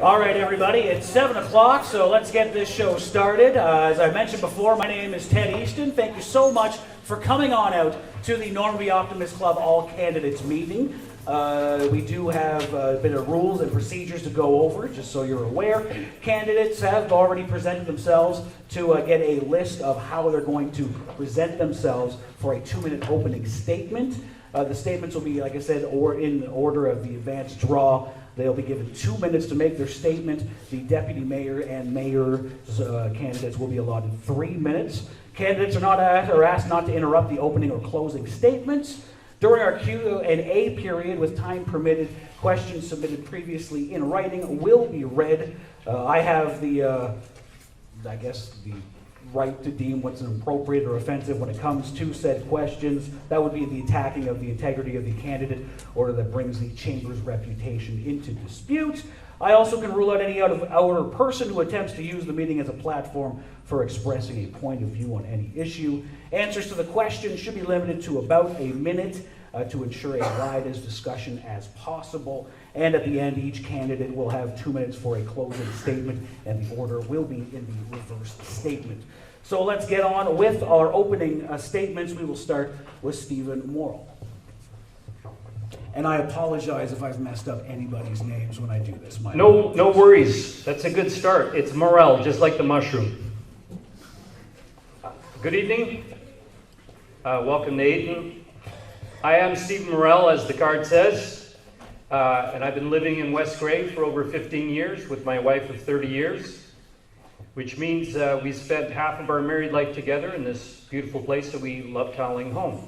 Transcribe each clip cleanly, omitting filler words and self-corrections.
All right, everybody, it's 7 o'clock, so let's get this show started. As I mentioned before, my name is Ted Easton. Thank you so much for coming on out to the Normandy Optimist Club All Candidates meeting. We do have a bit of rules and procedures to go over, just so you're aware. Candidates have already presented themselves to get a list of how they're going to present themselves for a 2-minute opening statement. The statements will be, like I said, or in order of the advanced draw. They'll be given 2 minutes to make their statement. The deputy mayor and mayor's candidates will be allotted 3 minutes. Candidates are asked not to interrupt the opening or closing statements. During our Q&A period, with time permitted, questions submitted previously in writing will be read. I have the right to deem what's inappropriate or offensive when it comes to said questions. That would be the attacking of the integrity of the candidate or that brings the chamber's reputation into dispute. I also can rule out any out-of-order person who attempts to use the meeting as a platform for expressing a point of view on any issue. Answers to the questions should be limited to about a minute to ensure a wide as discussion as possible. And at the end, each candidate will have 2 minutes for a closing statement, and the order will be in the reverse statement. So let's get on with our opening statements. We will start with Stephen Mayoral. And I apologize if I've messed up anybody's names when I do this. No worries. That's a good start. It's Mayoral, just like the mushroom. Good evening. Welcome to Ayton. I am Stephen Mayoral, as the card says, and I've been living in West Grey for over 15 years with my wife of 30 years, which means we spent half of our married life together in this beautiful place that we love calling home.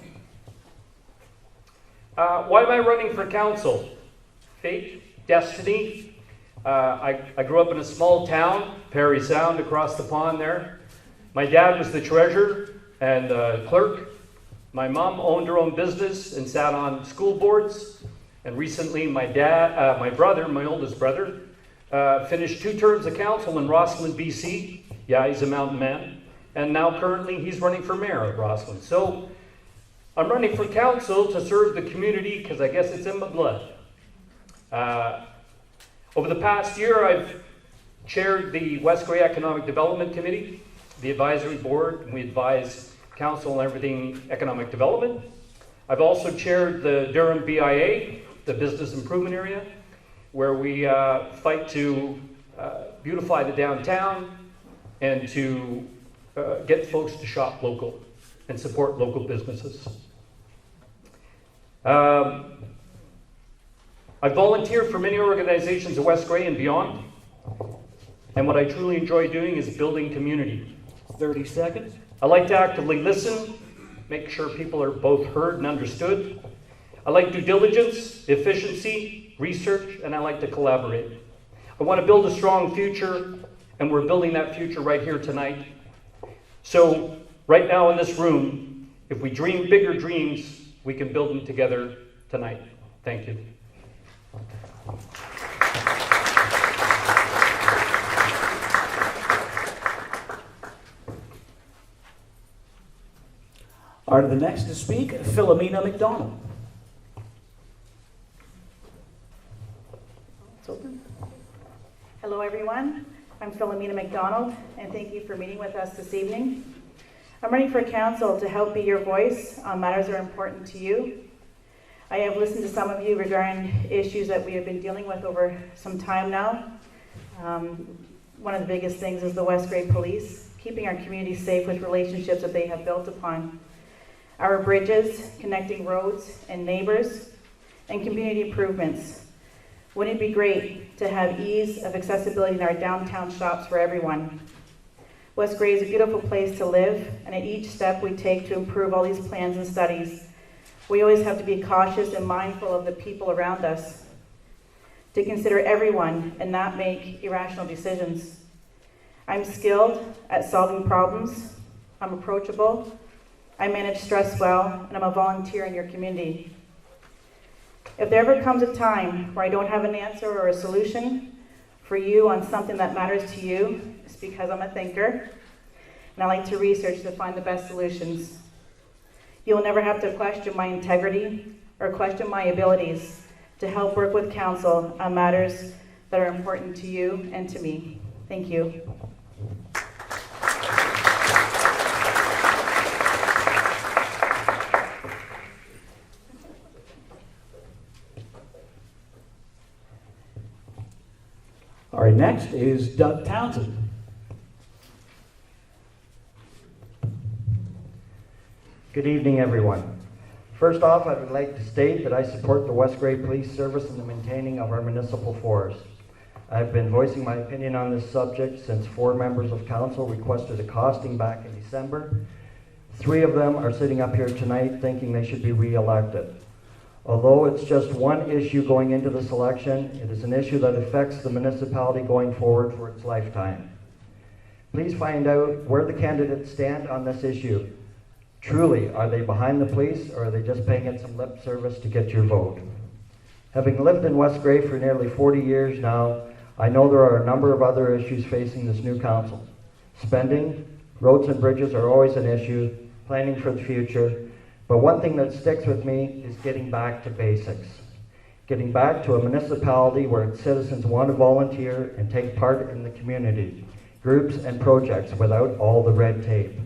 Why am I running for council? Fate, destiny. I grew up in a small town, Parry Sound, across the pond there. My dad was the treasurer and clerk. My mom owned her own business and sat on school boards. And recently my brother, my oldest brother, finished 2 terms of council in Rosslyn, BC. Yeah, he's a mountain man. And now currently he's running for mayor of Rosslyn. So I'm running for council to serve the community because I guess it's in my blood. Over the past year, I've chaired the West Grey Economic Development Committee, the advisory board, and we advise council on everything economic development. I've also chaired the Durham BIA, the business improvement area, where we fight to beautify the downtown and to get folks to shop local and support local businesses. I volunteer for many organizations in West Grey and beyond, and what I truly enjoy doing is building community. 30 seconds. I like to actively listen, make sure people are both heard and understood. I like due diligence, efficiency, research, and I like to collaborate. I want to build a strong future, and we're building that future right here tonight. So, right now in this room, if we dream bigger dreams, we can build them together tonight. Thank you. All right, the next to speak, Philomena McDonald. It's open. Hello, everyone. I'm Philomena McDonald, and thank you for meeting with us this evening. I'm running for council to help be your voice on matters that are important to you. I have listened to some of you regarding issues that we have been dealing with over some time now. One of the biggest things is the West Grey Police, keeping our community safe with relationships that they have built upon. Our bridges, connecting roads and neighbors, and community improvements. Wouldn't it be great to have ease of accessibility in our downtown shops for everyone? West Grey is a beautiful place to live, and at each step we take to improve all these plans and studies, we always have to be cautious and mindful of the people around us, to consider everyone and not make irrational decisions. I'm skilled at solving problems, I'm approachable, I manage stress well, and I'm a volunteer in your community. If there ever comes a time where I don't have an answer or a solution for you on something that matters to you, it's because I'm a thinker, and I like to research to find the best solutions. You'll never have to question my integrity or question my abilities to help work with council on matters that are important to you and to me. Thank you. All right, next is Doug Townsend. Good evening, everyone. First off, I would like to state that I support the West Grey Police Service in the maintaining of our municipal forest. I've been voicing my opinion on this subject since 4 members of council requested a costing back in December. 3 of them are sitting up here tonight thinking they should be re-elected. Although it's just one issue going into this election, it is an issue that affects the municipality going forward for its lifetime. Please find out where the candidates stand on this issue. Truly, are they behind the police, or are they just paying it some lip service to get your vote? Having lived in West Grey for nearly 40 years now, I know there are a number of other issues facing this new council. Spending, roads and bridges are always an issue, planning for the future, but one thing that sticks with me is getting back to basics. Getting back to a municipality where its citizens want to volunteer and take part in the community, groups and projects without all the red tape.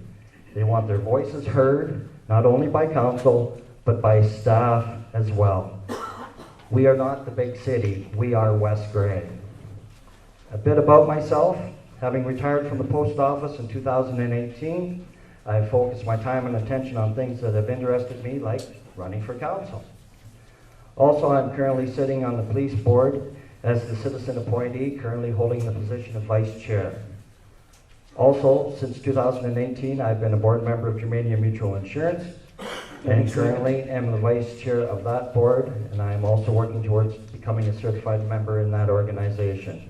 They want their voices heard, not only by council, but by staff as well. We are not the big city, we are West Grey. A bit about myself: having retired from the post office in 2018, I have focused my time and attention on things that have interested me, like running for council. Also, I'm currently sitting on the police board as the citizen appointee, currently holding the position of vice chair. Also, since 2018, I've been a board member of Germania Mutual Insurance, and currently am the vice chair of that board, and I am also working towards becoming a certified member in that organization.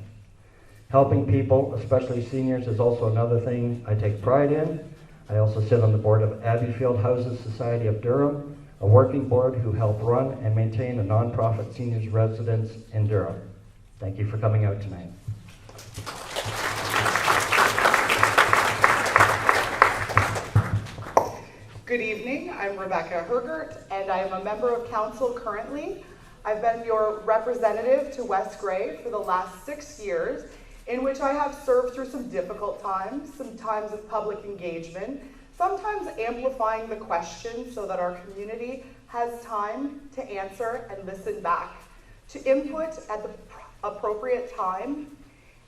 Helping people, especially seniors, is also another thing I take pride in. I also sit on the board of Abbeyfield Houses Society of Durham, a working board who help run and maintain a nonprofit seniors residence in Durham. Thank you for coming out tonight. Good evening, I'm Rebecca Hergert, and I am a member of council currently. I've been your representative to West Grey for the last 6 years, in which I have served through some difficult times, some times of public engagement, sometimes amplifying the questions so that our community has time to answer and listen back, to input at the appropriate time,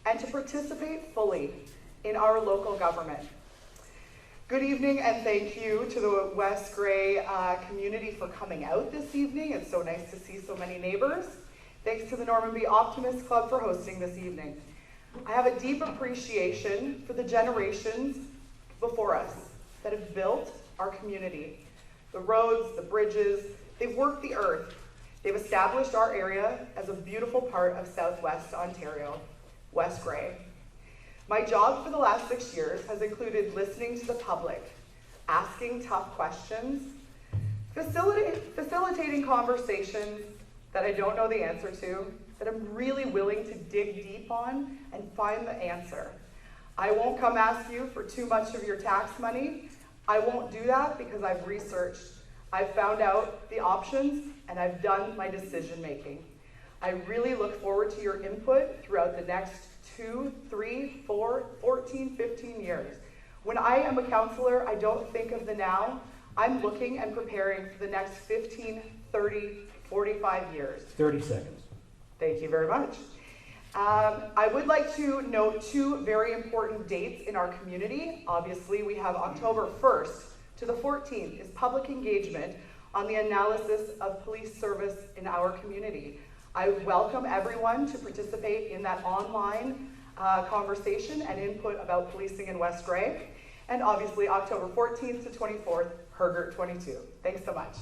and to participate fully in our local government. Good evening, and thank you to the West Grey community for coming out this evening. It's so nice to see so many neighbors. Thanks to the Normanby Optimist Club for hosting this evening. I have a deep appreciation for the generations before us that have built our community. The roads, the bridges, they've worked the earth. They've established our area as a beautiful part of Southwest Ontario, West Grey. My job for the last 6 years has included listening to the public, asking tough questions, facilitating conversations that I don't know the answer to, that I'm really willing to dig deep on and find the answer. I won't come ask you for too much of your tax money. I won't do that because I've researched. I've found out the options and I've done my decision making. I really look forward to your input throughout the next 2, 3, 4, 14, 15 years. When I am a councillor, I don't think of the now. I'm looking and preparing for the next 15, 30, 45 years. 30 seconds. Thank you very much. I would like to note 2 very important dates in our community. Obviously, we have October 1st to the 14th is public engagement on the analysis of police service in our community. I welcome everyone to participate in that online conversation and input about policing in West Grey. And obviously, October 14th to 24th, Hergert 22. Thanks so much.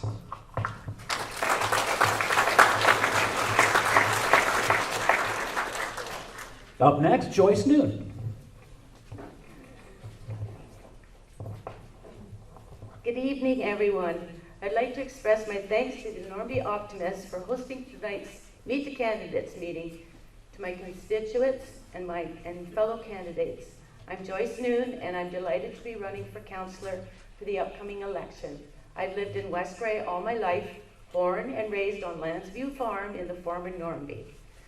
Up next, Joyce Noon. Good evening, everyone. I'd like to express my thanks to the Normanby Optimists for hosting tonight's Meet the Candidates meeting, to my constituents and fellow candidates. I'm Joyce Noon, and I'm delighted to be running for councillor for the upcoming election. I've lived in West Grey all my life, born and raised on Landsview Farm in the former Normanby.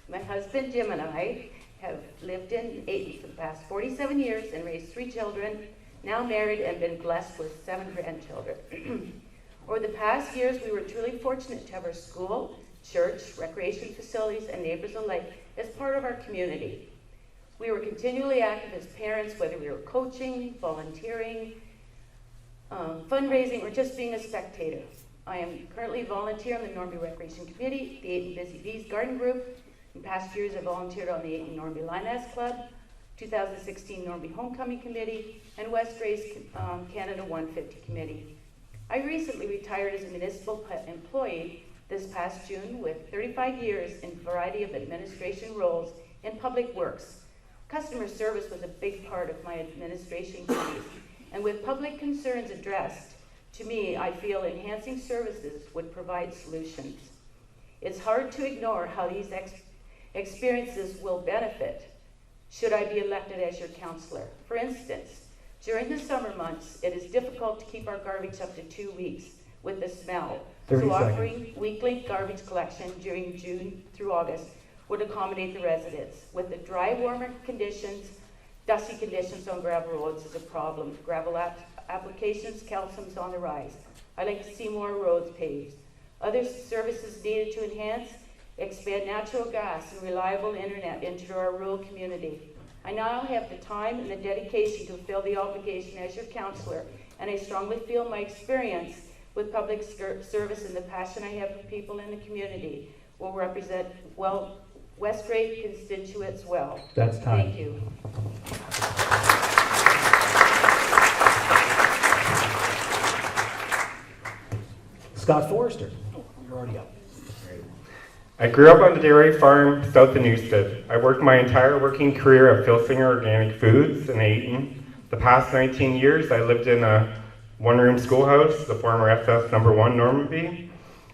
My husband Jim and I have lived in Ayton for the past 47 years and raised 3 children, now married and been blessed with 7 grandchildren. Over the past years, we were truly fortunate to have our school, church, recreation facilities, and neighbors alike as part of our community. We were continually active as parents, whether we were coaching, volunteering, fundraising, or just being a spectator. I am currently a volunteer on the Normanby Recreation Committee, the Ayton Busy Bees Garden Group. In past years, I volunteered on the Ayton Normanby Lioness Club, 2016 Normanby Homecoming Committee, and West Gray's Canada 150 Committee. I recently retired as a municipal employee this past June with 35 years in a variety of administration roles in public works. Customer service was a big part of my administration duties, and with public concerns addressed to me, I feel enhancing services would provide solutions. It's hard to ignore how these experiences will benefit should I be elected as your councillor. For instance, during the summer months, it is difficult to keep our garbage up to 2 weeks with the smell. 30 So seconds. offering weekly garbage collection during June through August would accommodate the residents. With the dry, warmer conditions, dusty conditions on gravel roads is a problem. Gravel applications, calcium's on the rise. I'd like to see more roads paved. Other services needed to enhance, expand natural gas and reliable internet into our rural community. I now have the time and the dedication to fulfill the obligation as your councillor, and I strongly feel my experience with public service and the passion I have for people in the community will represent West Gray constituents well. That's time. Thank you. Scott Forrester. Oh, you're already up. I grew up on the dairy farm south of Newstead. I worked my entire working career at Filsinger Organic Foods in Ayton. The past 19 years, I lived in a one-room schoolhouse, the former SS number 1 Normanby.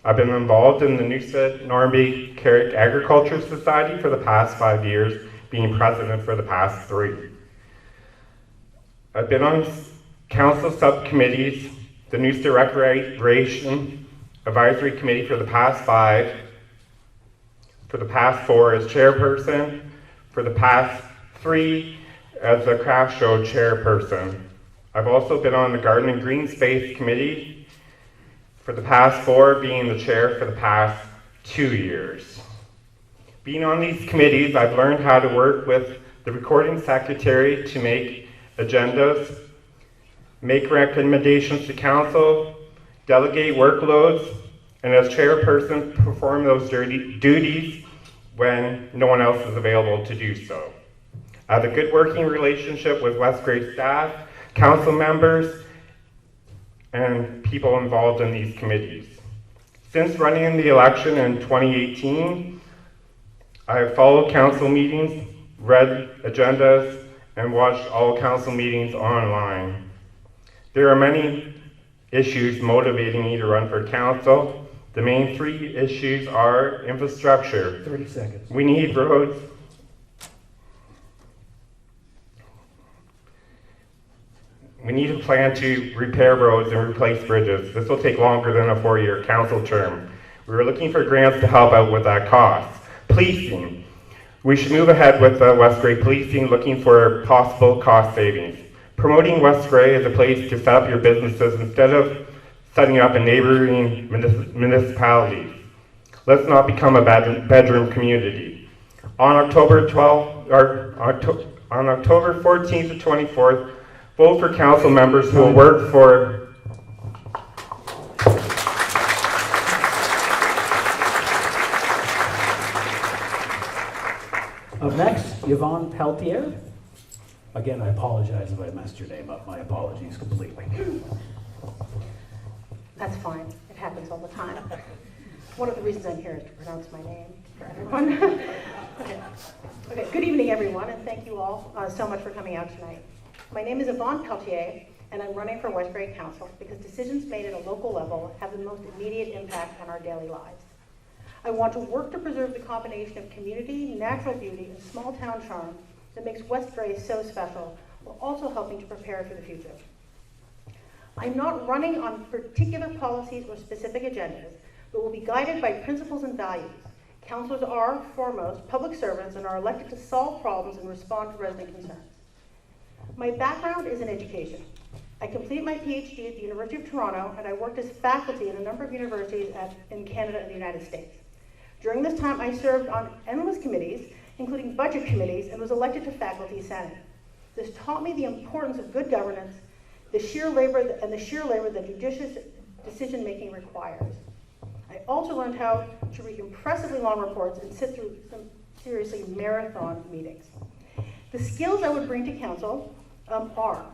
I've been involved in the Newstead Normanby Carrick Agriculture Society for the past 5 years, being president for the past 3. I've been on council subcommittees, the Newstead Recreation Advisory Committee for the past 5, for the past 4 as chairperson, for the past 3 as the craft show chairperson. I've also been on the Garden and Green Space Committee for the past 4, being the chair for the past 2 years. Being on these committees, I've learned how to work with the recording secretary to make agendas, make recommendations to council, delegate workloads, and as chairperson, perform those duties when no one else is available to do so. I have a good working relationship with West Gray staff, council members, and people involved in these committees. Since running in the election in 2018, I have followed council meetings, read agendas, and watched all council meetings online. There are many issues motivating me to run for council. The main 3 issues are infrastructure. 30 seconds. We need roads. We need a plan to repair roads and replace bridges. This will take longer than a 4-year council term. We were looking for grants to help out with that cost. Policing. We should move ahead with West Gray policing, looking for possible cost savings. Promoting West Gray as a place to set up your businesses instead of setting up in neighboring municipalities. Let's not become a bedroom community. On October 14th to 24th, vote for council members who will work for Up next, Yvonne Peltier. Again, I apologize if I messed your name up. My apologies completely. That's fine. It happens all the time. One of the reasons I'm here is to pronounce my name for everyone. Okay. Good evening, everyone, and thank you all so much for coming out tonight. My name is Yvonne Peltier, and I'm running for West Gray Council because decisions made at a local level have the most immediate impact on our daily lives. I want to work to preserve the combination of community, natural beauty, and small town charm that makes West Gray so special, while also helping to prepare for the future. I'm not running on particular policies or specific agendas, but will be guided by principles and values. Councillors are, foremost, public servants and are elected to solve problems and respond to resident concerns. My background is in education. I completed my PhD at the University of Toronto, and I worked as faculty in a number of universities in Canada and the United States. During this time, I served on endless committees, including budget committees, and was elected to faculty senate. This taught me the importance of good governance, the sheer labor that judicious decision-making requires. I also learned how to read impressively long reports and sit through some seriously marathon meetings. The skills I would bring to council are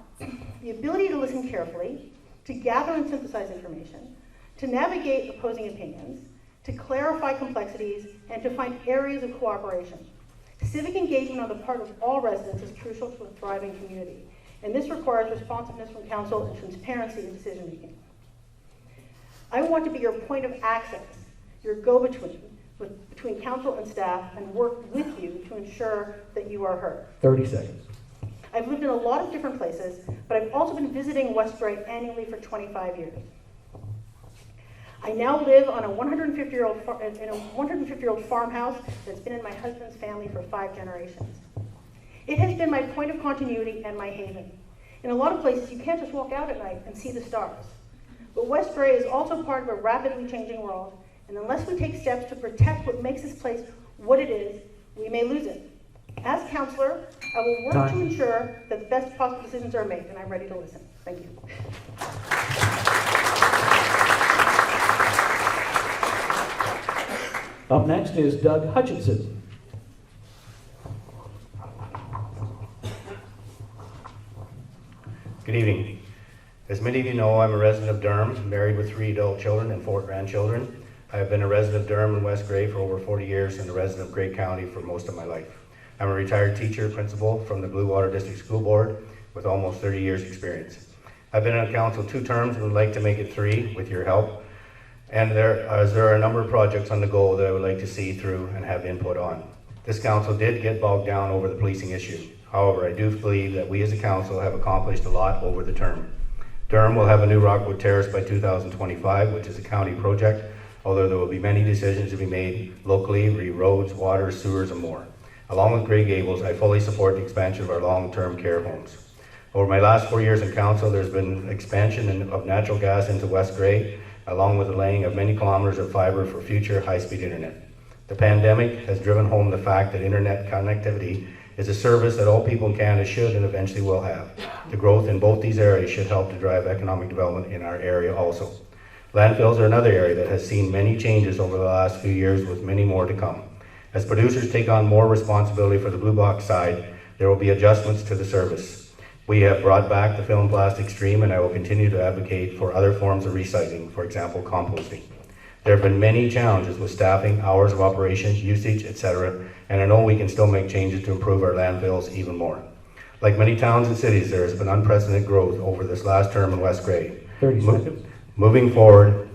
the ability to listen carefully, to gather and synthesize information, to navigate opposing opinions, to clarify complexities, and to find areas of cooperation. Civic engagement on the part of all residents is crucial to a thriving community, and this requires responsiveness from council and transparency in decision making. I want to be your point of access, your go-between between council and staff, and work with you to ensure that you are heard. 30 seconds. I've lived in a lot of different places, but I've also been visiting West Grey annually for 25 years. I now live on a 150-year-old farmhouse that's been in my husband's family for 5 generations. It has been my point of continuity and my haven. In a lot of places, you can't just walk out at night and see the stars. But West Grey is also part of a rapidly changing world, and unless we take steps to protect what makes this place what it is, we may lose it. As councillor, I will work to ensure that the best possible decisions are made, and I'm ready to listen. Thank you. Up next is Doug Hutchinson. Good evening. As many of you know, I'm a resident of Durham, married with 3 adult children and 4 grandchildren. I have been a resident of Durham and West Grey for over 40 years and a resident of Grey County for most of my life. I'm a retired teacher principal from the Blue Water District School Board with almost 30 years experience. I've been on council 2 terms and would like to make it 3 with your help. And there are a number of projects on the go that I would like to see through and have input on. This council did get bogged down over the policing issue. However, I do believe that we as a council have accomplished a lot over the term. Durham will have a new Rockwood Terrace by 2025, which is a county project, although there will be many decisions to be made locally, roads, water, sewers, and more. Along with Grey Gables, I fully support the expansion of our long-term care homes. Over my last 4 years in council, there's been expansion of natural gas into West Grey, along with the laying of many kilometers of fiber for future high-speed internet. The pandemic has driven home the fact that internet connectivity is a service that all people in Canada should and eventually will have. The growth in both these areas should help to drive economic development in our area also. Landfills are another area that has seen many changes over the last few years, with many more to come. As producers take on more responsibility for the blue box side, there will be adjustments to the service. We have brought back the film plastic stream, and I will continue to advocate for other forms of recycling, for example, composting. There have been many challenges with staffing, hours of operation, usage, etc., and I know we can still make changes to improve our landfills even more. Like many towns and cities, there has been unprecedented growth over this last term in West Grey. 30 seconds. Moving forward,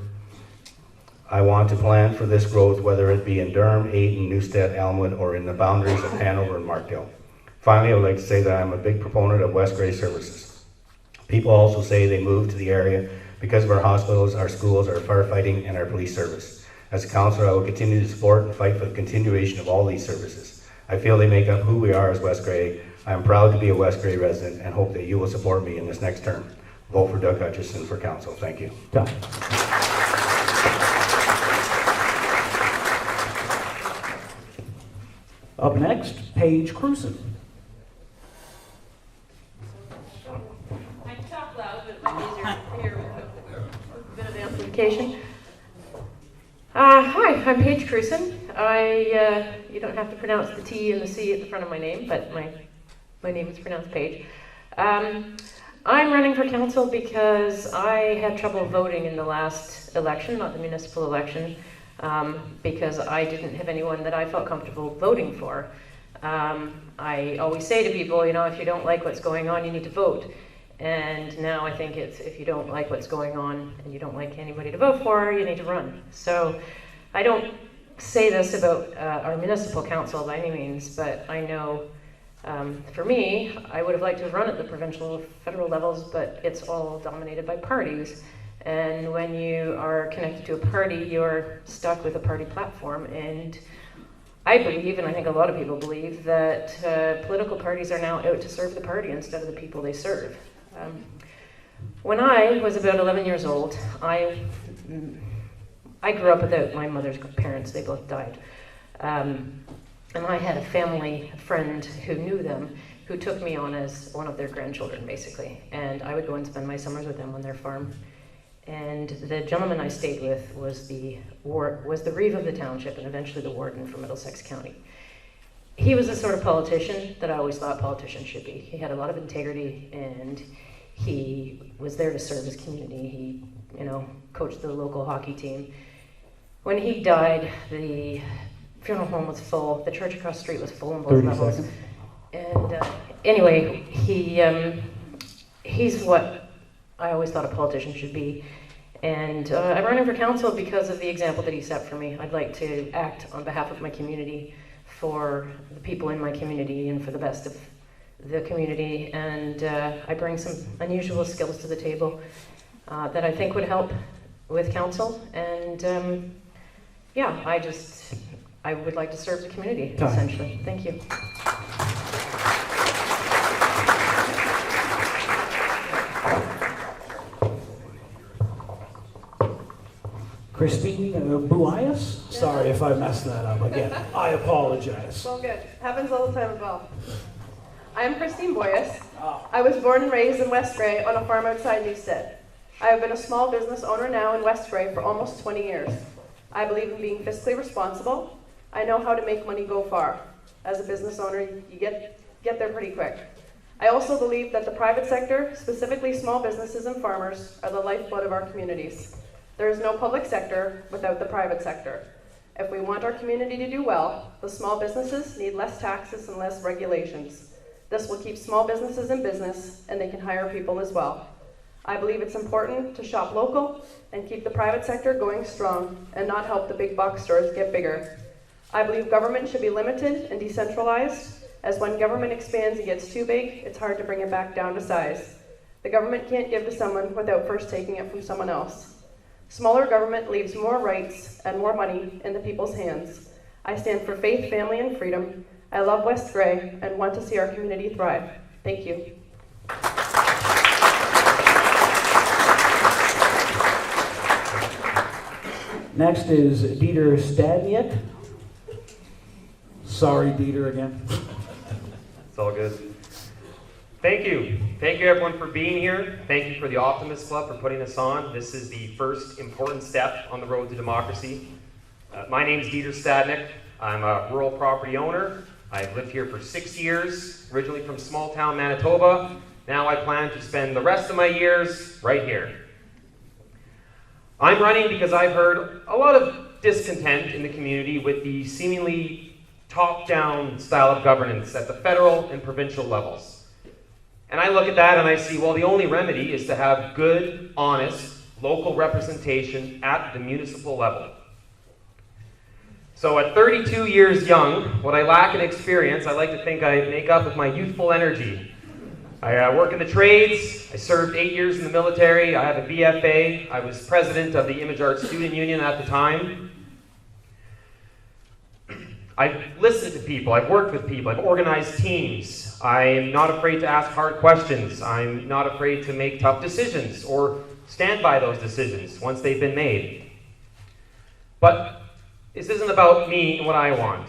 I want to plan for this growth, whether it be in Durham, Ayton, Newstead, Elmwood, or in the boundaries of Hanover and Markdale. Finally, I would like to say that I'm a big proponent of West Grey services. People also say they moved to the area because of our hospitals, our schools, our firefighting, and our police service. As a councillor, I will continue to support and fight for the continuation of all these services. I feel they make up who we are as West Grey. I am proud to be a West Grey resident and hope that you will support me in this next term. Vote for Doug Hutchison for council. Thank you. Done. Up next, Paige Cruson. I can talk loud, but it might be easier to hear with a bit of amplification. Hi, I'm Paige Cruson. You don't have to pronounce the T and the C at the front of my name, but my name is pronounced Paige. I'm running for council because I had trouble voting in the last election, not the municipal election, because I didn't have anyone that I felt comfortable voting for. I always say to people, you know, if you don't like what's going on, you need to vote. And now I think it's, if you don't like what's going on and you don't like anybody to vote for, you need to run. So I don't say this about our municipal council by any means, but I know for me, I would have liked to run at the provincial or federal levels, but it's all dominated by parties. And when you are connected to a party, you're stuck with a party platform. And I believe, and I think a lot of people believe, that political parties are now out to serve the party instead of the people they serve. When I was about 11 years old, I grew up without my mother's parents. They both died. And I had a family friend who knew them, who took me on as one of their grandchildren, basically. And I would go and spend my summers with them on their farm. And the gentleman I stayed with was the reeve of the township and eventually the warden for Middlesex County. He was the sort of politician that I always thought politicians should be. He had a lot of integrity, and he was there to serve his community. He, coached the local hockey team. When he died, the funeral home was full. The church across the street was full on both levels. Seconds. And anyway, he's what I always thought a politician should be. And I'm running for council because of the example that he set for me. I'd like to act on behalf of my community, for the people in my community, and for the best of the community. And I bring some unusual skills to the table that I think would help with council. And I would like to serve the community, essentially. Thank you. Christine Buayas? Sorry if I messed that up again. I apologize. It's all good. Happens all the time as well. I am Christine Boyas. I was born and raised in West Grey on a farm outside Newstead. I have been a small business owner now in West Grey for almost 20 years. I believe in being fiscally responsible. I know how to make money go far. As a business owner, you get there pretty quick. I also believe that the private sector, specifically small businesses and farmers, are the lifeblood of our communities. There is no public sector without the private sector. If we want our community to do well, the small businesses need less taxes and less regulations. This will keep small businesses in business, and they can hire people as well. I believe it's important to shop local and keep the private sector going strong and not help the big box stores get bigger. I believe government should be limited and decentralized, as when government expands and gets too big, it's hard to bring it back down to size. The government can't give to someone without first taking it from someone else. Smaller government leaves more rights and more money in the people's hands. I stand for faith, family, and freedom. I love West Grey and want to see our community thrive. Thank you. Next is Dieter Stadniak. Sorry, Dieter, again. It's all good. Thank you. Thank you, everyone, for being here. Thank you for the Optimist Club for putting this on. This is the first important step on the road to democracy. My name is Dieter Stadniak. I'm a rural property owner. I've lived here for 6 years, originally from small town Manitoba. Now I plan to spend the rest of my years right here. I'm running because I've heard a lot of discontent in the community with the seemingly top-down style of governance at the federal and provincial levels. And I look at that and I see, well, the only remedy is to have good, honest, local representation at the municipal level. So at 32 years young, what I lack in experience, I like to think I make up with my youthful energy. I work in the trades. I served 8 years in the military. I have a BFA. I was president of the Image Arts Student Union at the time. I've listened to people. I've worked with people. I've organized teams. I'm not afraid to ask hard questions. I'm not afraid to make tough decisions or stand by those decisions once they've been made. But this isn't about me and what I want.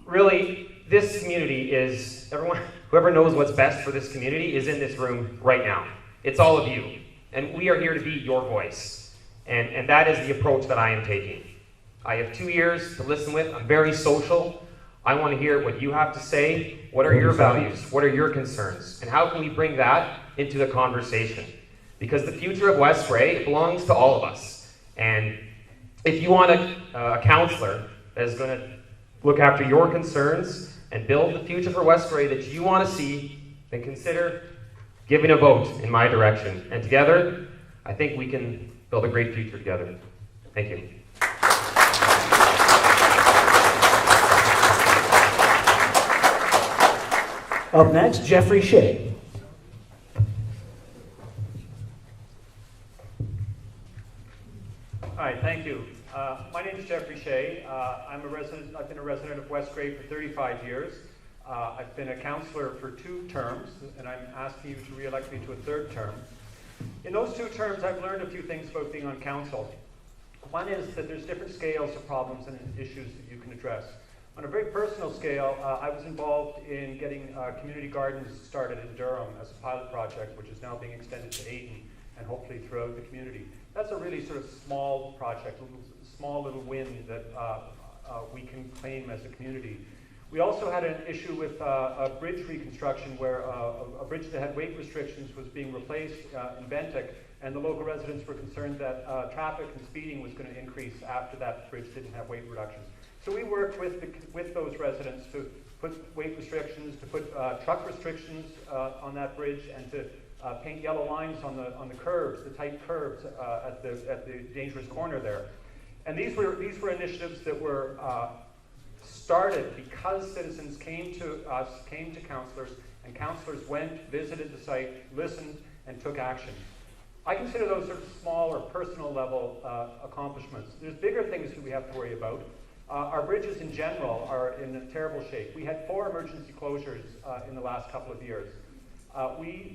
Really, this community is, whoever knows what's best for this community is in this room right now. It's all of you. And we are here to be your voice. And that is the approach that I am taking. I have 2 years to listen with. I'm very social. I want to hear what you have to say. What are your values? What are your concerns? And how can we bring that into the conversation? Because the future of West Grey belongs to all of us. And if you want a counselor that is going to look after your concerns and build the future for West Grey that you want to see, then consider giving a vote in my direction. And together, I think we can build a great future together. Thank you. Up next, Jeffrey Shea. Hi, thank you. name is Jeffrey Shea. I've been a resident of West Grey for 35 years. I've been a councillor for 2 terms, and I'm asking you to re-elect me to a 3rd term. In those 2 terms, I've learned a few things about being on council. One is that there's different scales of problems and issues that you can address. On a very personal scale, I was involved in getting community gardens started in Durham as a pilot project, which is now being extended to Ayton and hopefully throughout the community. That's a really sort of small project, small little win that we can claim as a community. We also had an issue with a bridge reconstruction where a bridge that had weight restrictions was being replaced in Bentic, and the local residents were concerned that traffic and speeding was going to increase after that bridge didn't have weight reductions. So we worked with those residents to put weight restrictions, to put truck restrictions on that bridge, and to paint yellow lines on the curves, the tight curves at the dangerous corner there. And these were initiatives that were started because citizens came to us, came to councillors, and councillors went, visited the site, listened, and took action. I consider those sort of small or personal level accomplishments. There's bigger things that we have to worry about. Our bridges in general are in a terrible shape. We had 4 emergency closures in the last couple of years.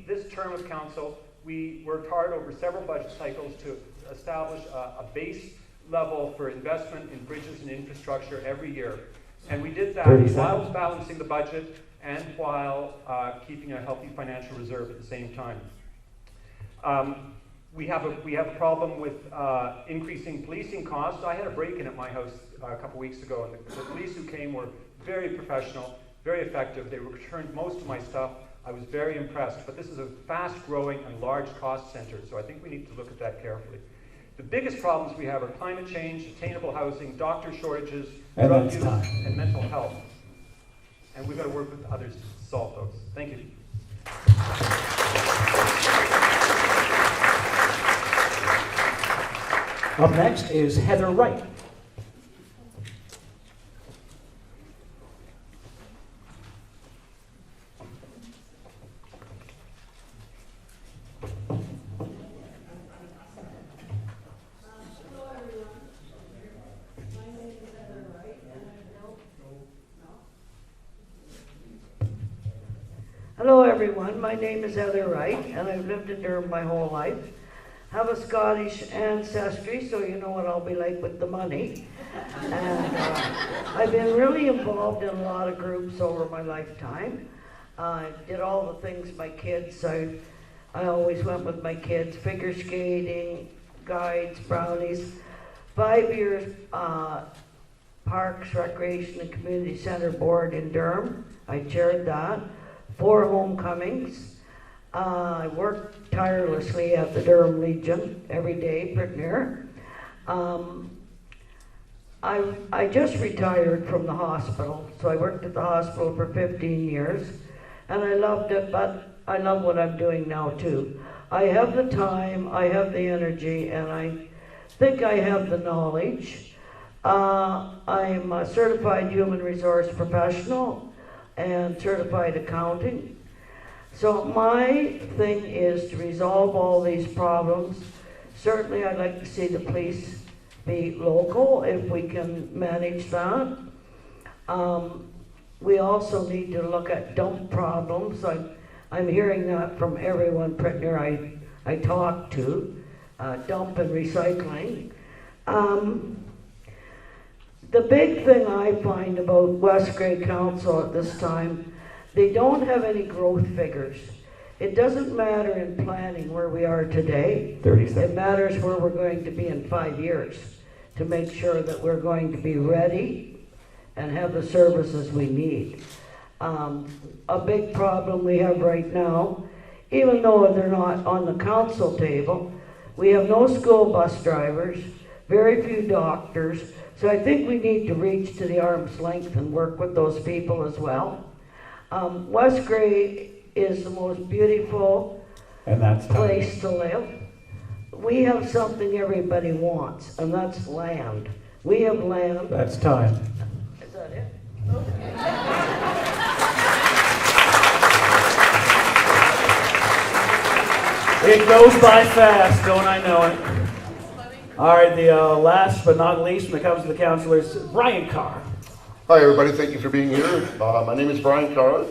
This term of council, we worked hard over several budget cycles to establish a base level for investment in bridges and infrastructure every year. And we did that while balancing the budget and while keeping a healthy financial reserve at the same time. We have a problem with increasing policing costs. I had a break-in at my house a couple weeks ago, and the police who came were very professional, very effective. They returned most of my stuff. I was very impressed, but this is a fast-growing and large cost center, so I think we need to look at that carefully. The biggest problems we have are climate change, attainable housing, doctor shortages, drug use, and mental health. And we've got to work with others to solve those. Thank you. Up next is Heather Wright. Hello everyone, my name is Heather Wright and I've lived in Durham my whole life. Have a Scottish ancestry, so you know what I'll be like with the money. And I've been really involved in a lot of groups over my lifetime. I did all the things my kids, I always went with my kids, figure skating, guides, brownies. 5 years Parks, Recreation and Community Center Board in Durham, I chaired that. 4 homecomings. I worked tirelessly at the Durham Legion every day, pretty near. I just retired from the hospital, so I worked at the hospital for 15 years, and I loved it, but I love what I'm doing now too. I have the time, I have the energy, and I think I have the knowledge. I'm a certified human resource professional and certified accounting. So my thing is to resolve all these problems. Certainly I'd like to see the police be local if we can manage that. We also need to look at dump problems. I'm hearing that from everyone pretty near I talk to, dump and recycling. The big thing I find about West Grey Council at this time, they don't have any growth figures. It doesn't matter in planning where we are today. 30 seconds. It matters where we're going to be in 5 years to make sure that we're going to be ready and have the services we need. A big problem we have right now, even though they're not on the council table, we have no school bus drivers, very few doctors. So I think we need to reach to the arm's length and work with those people as well. West Grey is the most beautiful place to live. We have something everybody wants, and that's land. We have land. That's time. Is that it? It goes by fast, don't I know it? All right, the last but not least, when it comes to the councillors, Brian Carr. Hi everybody, thank you for being here. My name is Brian Carr.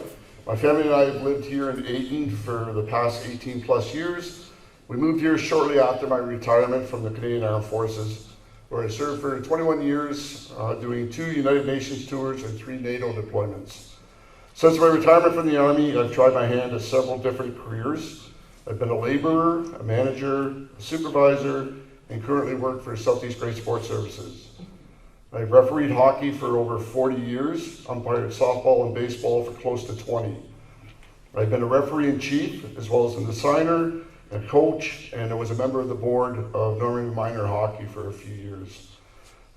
My family and I have lived here in Ayton for the past 18 plus years. We moved here shortly after my retirement from the Canadian Armed Forces, where I served for 21 years, doing 2 United Nations tours and 3 NATO deployments. Since my retirement from the Army, I've tried my hand at several different careers. I've been a laborer, a manager, a supervisor, and currently work for Southeast Great Sports Services. I've refereed hockey for over 40 years, umpired softball and baseball for close to 20. I've been a referee-in-chief, as well as an assigner, a coach, and I was a member of the board of Normandy Minor Hockey for a few years.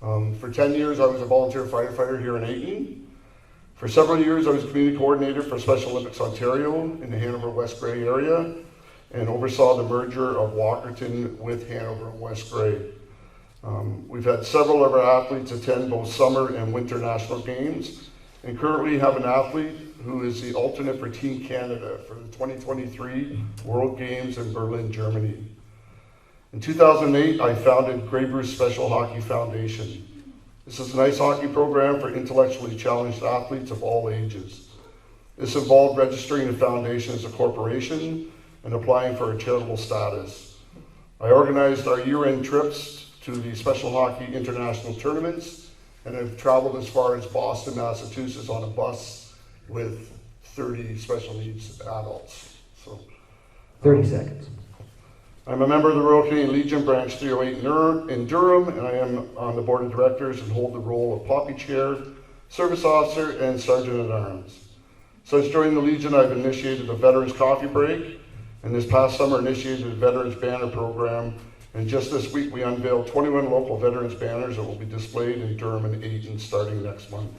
For 10 years, I was a volunteer firefighter here in Ayton. For several years, I was community coordinator for Special Olympics Ontario in the Hanover West Grey area, and oversaw the merger of Walkerton with Hanover and West Grey. We've had several of our athletes attend both summer and winter national games, and currently have an athlete who is the alternate for Team Canada for the 2023 World Games in Berlin, Germany. In 2008, I founded Grey Bruce Special Hockey Foundation. This is an ice hockey program for intellectually challenged athletes of all ages. This involved registering the foundation as a corporation and applying for a charitable status. I organized our year-end trips to the Special Hockey International Tournaments, and I've traveled as far as Boston, Massachusetts on a bus with 30 special needs adults. 30 seconds. I'm a member of the Royal Canadian Legion Branch 308 in Durham, and I am on the board of directors and hold the role of Poppy Chair, Service Officer, and Sergeant at Arms. Since joining the Legion, I've initiated a Veterans Coffee Break, and this past summer initiated a Veterans Banner Program, and just this week we unveiled 21 local veterans banners that will be displayed in Durham and Ayton starting next month.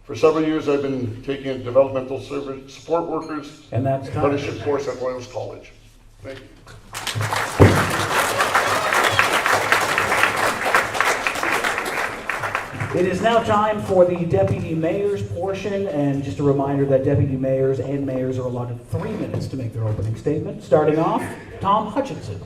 For several years I've been taking a developmental service support workers and that's apprenticeship course at Royals College. Thank you. It is now time for the deputy mayor's portion, and just a reminder that deputy mayors and mayors are allotted 3 minutes to make their opening statement. Starting off, Tom Hutchinson.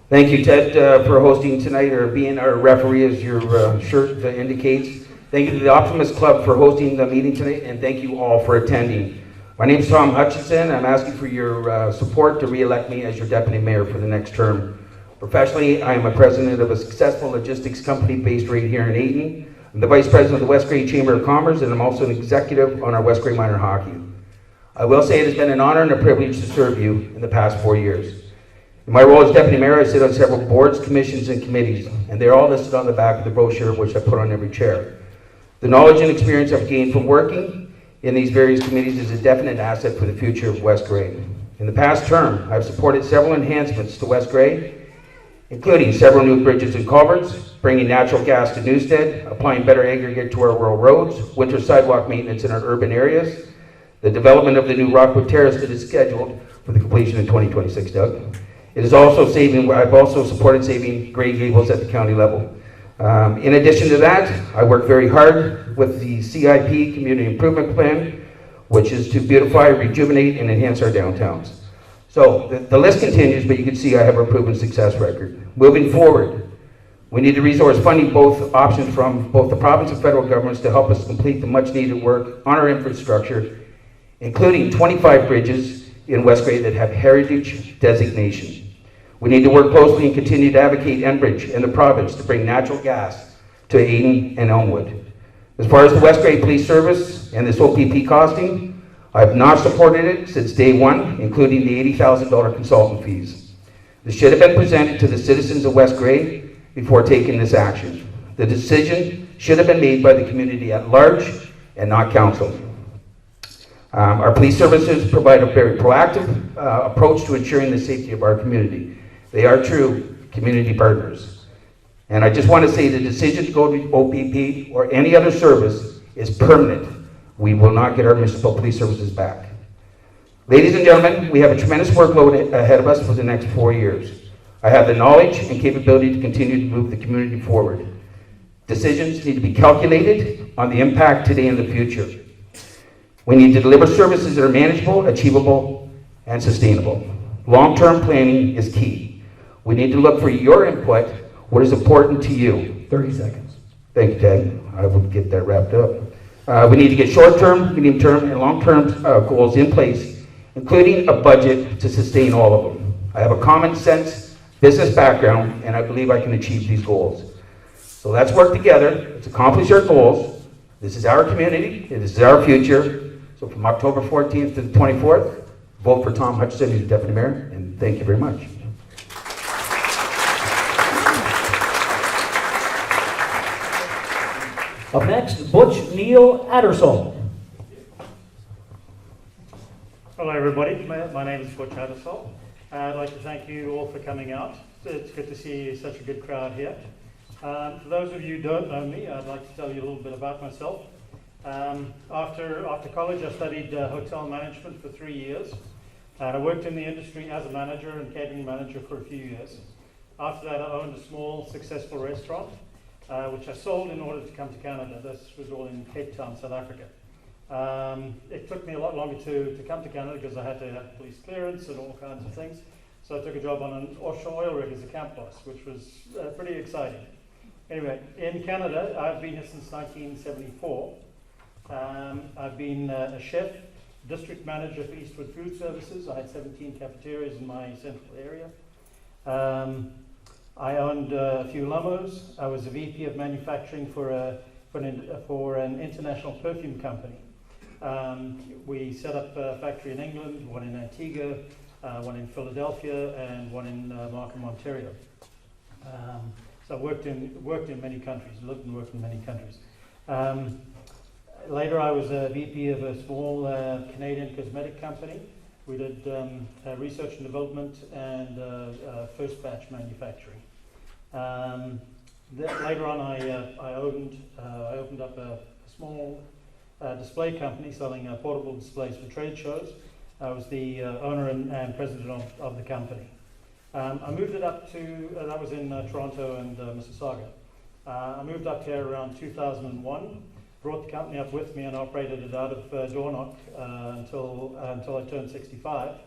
Thank you, Ted, for hosting tonight, or being our referee, as your shirt indicates. Thank you to the Optimist Club for hosting the meeting tonight, and thank you all for attending. My name is Tom Hutchinson. I'm asking for your support to re-elect me as your deputy mayor for the next term. Professionally, I am a president of a successful logistics company based right here in Ayton. I'm the vice president of the West Grey Chamber of Commerce, and I'm also an executive on our West Grey Minor Hockey. I will say it has been an honor and a privilege to serve you in the past 4 years. In my role as deputy mayor, I sit on several boards, commissions, and committees, and they're all listed on the back of the brochure, which I put on every chair. The knowledge and experience I've gained from working in these various committees is a definite asset for the future of West Grey. In the past term, I've supported several enhancements to West Grey, including several new bridges and culverts, bringing natural gas to Newstead, applying better aggregate to our rural roads, winter sidewalk maintenance in our urban areas, the development of the new Rockwood Terrace that is scheduled for the completion in 2026, Doug. It is also I've also supported saving grade gables at the county level. In addition to that, I work very hard with the CIP, Community Improvement Plan, which is to beautify, rejuvenate, and enhance our downtowns. So the list continues, but you can see I have a proven success record. Moving forward, we need to resource funding both options from both the province and federal governments to help us complete the much needed work on our infrastructure, including 25 bridges in West Grey that have heritage designation. We need to work closely and continue to advocate Enbridge and the province to bring natural gas to Ayton and Elmwood. As far as the West Grey Police Service and this OPP costing, I have not supported it since day one, including the $80,000 consultant fees. This should have been presented to the citizens of West Grey before taking this action. The decision should have been made by the community at large and not council. Our police services provide a very proactive approach to ensuring the safety of our community. They are true community partners. And I just want to say the decision to go to OPP or any other service is permanent. We will not get our municipal police services back. Ladies and gentlemen, we have a tremendous workload ahead of us for the next 4 years. I have the knowledge and capability to continue to move the community forward. Decisions need to be calculated on the impact today and the future. We need to deliver services that are manageable, achievable, and sustainable. Long-term planning is key. We need to look for your input What is important to you? 30 seconds. Thank you, Ted. I will get that wrapped up. We need to get short-term, medium-term, and long-term goals in place, including a budget to sustain all of them. I have a common sense business background, and I believe I can achieve these goals. So let's work together. Let's accomplish our goals. This is our community. This is our future. So from October 14th to the 24th, vote for Tom Hutchison, who's Deputy Mayor, and thank you very much. Up next, Butch Neil Addersall. Hello everybody, my name is Butch Addersall. I'd like to thank you all for coming out. It's good to see such a good crowd here. For those of you who don't know me, I'd like to tell you a little bit about myself. After college, I studied hotel management for 3 years. I worked in the industry as a manager and catering manager for a few years. After that, I owned a small, successful restaurant, which I sold in order to come to Canada. This was all in Cape Town, South Africa. It took me a lot longer to come to Canada because I had to have police clearance and all kinds of things. So I took a job on an offshore oil rig as a camp boss, which was pretty exciting. Anyway, in Canada, I've been here since 1974. I've been a chef, district manager for Eastwood Food Services. I had 17 cafeterias in my central area. I owned a few Lumos. I was a VP of manufacturing for an international perfume company. We set up a factory in England, one in Antigua, one in Philadelphia, and one in Markham, Ontario. So I worked in many countries, lived and worked in many countries. Later, I was a VP of a small Canadian cosmetic company. We did research and development and first batch manufacturing. Later on, I opened up a small display company selling portable displays for trade shows. I was the owner and president of the company. I moved it up to, that was in Toronto and Mississauga. I moved up here around 2001, brought the company up with me and operated it out of Dornoch until I turned 65.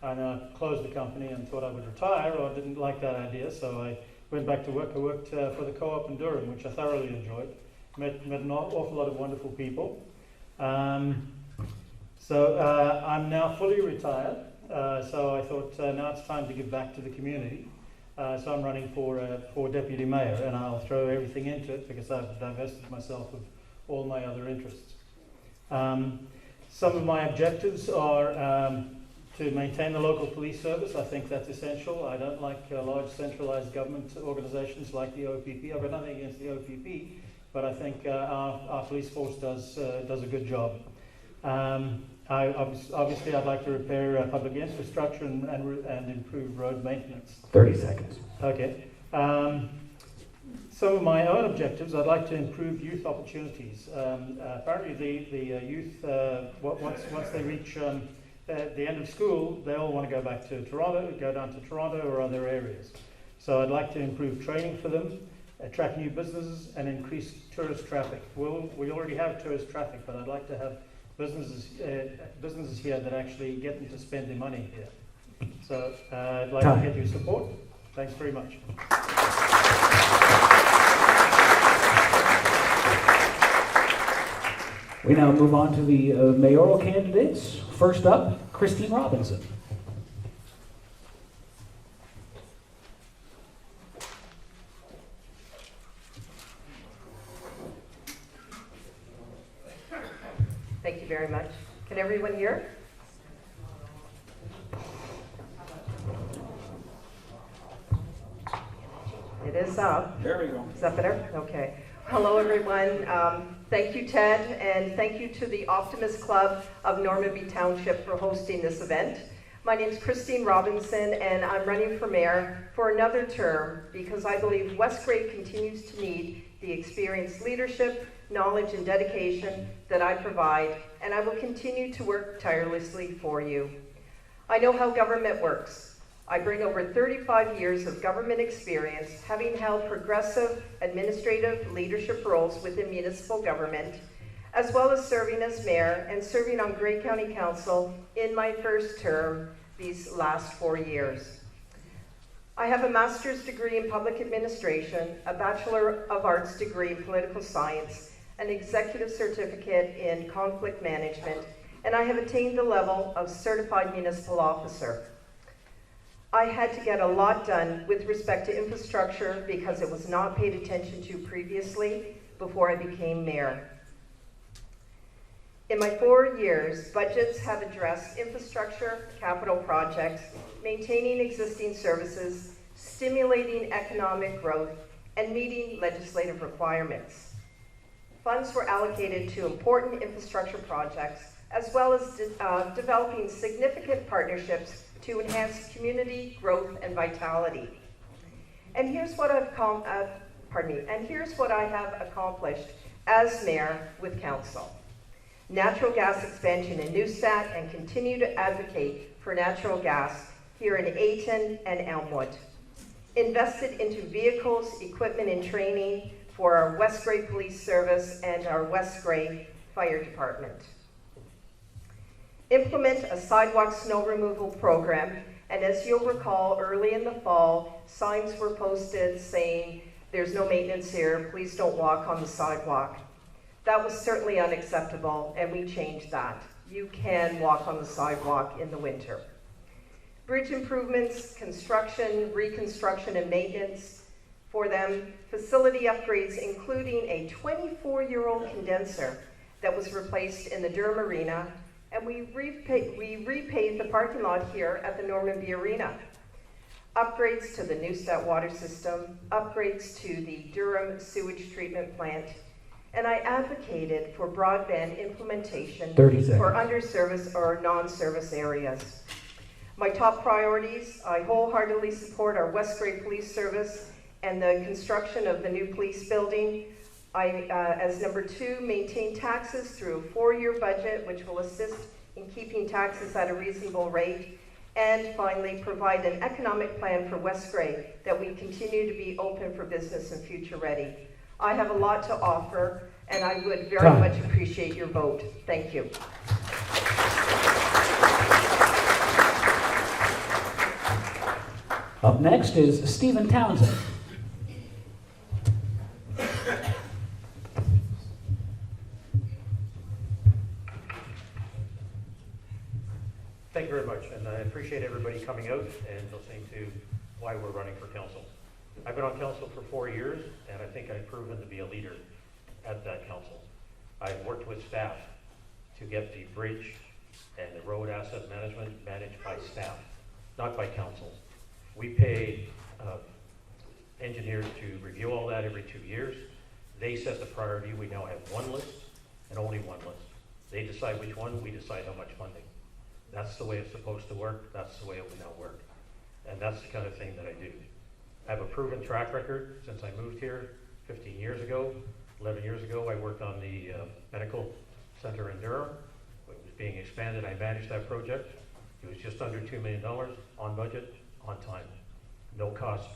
And I closed the company and thought I would retire, or I didn't like that idea, so I went back to work. I worked for the co-op in Durham, which I thoroughly enjoyed. Met an awful lot of wonderful people. So I'm now fully retired. So I thought now it's time to give back to the community. So I'm running for deputy mayor, and I'll throw everything into it because I've divested myself of all my other interests. Some of my objectives are to maintain the local police service. I think that's essential. I don't like large centralized government organizations like the OPP. I've got nothing against the OPP, but I think our police force does a good job. Obviously, I'd like to repair public infrastructure and improve road maintenance. 30 seconds. Okay. Some of my own objectives, I'd like to improve youth opportunities. Apparently, the youth, once they reach the end of school, they all want to go back to Toronto, go down to Toronto or other areas. So I'd like to improve training for them, attract new businesses, and increase tourist traffic. We already have tourist traffic, but I'd like to have businesses here that actually get them to spend their money here. So I'd like to get your support. Thanks very much. We now move on to the mayoral candidates. First up, Christine Robinson. Thank you very much. Can everyone hear? It is up. There we go. Is that better? Okay. Hello, everyone. Thank you, Ted, and thank you to the Optimist Club of Normanby Township for hosting this event. My name is Christine Robinson, and I'm running for mayor for another term because I believe Westgrave continues to need the experienced leadership, knowledge, and dedication that I provide, and I will continue to work tirelessly for you. I know how government works. I bring over 35 years of government experience, having held progressive administrative leadership roles within municipal government, as well as serving as mayor and serving on Grey County Council in my first term these last 4 years. I have a master's degree in public administration, a Bachelor of Arts degree in political science, an executive certificate in conflict management, and I have attained the level of certified municipal officer. I had to get a lot done with respect to infrastructure because it was not paid attention to previously before I became mayor. In my 4 years, budgets have addressed infrastructure, capital projects, maintaining existing services, stimulating economic growth, and meeting legislative requirements. Funds were allocated to important infrastructure projects, as well as developing significant partnerships to enhance community growth and vitality. And here's what I have accomplished as mayor with council. Natural gas expansion in Neustadt, and continue to advocate for natural gas here in Ayton and Elmwood. Invested into vehicles, equipment, and training for our West Grey Police Service and our West Grey Fire Department. Implement a sidewalk snow removal program, and as you'll recall, early in the fall, signs were posted saying, "There's no maintenance here, please don't walk on the sidewalk." That was certainly unacceptable, and we changed that. You can walk on the sidewalk in the winter. Bridge improvements, construction, reconstruction, and maintenance for them. Facility upgrades, including a 24-year-old condenser that was replaced in the Durham Arena, and we repaved the parking lot here at the Norman B Arena. Upgrades to the Neustadt water system, upgrades to the Durham sewage treatment plant, and I advocated for broadband implementation for underserviced or non-service areas. My top priorities, I wholeheartedly support our West Grey Police Service and the construction of the new police building. As number 2, maintain taxes through a 4-year budget, which will assist in keeping taxes at a reasonable rate. And finally, provide an economic plan for West Grey that we continue to be open for business and future ready. I have a lot to offer, and I would very much appreciate your vote. Thank you. Up next is Stephen Townsend. Thank you very much, and I appreciate everybody coming out and listening to why we're running for council. I've been on council for 4 years, and I think I've proven to be a leader at that council. I've worked with staff to get the bridge and the road asset management managed by staff, not by council. We pay engineers to review all that every 2 years. They set the priority. We now have one list and only one list. They decide which one, we decide how much funding. That's the way it's supposed to work. That's the way it will now work. And that's the kind of thing that I do. I have a proven track record since I moved here 15 years ago. 11 years ago, I worked on the medical center in Durham. It was being expanded. I managed that project. It was just under $2 million, on budget, on time. No cost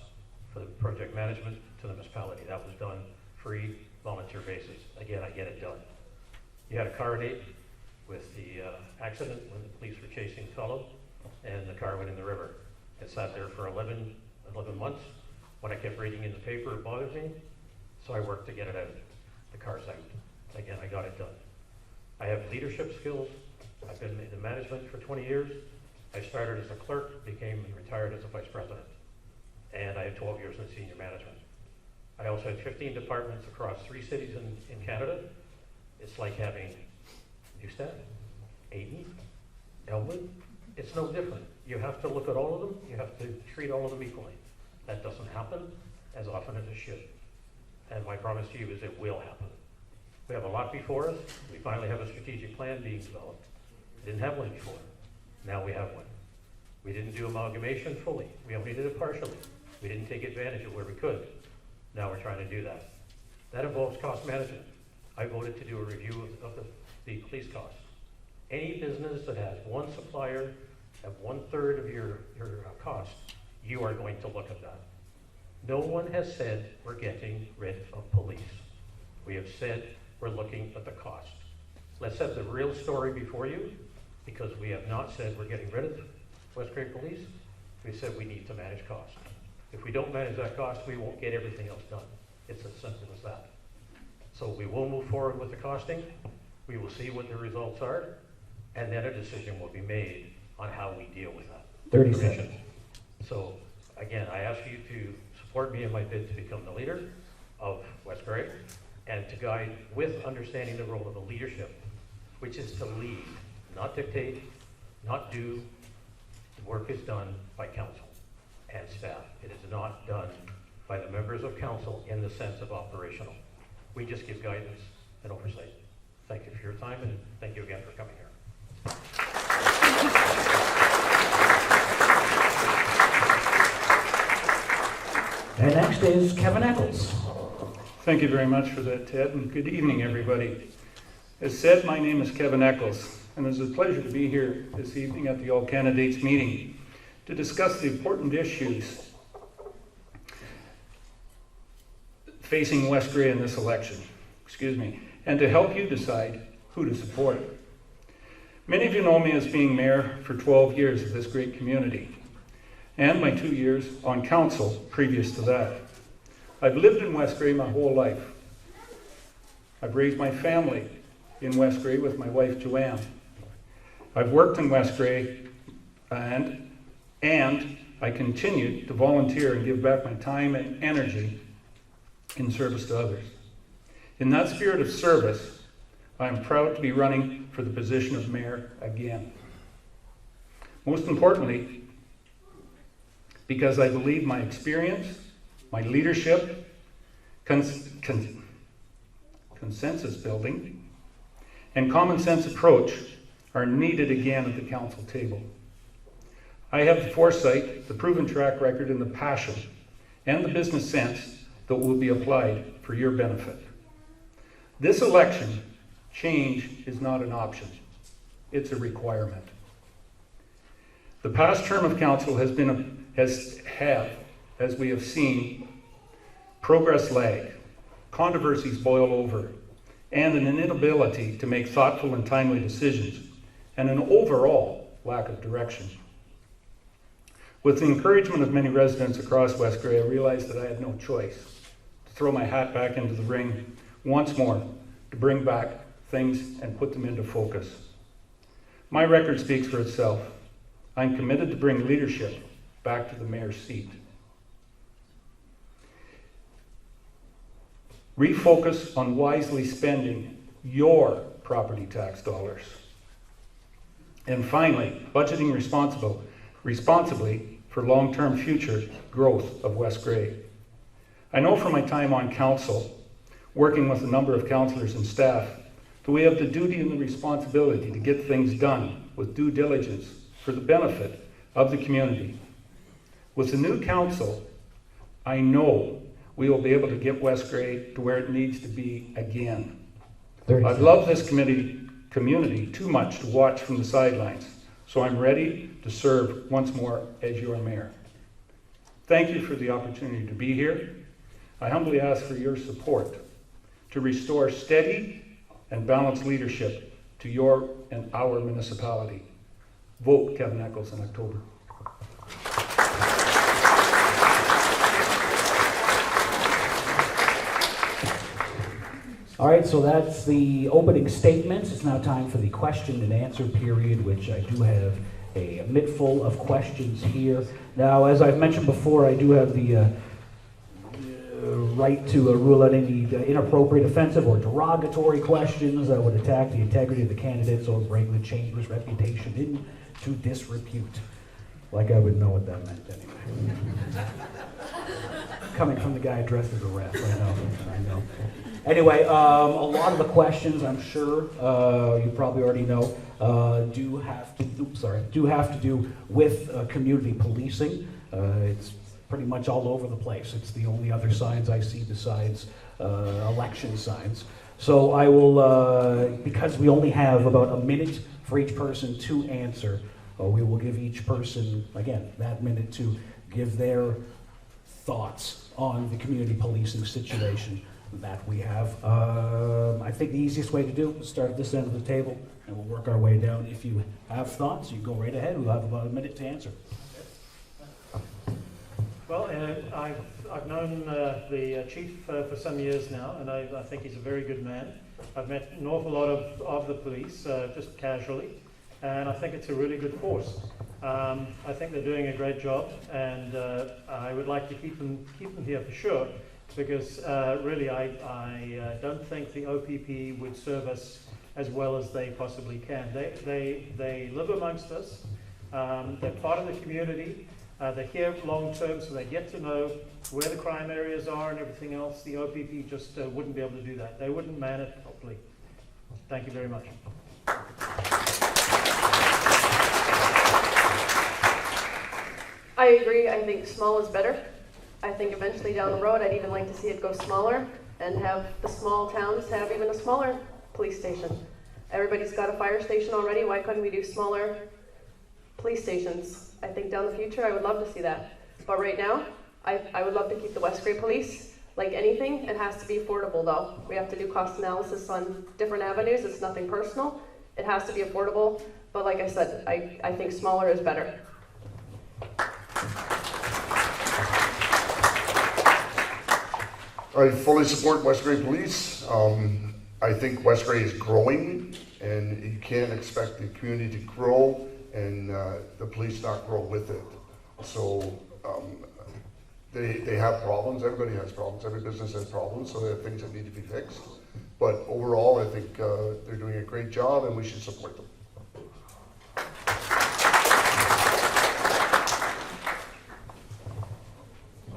for the project management to the municipality. That was done free, volunteer basis. Again, I get it done. You had a car in Ayton with the accident when the police were chasing the fellow, and the car went in the river. It sat there for 11 months. When I kept reading in the paper, it bothered me, so I worked to get it out. The car's out. Again, I got it done. I have leadership skills. I've been in the management for 20 years. I started as a clerk, became retired as a vice president, and I had 12 years in senior management. I also had 15 departments across 3 cities in Canada. It's like having Neustadt, Ayton, Elmwood. It's no different. You have to look at all of them. You have to treat all of them equally. That doesn't happen as often as it should. And my promise to you is it will happen. We have a lot before us. We finally have a strategic plan being developed. We didn't have one before. Now we have one. We didn't do amalgamation fully. We only did it partially. We didn't take advantage of where we could. Now we're trying to do that. That involves cost management. I voted to do a review of the police costs. Any business that has one supplier at 1/3 of your cost, you are going to look at that. No one has said we're getting rid of police. We have said we're looking at the cost. Let's have the real story before you, because we have not said we're getting rid of West Grey Police. We said we need to manage costs. If we don't manage that cost, we won't get everything else done. It's as simple as that. So we will move forward with the costing. We will see what the results are, and then a decision will be made on how we deal with that 30 information. seconds. So again, I ask you to support me in my bid to become the leader of West Grey and to guide with understanding the role of the leadership, which is to lead, not dictate, not do. The work is done by council and staff. It is not done by the members of council in the sense of operational. We just give guidance and oversight. Thank you for your time, and thank you again for coming here. And next is Kevin Eccles. Thank you very much for that, Ted, and good evening, everybody. As said, my name is Kevin Eccles, and it's a pleasure to be here this evening at the All Candidates meeting to discuss the important issues facing West Grey in this election, and to help you decide who to support. Many of you know me as being mayor for 12 years of this great community, and my 2 years on council previous to that. I've lived in West Grey my whole life. I've raised my family in West Grey with my wife Joanne. I've worked in West Grey, and I continue to volunteer and give back my time and energy in service to others. In that spirit of service, I am proud to be running for the position of mayor again. Most importantly, because I believe my experience, my leadership, consensus building, and common sense approach are needed again at the council table. I have the foresight, the proven track record, and the passion, and the business sense that will be applied for your benefit. This election, change is not an option. It's a requirement. The past term of council has as we have seen, progress lag, controversies boil over, and an inability to make thoughtful and timely decisions, and an overall lack of direction. With the encouragement of many residents across West Grey, I realized that I had no choice to throw my hat back into the ring once more, to bring back things and put them into focus. My record speaks for itself. I'm committed to bring leadership back to the mayor's seat. Refocus on wisely spending your property tax dollars. And finally, budgeting responsibly for long-term future growth of West Grey. I know from my time on council, working with a number of councillors and staff, that we have the duty and the responsibility to get things done with due diligence for the benefit of the community. With the new council, I know we will be able to get West Grey to where it needs to be again. I've loved this community too much to watch from the sidelines, so I'm ready to serve once more as your mayor. Thank you for the opportunity to be here. I humbly ask for your support to restore steady and balanced leadership to your and our municipality. Vote Kevin Eccles in October. All right, so that's the opening statements. It's now time for the question and answer period, which I do have a mittful of questions here. Now, as I've mentioned before, I do have the right to rule out any inappropriate, offensive, or derogatory questions that would attack the integrity of the candidates or bring the chamber's reputation into disrepute. Like I would know what that meant anyway. Coming from the guy dressed as a ref, I know. Anyway, a lot of the questions, I'm sure you probably already know, do have to do with community policing. It's pretty much all over the place. It's the only other signs I see besides election signs. So I will, because we only have about a minute for each person to answer, we will give each person, again, that minute to give their thoughts on the community policing situation that we have. I think the easiest way to do is start at this end of the table, and we'll work our way down. If you have thoughts, you go right ahead. We'll have about a minute to answer. Well, I've known the chief for some years now, and I think he's a very good man. I've met an awful lot of the police, just casually, and I think it's a really good force. I think they're doing a great job, and I would like to keep them here for sure, because really I don't think the OPP would serve us as well as they possibly can. They live amongst us. They're part of the community. They're here long term, so they get to know where the crime areas are and everything else. The OPP just wouldn't be able to do that. They wouldn't man it properly. Thank you very much. I agree. I think small is better. I think eventually down the road, I'd even like to see it go smaller and have the small towns have even a smaller police station. Everybody's got a fire station already. Why couldn't we do smaller police stations? I think down the future, I would love to see that. But right now, I would love to keep the West Grey Police. Like anything, it has to be affordable though. We have to do cost analysis on different avenues. It's nothing personal. It has to be affordable. But like I said, I think smaller is better. I fully support West Grey Police. I think West Grey is growing, and you can't expect the community to grow and the police not grow with it. So they have problems. Everybody has problems. Every business has problems, so they have things that need to be fixed. But overall, I think they're doing a great job, and we should support them.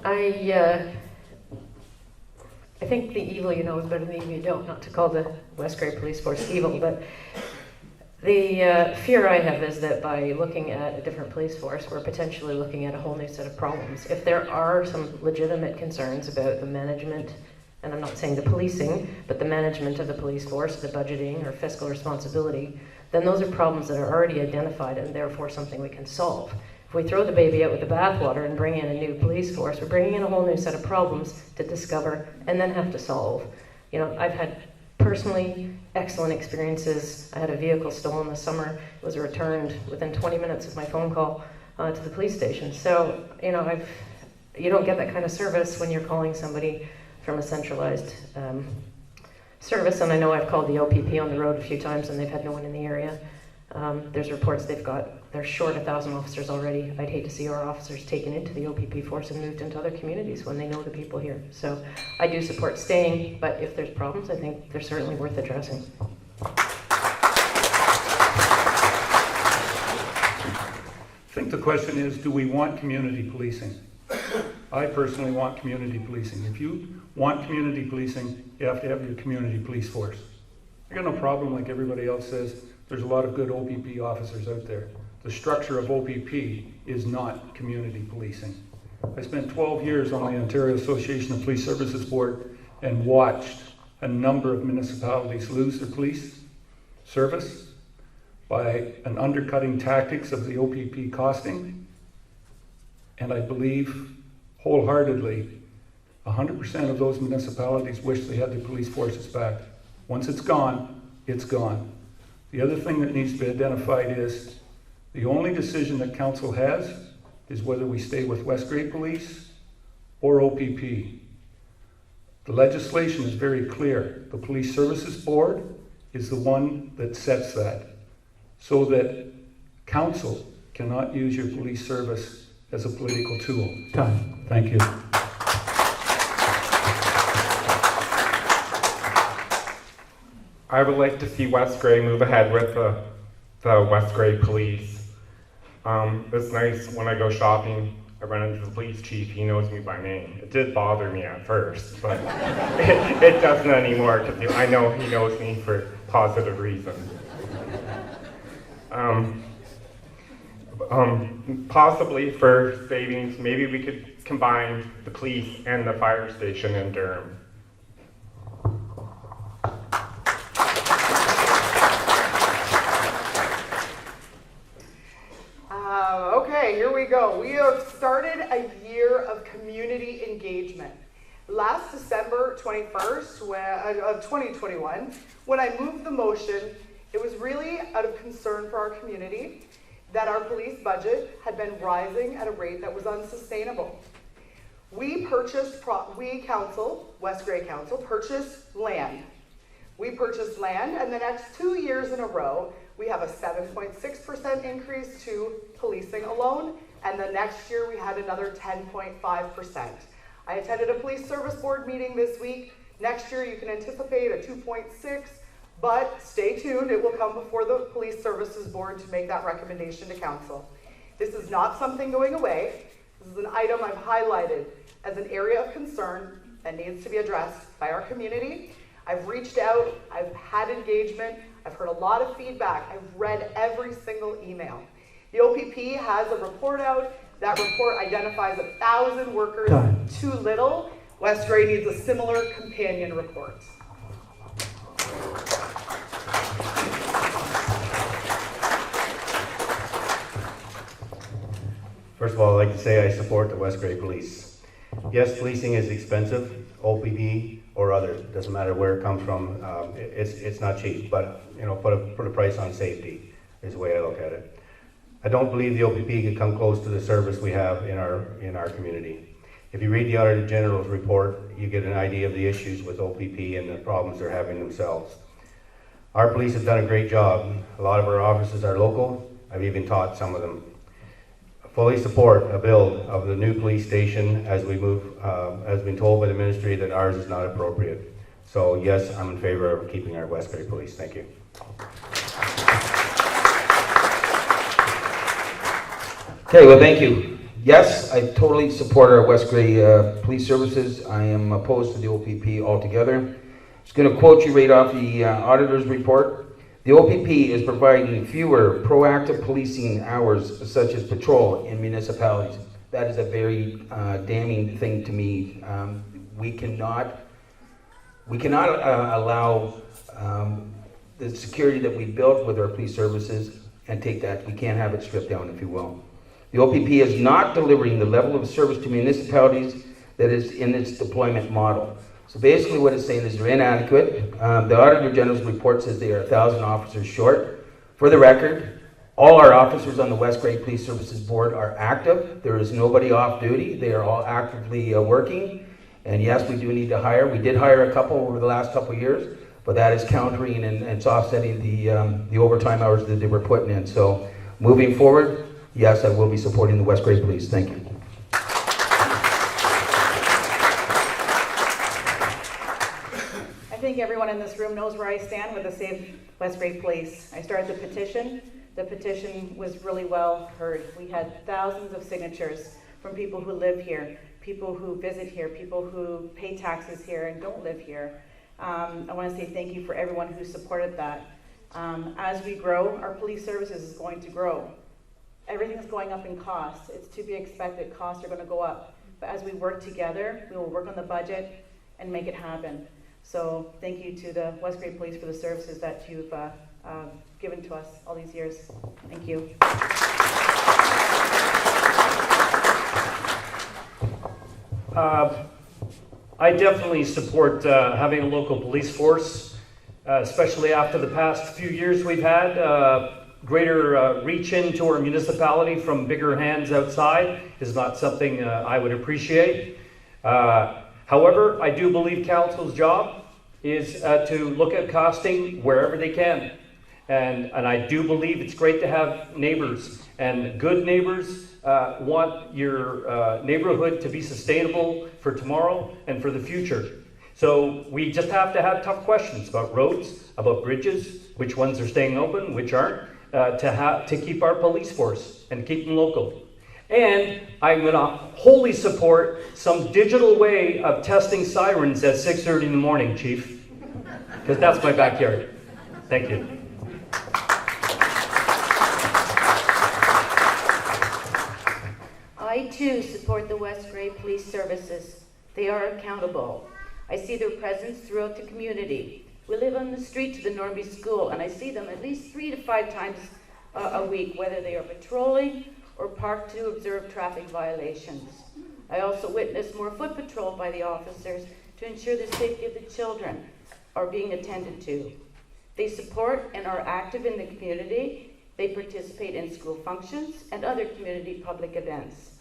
I think the evil you know is better than the evil you don't, not to call the West Grey Police Force evil, but the fear I have is that by looking at a different police force, we're potentially looking at a whole new set of problems. If there are some legitimate concerns about the management, and I'm not saying the policing, but the management of the police force, the budgeting or fiscal responsibility, then those are problems that are already identified and therefore something we can solve. If we throw the baby out with the bathwater and bring in a new police force, we're bringing in a whole new set of problems to discover and then have to solve. You know, I've had personally excellent experiences. I had a vehicle stolen this summer. It was returned within 20 minutes of my phone call to the police station. So, you know, you don't get that kind of service when you're calling somebody from a centralized service. And I know I've called the OPP on the road a few times and they've had no one in the area. There's reports they're short 1,000 officers already. I'd hate to see our officers taken into the OPP force and moved into other communities when they know the people here. So I do support staying, but if there's problems, I think they're certainly worth addressing. I think the question is, do we want community policing? I personally want community policing. If you want community policing, you have to have your community police force. I got no problem, like everybody else says, there's a lot of good OPP officers out there. The structure of OPP is not community policing. I spent 12 years on the Ontario Association of Police Services Board and watched a number of municipalities lose their police service by an undercutting tactics of the OPP costing. And I believe wholeheartedly 100% of those municipalities wish they had their police forces back. Once it's gone, it's gone. The other thing that needs to be identified is the only decision that council has is whether we stay with West Grey Police or OPP. The legislation is very clear. The Police Services Board is the one that sets that, so that council cannot use your police service as a political tool. Time. Thank you. I would like to see West Grey move ahead with the West Grey Police. It's nice when I go shopping, I run into the police chief, he knows me by name. It did bother me at first, but it doesn't anymore because I know he knows me for positive reasons. Possibly for savings, maybe we could combine the police and the fire station in Durham. Okay, here we go. We have started a year of community engagement. Last December 21st of 2021, when I moved the motion, it was really out of concern for our community that our police budget had been rising at a rate that was unsustainable. We council, West Grey Council, purchased land. We purchased land, and the next 2 years in a row, we have a 7.6% increase to policing alone, and the next year we had another 10.5%. I attended a police service board meeting this week. Next year you can anticipate a 2.6, but stay tuned, it will come before the police services board to make that recommendation to council. This is not something going away. This is an item I've highlighted as an area of concern that needs to be addressed by our community. I've reached out, I've had engagement, I've heard a lot of feedback, I've read every single email. The OPP has a report out. That report identifies 1,000 workers too little. West Grey needs a similar companion report. First of all, I'd like to say I support the West Grey Police. Yes, policing is expensive, OPP or other, doesn't matter where it comes from. It's not cheap, but put a price on safety is the way I look at it. I don't believe the OPP could come close to the service we have in our community. If you read the Auditor General's report, you get an idea of the issues with OPP and the problems they're having themselves. Our police have done a great job. A lot of our officers are local. I've even taught some of them. I fully support a build of the new police station as we move, as been told by the ministry that ours is not appropriate. So yes, I'm in favor of keeping our West Grey Police. Thank you. Okay, well, thank you. Yes, I totally support our West Grey Police Services. I am opposed to the OPP altogether. I'm just going to quote you right off the auditor's report. The OPP is providing fewer proactive policing hours, such as patrol in municipalities. That is a very damning thing to me. We cannot allow the security that we built with our police services and take that. We can't have it stripped down, if you will. The OPP is not delivering the level of service to municipalities that is in its deployment model. So basically what it's saying is they're inadequate. The Auditor General's report says they are 1,000 officers short. For the record, all our officers on the West Grey Police Services Board are active. There is nobody off duty. They are all actively working. And yes, we do need to hire. We did hire a couple over the last couple of years, but that is countering and it's offsetting the overtime hours that they were putting in. So moving forward, yes, I will be supporting the West Grey Police. Thank you. I think everyone in this room knows where I stand with the Save West Grey Police. I started the petition. The petition was really well heard. We had thousands of signatures from people who live here, people who visit here, people who pay taxes here and don't live here. I want to say thank you for everyone who supported that. As we grow, our police services is going to grow. Everything's going up in costs. It's to be expected. Costs are going to go up. But as we work together, we will work on the budget and make it happen. So thank you to the West Grey Police for the services that you've given to us all these years. Thank you. I definitely support having a local police force, especially after the past few years we've had. Greater reach into our municipality from bigger hands outside is not something I would appreciate. However, I do believe council's job is to look at costing wherever they can. And I do believe it's great to have neighbors, and good neighbors want your neighborhood to be sustainable for tomorrow and for the future. So we just have to have tough questions about roads, about bridges, which ones are staying open, which aren't, to keep our police force and keep them local. And I'm going to wholly support some digital way of testing sirens at 6:30 in the morning, Chief, because that's my backyard. Thank you. I too support the West Grey Police Services. They are accountable. I see their presence throughout the community. We live on the street to the Normanby School, and I see them at least 3 to 5 times a week, whether they are patrolling or parked to observe traffic violations. I also witness more foot patrol by the officers to ensure the safety of the children are being attended to. They support and are active in the community. They participate in school functions and other community public events.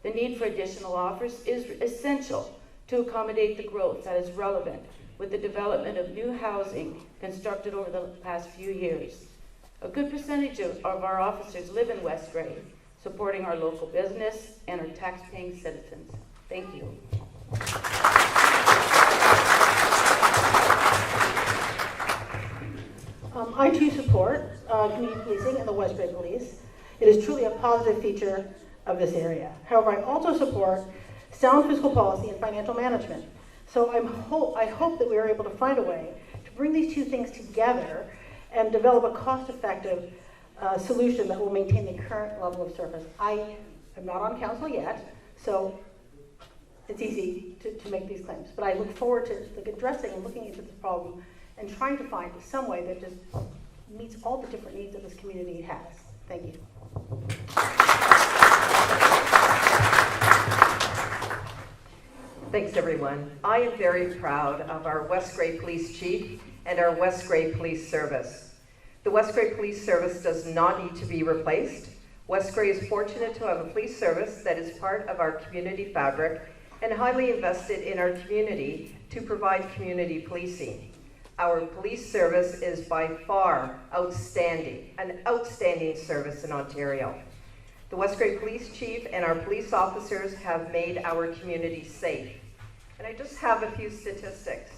The need for additional offers is essential to accommodate the growth that is relevant with the development of new housing constructed over the past few years. A good percentage of our officers live in West Grey, supporting our local business and our tax-paying citizens. Thank you. I too support community policing and the West Grey Police. It is truly a positive feature of this area. However, I also support sound fiscal policy and financial management. So I hope that we are able to find a way to bring these two things together and develop a cost-effective solution that will maintain the current level of service. I am not on council yet, so it's easy to make these claims. But I look forward to addressing and looking into this problem and trying to find some way that just meets all the different needs that this community has. Thank you. Thanks, everyone. I am very proud of our West Grey Police Chief and our West Grey Police Service. The West Grey Police Service does not need to be replaced. West Grey is fortunate to have a police service that is part of our community fabric and highly invested in our community to provide community policing. Our police service is by far outstanding, an outstanding service in Ontario. The West Grey Police Chief and our police officers have made our community safe. And I just have a few statistics.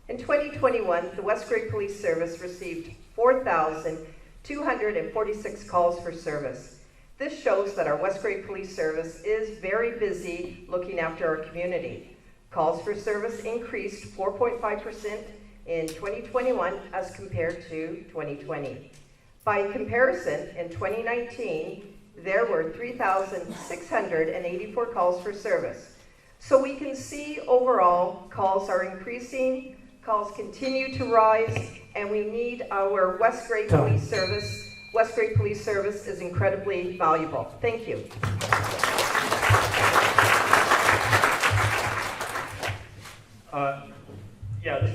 In 2021, the West Grey Police Service received 4,246 calls for service. This shows that our West Grey Police Service is very busy looking after our community. Calls for service increased 4.5% in 2021 as compared to 2020. By comparison, in 2019, there were 3,684 calls for service. So we can see overall calls are increasing, calls continue to rise, and we need our West Grey Police Service. West Grey Police Service is incredibly valuable. Thank you. Yeah, this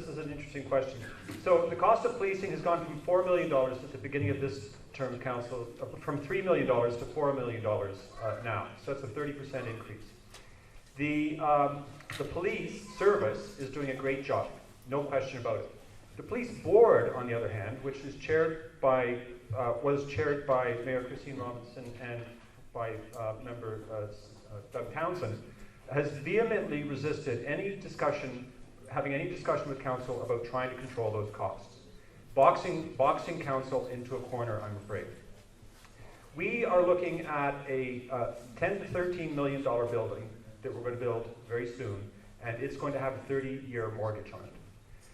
is an interesting question. So the cost of policing has gone from $4 million at the beginning of this term of council, from $3 million to $4 million now. So that's a 30% increase. The police service is doing a great job, no question about it. The police board, on the other hand, which is was chaired by Mayor Christine Robinson and by member Doug Townsend, has vehemently resisted having any discussion with council about trying to control those costs. Boxing council into a corner, I'm afraid. We are looking at a $10 to $13 million building that we're going to build very soon, and it's going to have a 30-year mortgage on it.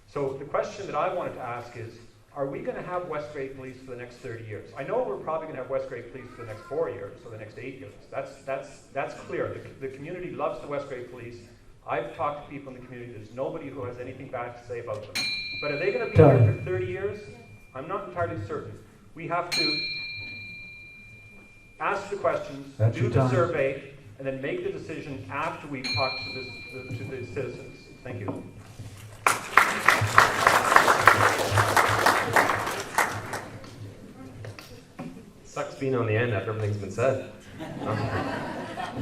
So the question that I wanted to ask is, are we going to have West Grey Police for the next 30 years? I know we're probably going to have West Grey Police for the next 4 years, or the next 8 years. That's clear. The community loves the West Grey Police. I've talked to people in the community. There's nobody who has anything bad to say about them. But are they going to be here for 30 years? I'm not entirely certain. We have to ask the questions, do the survey, and then make the decision after we've talked to the citizens. Thank you. Sucks being on the end after everything's been said.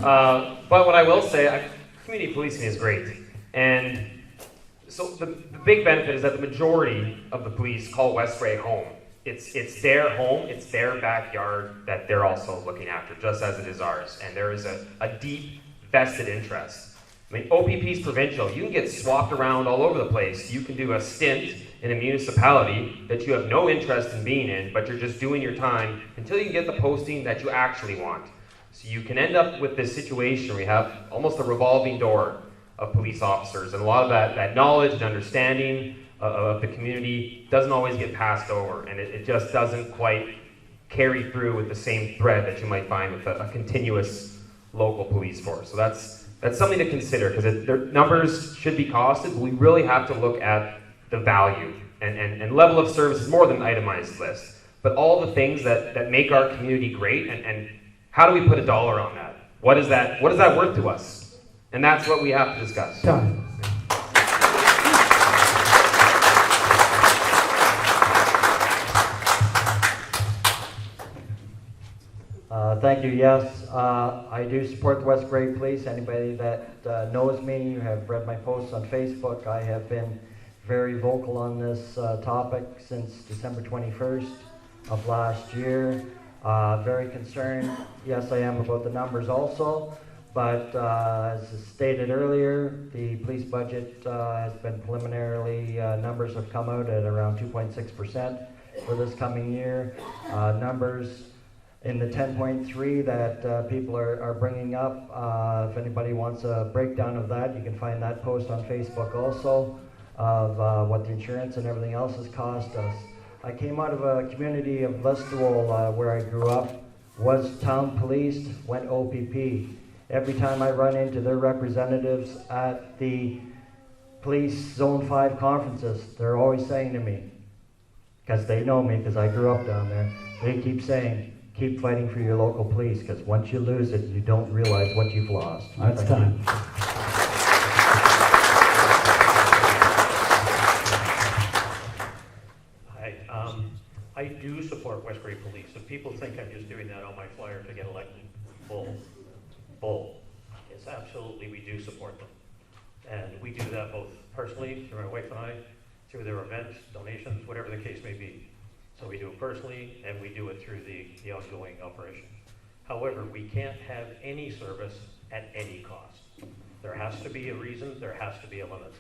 But what I will say, community policing is great. And so the big benefit is that the majority of the police call West Grey home. It's their home, it's their backyard that they're also looking after, just as it is ours. And there is a deep vested interest. I mean, OPP's provincial. You can get swapped around all over the place. You can do a stint in a municipality that you have no interest in being in, but you're just doing your time until you can get the posting that you actually want. So you can end up with this situation where you have almost a revolving door of police officers, and a lot of that knowledge and understanding of the community doesn't always get passed over, and it just doesn't quite carry through with the same thread that you might find with a continuous local police force. So that's something to consider, because their numbers should be costed, but we really have to look at the value and level of service is more than an itemized list, but all the things that make our community great, and how do we put a dollar on that? What is that worth to us? And that's what we have to discuss. Done. Thank you. Yes, I do support the West Grey Police. Anybody that knows me, you have read my posts on Facebook. I have been very vocal on this topic since December 21st of last year. Very concerned, yes I am, about the numbers also, but as stated earlier, the police budget has been preliminarily, numbers have come out at around 2.6% for this coming year. Numbers in the 10.3 that people are bringing up, if anybody wants a breakdown of that, you can find that post on Facebook also, of what the insurance and everything else has cost us. I came out of a community of Listowel where I grew up, was town policed, went OPP. Every time I run into their representatives at the police Zone 5 conferences, they're always saying to me, because they know me, because I grew up down there, they keep saying, keep fighting for your local police, because once you lose it, you don't realize what you've lost. That's time. I do support West Grey Police. If people think I'm just doing that on my flyer to get elected, bull. It's absolutely, we do support them. And we do that both personally, through my wife and I, through their events, donations, whatever the case may be. So we do it personally, and we do it through the ongoing operation. However, we can't have any service at any cost. There has to be a reason, there has to be a limit.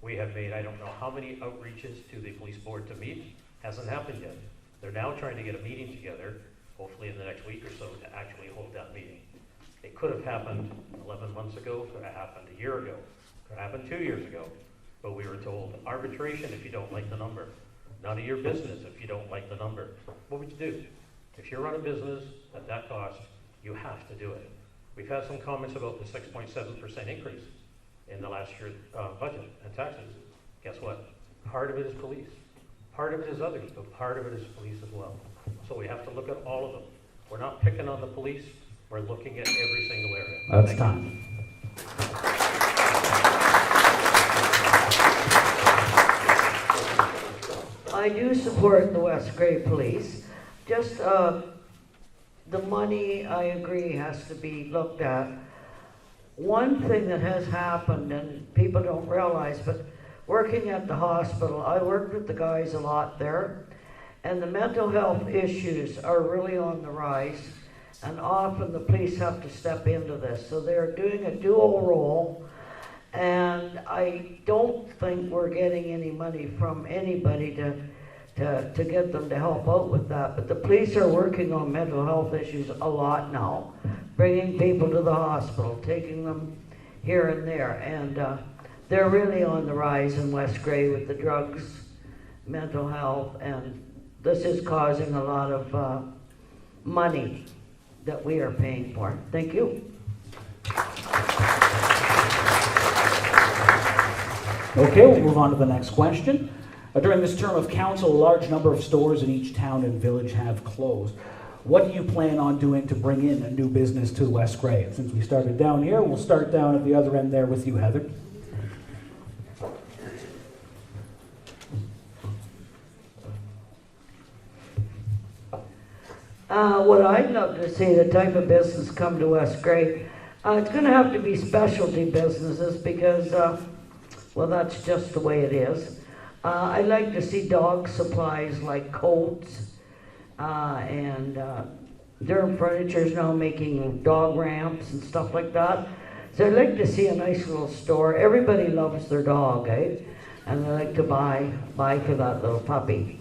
We have made, I don't know how many outreaches to the police board to meet, hasn't happened yet. They're now trying to get a meeting together, hopefully in the next week or so, to actually hold that meeting. It could have happened 11 months ago, could have happened a year ago, could have happened 2 years ago, but we were told arbitration if you don't like the number. None of your business if you don't like the number. What would you do? If you run a business at that cost, you have to do it. We've had some comments about the 6.7% increase in the last year's budget and taxes. Guess what? Part of it is police. Part of it is others, but part of it is police as well. So we have to look at all of them. We're not picking on the police, we're looking at every single area. That's time. I do support the West Grey Police. Just the money, I agree, has to be looked at. One thing that has happened, and people don't realize, but working at the hospital, I worked with the guys a lot there, and the mental health issues are really on the rise, and often the police have to step into this. So they're doing a dual role, and I don't think we're getting any money from anybody to get them to help out with that. But the police are working on mental health issues a lot now, bringing people to the hospital, taking them here and there, and they're really on the rise in West Grey with the drugs, mental health, and this is causing a lot of money that we are paying for. Thank you. Okay, we'll move on to the next question. During this term of council, a large number of stores in each town and village have closed. What do you plan on doing to bring in a new business to West Grey? Since we started down here, we'll start down at the other end there with you, Heather. What I'd love to see, the type of business come to West Grey, it's going to have to be specialty businesses because, well, that's just the way it is. I'd like to see dog supplies like coats and Durham Furniture's now making dog ramps and stuff like that. So I'd like to see a nice little store. Everybody loves their dog, eh? And they like to buy for that little puppy.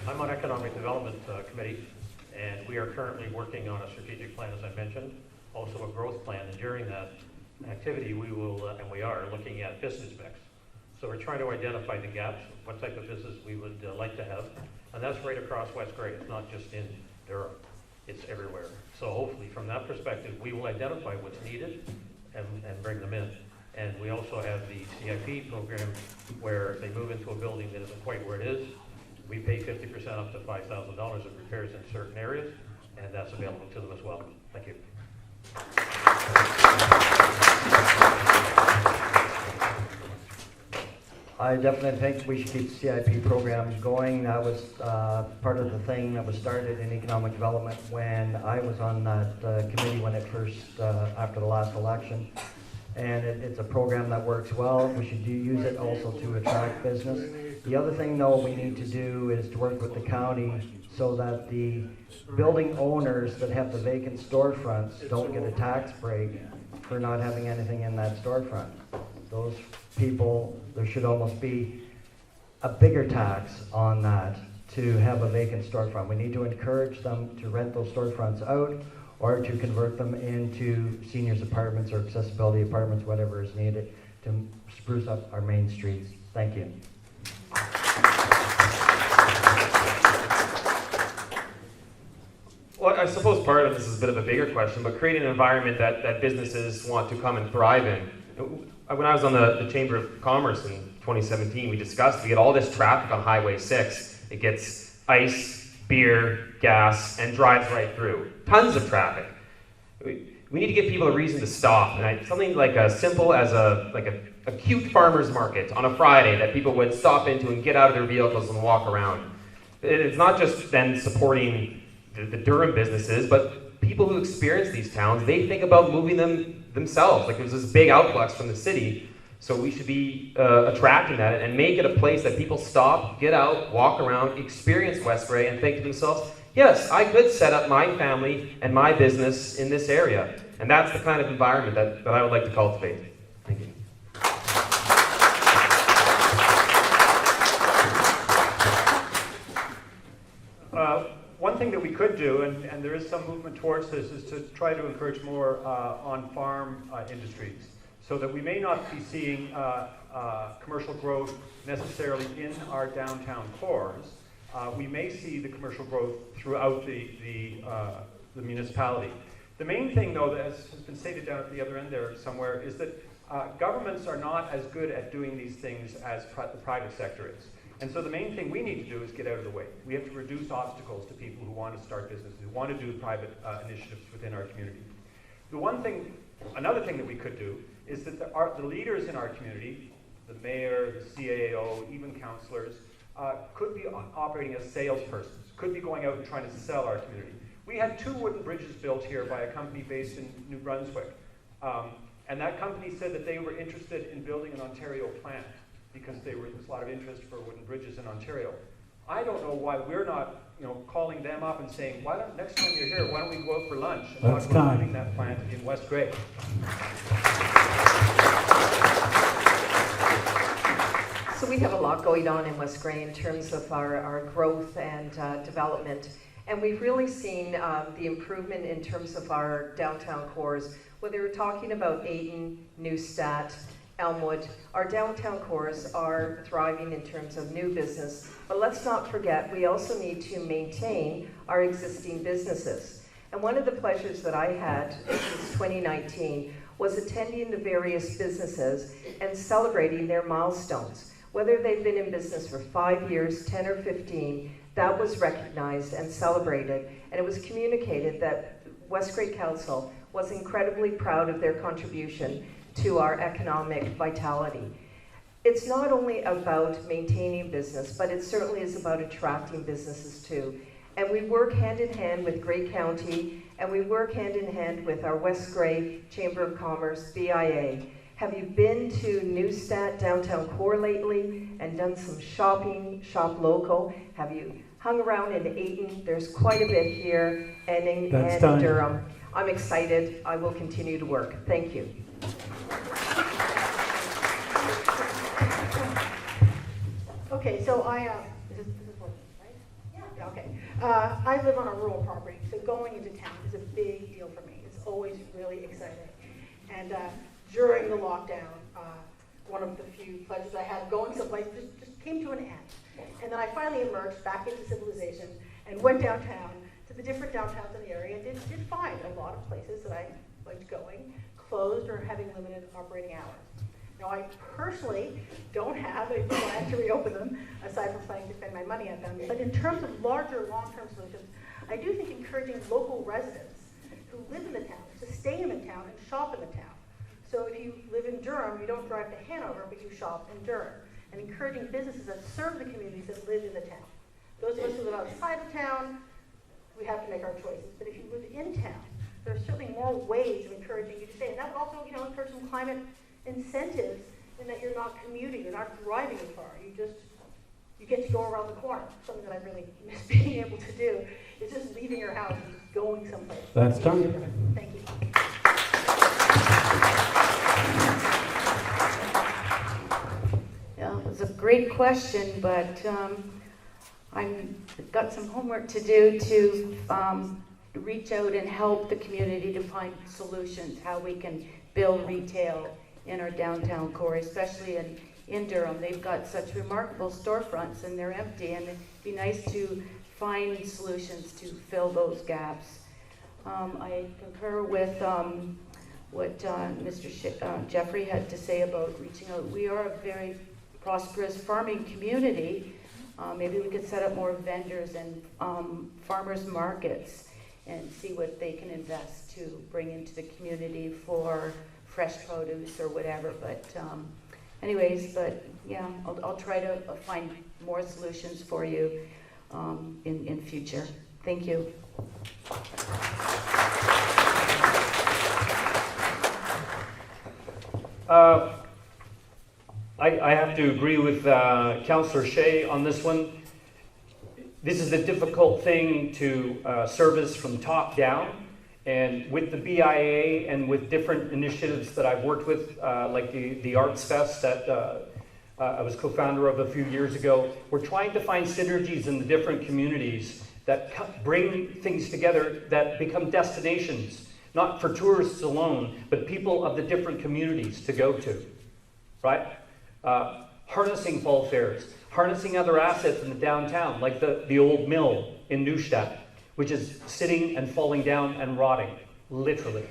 I'm on Economic Development Committee, and we are currently working on a strategic plan, as I mentioned, also a growth plan, and during that activity we will, and we are, looking at business mix. So we're trying to identify the gaps, what type of business we would like to have, and that's right across West Grey. It's not just in Durham, it's everywhere. So hopefully from that perspective, we will identify what's needed and bring them in. And we also have the CIP program where they move into a building that isn't quite where it is. We pay 50% up to $5,000 of repairs in certain areas, and that's available to them as well. Thank you. I definitely think we should keep the CIP program going. That was part of the thing that was started in economic development when I was on that committee when it first, after the last election. And it's a program that works well. We should use it also to attract business. The other thing though we need to do is to work with the county so that the building owners that have the vacant storefronts don't get a tax break for not having anything in that storefront. Those people, there should almost be a bigger tax on that to have a vacant storefront. We need to encourage them to rent those storefronts out or to convert them into seniors apartments or accessibility apartments, whatever is needed to spruce up our main streets. Thank you. Well, I suppose part of this is a bit of a bigger question, but creating an environment that businesses want to come and thrive in. When I was on the Chamber of Commerce in 2017, we discussed we get all this traffic on Highway 6. It gets ice, beer, gas, and drives right through. Tons of traffic. We need to give people a reason to stop. And something like as simple as a cute farmer's market on a Friday that people would stop into and get out of their vehicles and walk around. It's not just then supporting the Durham businesses, but people who experience these towns, they think about moving them themselves. Like there's this big outflux from the city, so we should be attracting that and make it a place that people stop, get out, walk around, experience West Grey, and think to themselves, yes, I could set up my family and my business in this area. And that's the kind of environment that I would like to cultivate. Thank you. One thing that we could do, and there is some movement towards this, is to try to encourage more on-farm industries, so that we may not be seeing commercial growth necessarily in our downtown cores. We may see the commercial growth throughout the municipality. The main thing, though, that has been stated down at the other end there somewhere, is that governments are not as good at doing these things as the private sector is. And so the main thing we need to do is get out of the way. We have to reduce obstacles to people who want to start businesses, who want to do private initiatives within our community. Another thing that we could do is that the leaders in our community, the mayor, the CAO, even councillors, could be operating as salespersons, could be going out and trying to sell our community. We had 2 wooden bridges built here by a company based in New Brunswick. And that company said that they were interested in building an Ontario plant, because there was a lot of interest for wooden bridges in Ontario. I don't know why we're not, calling them up and saying, why don't, next time you're here, why don't we go out for lunch and talk about building that plant in West Grey? So we have a lot going on in West Grey in terms of our growth and development. And we've really seen the improvement in terms of our downtown cores. Whether we're talking about Ayton, Neustadt, Elmwood, our downtown cores are thriving in terms of new business, but let's not forget we also need to maintain our existing businesses. And one of the pleasures that I had since 2019 was attending the various businesses and celebrating their milestones. Whether they've been in business for 5 years, 10 or 15, that was recognized and celebrated, and it was communicated that West Grey Council was incredibly proud of their contribution to our economic vitality. It's not only about maintaining business, but it certainly is about attracting businesses too. And we work hand in hand with Grey County, and we work hand in hand with our West Grey Chamber of Commerce, BIA. Have you been to Neustadt downtown core lately and done some shopping, shop local? Have you hung around in Ayton? There's quite a bit here, and in Durham. I'm excited. I will continue to work. Thank you. Okay, so is this working, right? Yeah, okay. I live on a rural property, so going into town is a big deal for me. It's always really exciting. And during the lockdown, one of the few pleasures I had going someplace just came to an end. And then I finally emerged back into civilization and went downtown to the different downtowns in the area and did find a lot of places that I liked going closed or having limited operating hours. Now, I personally don't have a plan to reopen them, aside from planning to spend my money on them. But in terms of larger long-term solutions, I do think encouraging local residents who live in the town to stay in the town and shop in the town. So if you live in Durham, you don't drive to Hanover, but you shop in Durham. and encouraging businesses that serve the communities that live in the town. Those of us who live outside of town, we have to make our choices. But if you live in town, there are certainly more ways of encouraging you to stay. And that would also, encourage some climate incentives in that you're not commuting, you're not driving a car. You get to go around the corner. Something that I really miss being able to do is just leaving your house and just going someplace. That's time. Thank you. Yeah, it's a great question, but I've got some homework to do to reach out and help the community to find solutions, how we can build retail in our downtown core, especially in Durham. They've got such remarkable storefronts and they're empty, and it'd be nice to find solutions to fill those gaps. I concur with what Mr. Jeffrey had to say about reaching out. We are a very prosperous farming community. Maybe we could set up more vendors and farmers markets and see what they can invest to bring into the community for fresh produce or whatever. But yeah, I'll try to find more solutions for you in future. Thank you. I have to agree with Councillor Shea on this one. This is a difficult thing to service from top down, and with the BIA and with different initiatives that I've worked with, like the Arts Fest that I was co-founder of a few years ago, we're trying to find synergies in the different communities that bring things together that become destinations, not for tourists alone, but people of the different communities to go to, right? Harnessing fall fairs, harnessing other assets in the downtown, like the old mill in Neustadt, which is sitting and falling down and rotting, literally.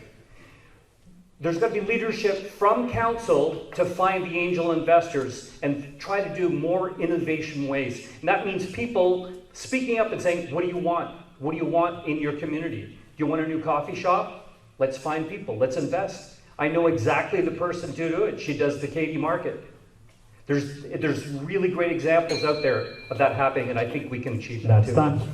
There's got to be leadership from council to find the angel investors and try to do more innovation ways. And that means people speaking up and saying, what do you want? What do you want in your community? Do you want a new coffee shop? Let's find people, let's invest. I know exactly the person to do it. She does the Katy Market. There's really great examples out there of that happening, and I think we can achieve that too. That's done.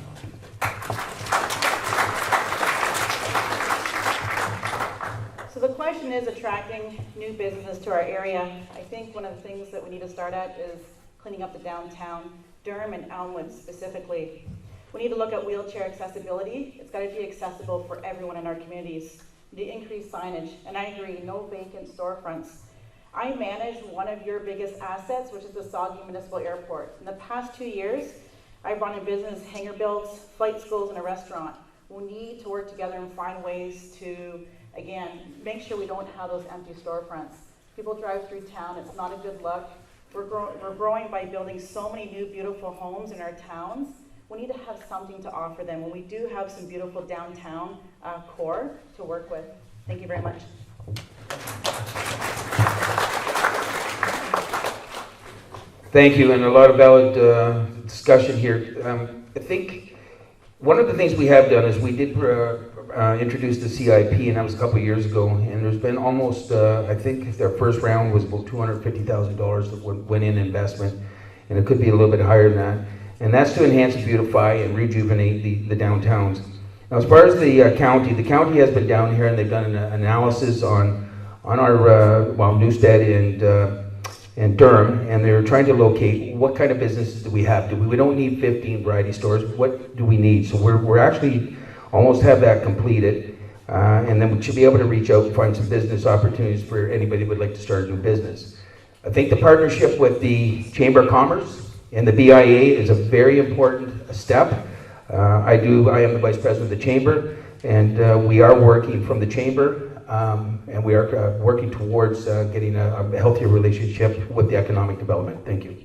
So the question is attracting new businesses to our area. I think one of the things that we need to start at is cleaning up the downtown, Durham and Elmwood specifically. We need to look at wheelchair accessibility. It's got to be accessible for everyone in our communities. We need to increase signage, and I agree, no vacant storefronts. I manage one of your biggest assets, which is the Saugeen Municipal Airport. In the past 2 years, I've run a business, hangar builds, flight schools, and a restaurant. We need to work together and find ways to, again, make sure we don't have those empty storefronts. People drive through town, it's not a good look. We're growing by building so many new beautiful homes in our towns. We need to have something to offer them when we do have some beautiful downtown core to work with. Thank you very much. Thank you, and a lot of valid discussion here. I think one of the things we have done is we did introduce the CIP, and that was a couple of years ago, and there's been almost, I think their first round was about $250,000 that went in investment, and it could be a little bit higher than that. And that's to enhance and beautify and rejuvenate the downtowns. Now, as far as the county has been down here and they've done an analysis on our, Neustadt and Durham, and they're trying to locate what kind of businesses do we have. We don't need 15 variety stores. What do we need? So we're actually almost have that completed, and then we should be able to reach out and find some business opportunities for anybody who would like to start a new business. I think the partnership with the Chamber of Commerce and the BIA is a very important step. I am the Vice President of the Chamber, and we are working from the Chamber, and we are working towards getting a healthier relationship with the economic development. Thank you.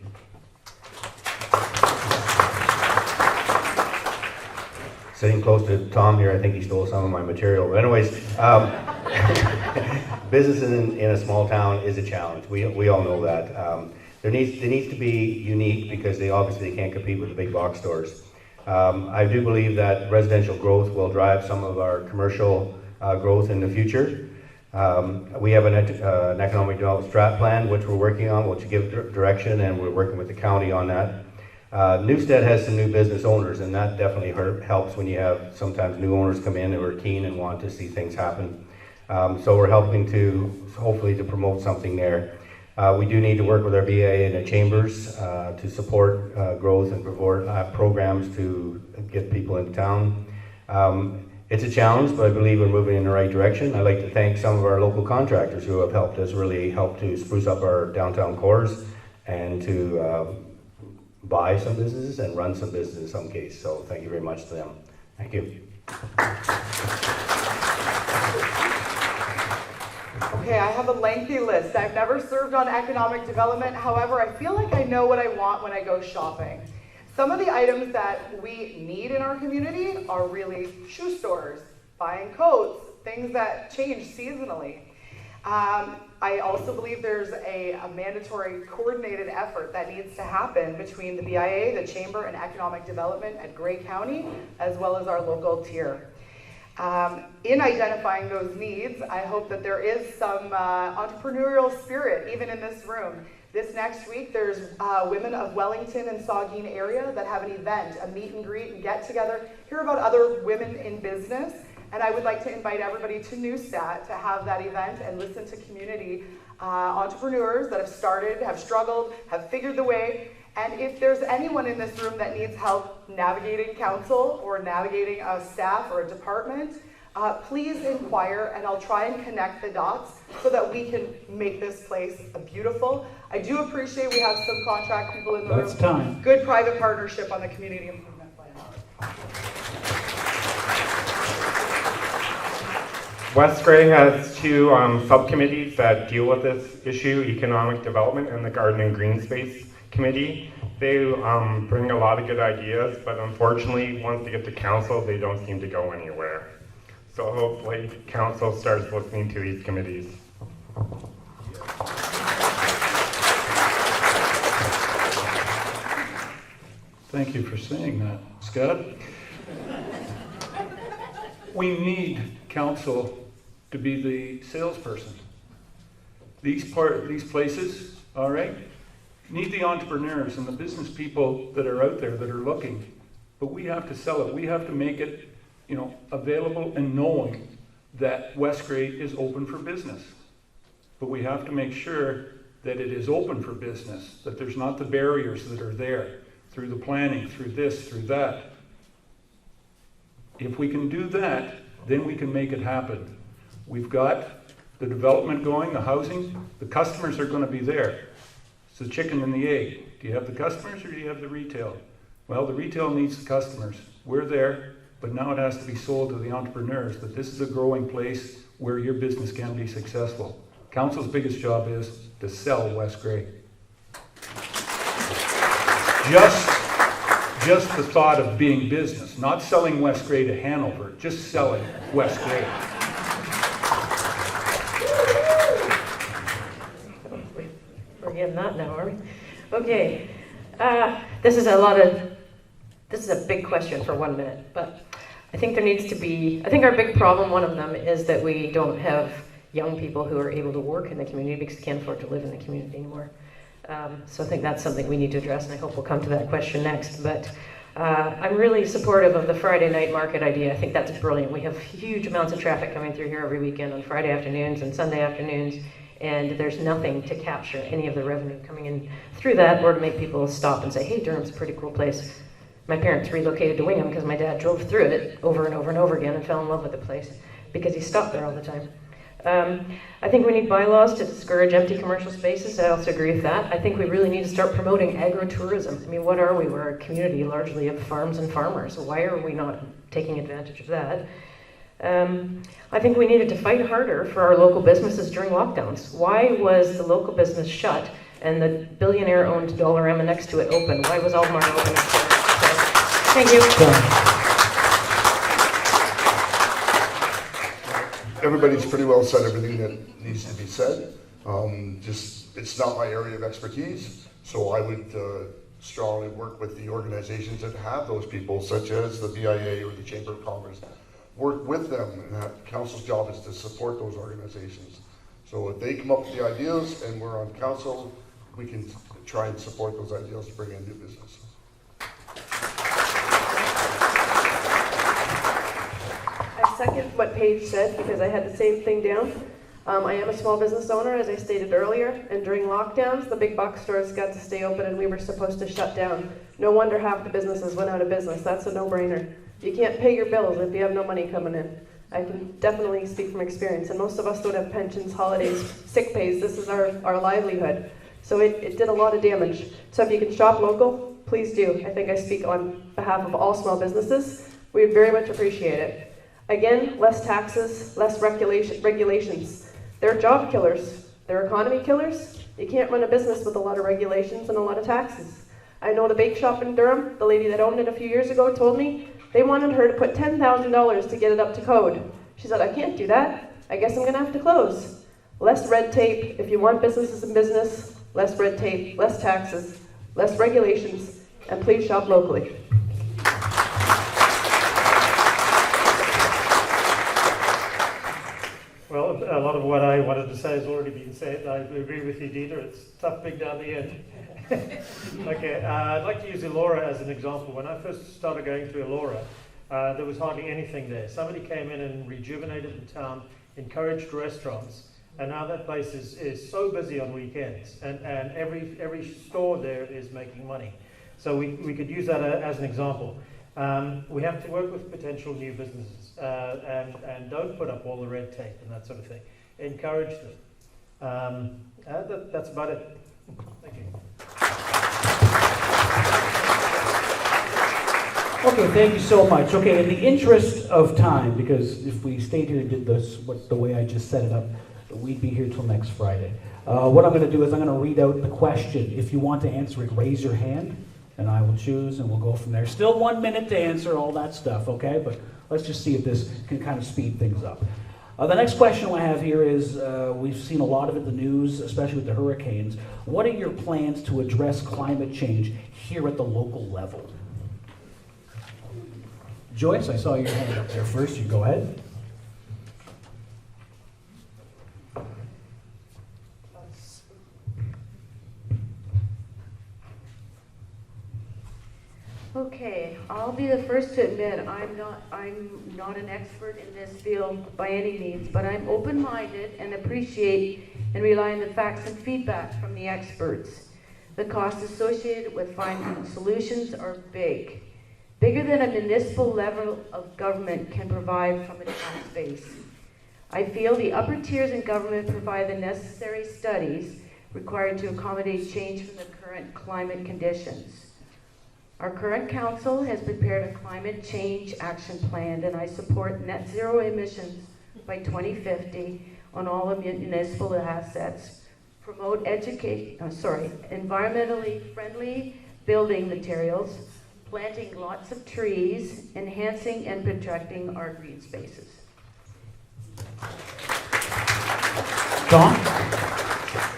Sitting close to Tom here, I think he stole some of my material. But anyways, business in a small town is a challenge. We all know that. There needs to be unique because they obviously can't compete with the big box stores. I do believe that residential growth will drive some of our commercial growth in the future. We have an economic development strat plan, which we're working on, which will give direction, and we're working with the county on that. Newstead has some new business owners, and that definitely helps when you have sometimes new owners come in who are keen and want to see things happen. So we're helping to, hopefully, to promote something there. We do need to work with our BIA and the chambers to support growth and programs to get people into town. It's a challenge, but I believe we're moving in the right direction. I'd like to thank some of our local contractors who have helped us really help to spruce up our downtown cores and to buy some businesses and run some businesses in some cases. So thank you very much to them. Thank you. Okay, I have a lengthy list. I've never served on economic development. However, I feel like I know what I want when I go shopping. Some of the items that we need in our community are really shoe stores, buying coats, things that change seasonally. I also believe there's a mandatory coordinated effort that needs to happen between the BIA, the Chamber, and Economic Development at Grey County, as well as our local tier. In identifying those needs, I hope that there is some entrepreneurial spirit even in this room. This next week, there's women of Wellington and Saugeen area that have an event, a meet and greet and get together, hear about other women in business. And I would like to invite everybody to Newstat to have that event and listen to community entrepreneurs that have started, have struggled, have figured the way. And if there's anyone in this room that needs help navigating council or navigating a staff or a department, please inquire and I'll try and connect the dots so that we can make this place beautiful. I do appreciate we have subcontract people in the room. That's time. Good private partnership on the community improvement plan. West Grey has two subcommittees that deal with this issue, economic development and the garden and green space committee. They bring a lot of good ideas, but unfortunately, once they get to council, they don't seem to go anywhere. So hopefully, council starts listening to these committees. Thank you for saying that, Scott. We need council to be the salesperson. These places, all right, need the entrepreneurs and the business people that are out there that are looking, but we have to sell it. We have to make it, available and knowing that West Grey is open for business. But we have to make sure that it is open for business, that there's not the barriers that are there through the planning, through this, through that. If we can do that, then we can make it happen. We've got the development going, the housing, the customers are going to be there. It's the chicken and the egg. Do you have the customers or do you have the retail? Well, the retail needs the customers. We're there, but now it has to be sold to the entrepreneurs that this is a growing place where your business can be successful. Council's biggest job is to sell West Grey. Just the thought of being business, not selling West Grey to Hanover, just selling West Grey. We're getting that now, are we? Okay. This is a big question for 1 minute, but I think there needs to be, I think our big problem, one of them, is that we don't have young people who are able to work in the community because they can't afford to live in the community anymore. So I think that's something we need to address, and I hope we'll come to that question next. But I'm really supportive of the Friday night market idea. I think that's brilliant. We have huge amounts of traffic coming through here every weekend on Friday afternoons and Sunday afternoons, and there's nothing to capture any of the revenue coming in through that or to make people stop and say, hey, Durham's a pretty cool place. My parents relocated to Wingham because my dad drove through it over and over and over again and fell in love with the place because he stopped there all the time. I think we need bylaws to discourage empty commercial spaces. I also agree with that. I think we really need to start promoting agritourism. I mean, what are we? We're a community largely of farms and farmers. Why are we not taking advantage of that? I think we needed to fight harder for our local businesses during lockdowns. Why was the local business shut and the billionaire-owned Dollarama next to it open? Why was Albemarle open? So, thank you. Everybody's pretty well said everything that needs to be said. It's not my area of expertise, so I would strongly work with the organizations that have those people, such as the BIA or the Chamber of Commerce, work with them, and that council's job is to support those organizations. So if they come up with the ideas and we're on council, we can try and support those ideas to bring in new business. I second what Paige said because I had the same thing down. I am a small business owner, as I stated earlier, and during lockdowns, the big box stores got to stay open and we were supposed to shut down. No wonder half the businesses went out of business. That's a no-brainer. You can't pay your bills if you have no money coming in. I can definitely speak from experience, and most of us don't have pensions, holidays, sick pays. This is our livelihood. So it did a lot of damage. So if you can shop local, please do. I think I speak on behalf of all small businesses. We would very much appreciate it. Again, less taxes, less regulations. They're job killers. They're economy killers. You can't run a business with a lot of regulations and a lot of taxes. I know the bake shop in Durham, the lady that owned it a few years ago told me they wanted her to put $10,000 to get it up to code. She said, I can't do that. I guess I'm gonna have to close. Less red tape. If you want businesses in business, less red tape, less taxes, less regulations, and please shop locally. Well, a lot of what I wanted to say has already been said. I agree with you, Dieter. It's tough big down the end. Okay, I'd like to use Elora as an example. When I first started going through Elora, there was hardly anything there. Somebody came in and rejuvenated the town, encouraged restaurants, and now that place is so busy on weekends, and every store there is making money. So we could use that as an example. We have to work with potential new businesses and don't put up all the red tape and that sort of thing. Encourage them. That's about it. Thank you. Okay, thank you so much. Okay, in the interest of time, because if we stayed here and did this the way I just set it up, we'd be here till next Friday. What I'm going to do is I'm going to read out the question. If you want to answer it, raise your hand, and I will choose, and we'll go from there. Still 1 minute to answer all that stuff, okay? But let's just see if this can kind of speed things up. The next question I have here is, we've seen a lot of it in the news, especially with the hurricanes. What are your plans to address climate change here at the local level? Joyce, I saw your hand up there first. You go ahead. Okay, I'll be the first to admit I'm not an expert in this field by any means, but I'm open-minded and appreciate and rely on the facts and feedback from the experts. The costs associated with finding solutions are big, bigger than a municipal level of government can provide from a tax base. I feel the upper tiers in government provide the necessary studies required to accommodate change from the current climate conditions. Our current council has prepared a climate change action plan, and I support net zero emissions by 2050 on all of municipal assets, promote environmentally friendly building materials, planting lots of trees, enhancing and protecting our green spaces. Don?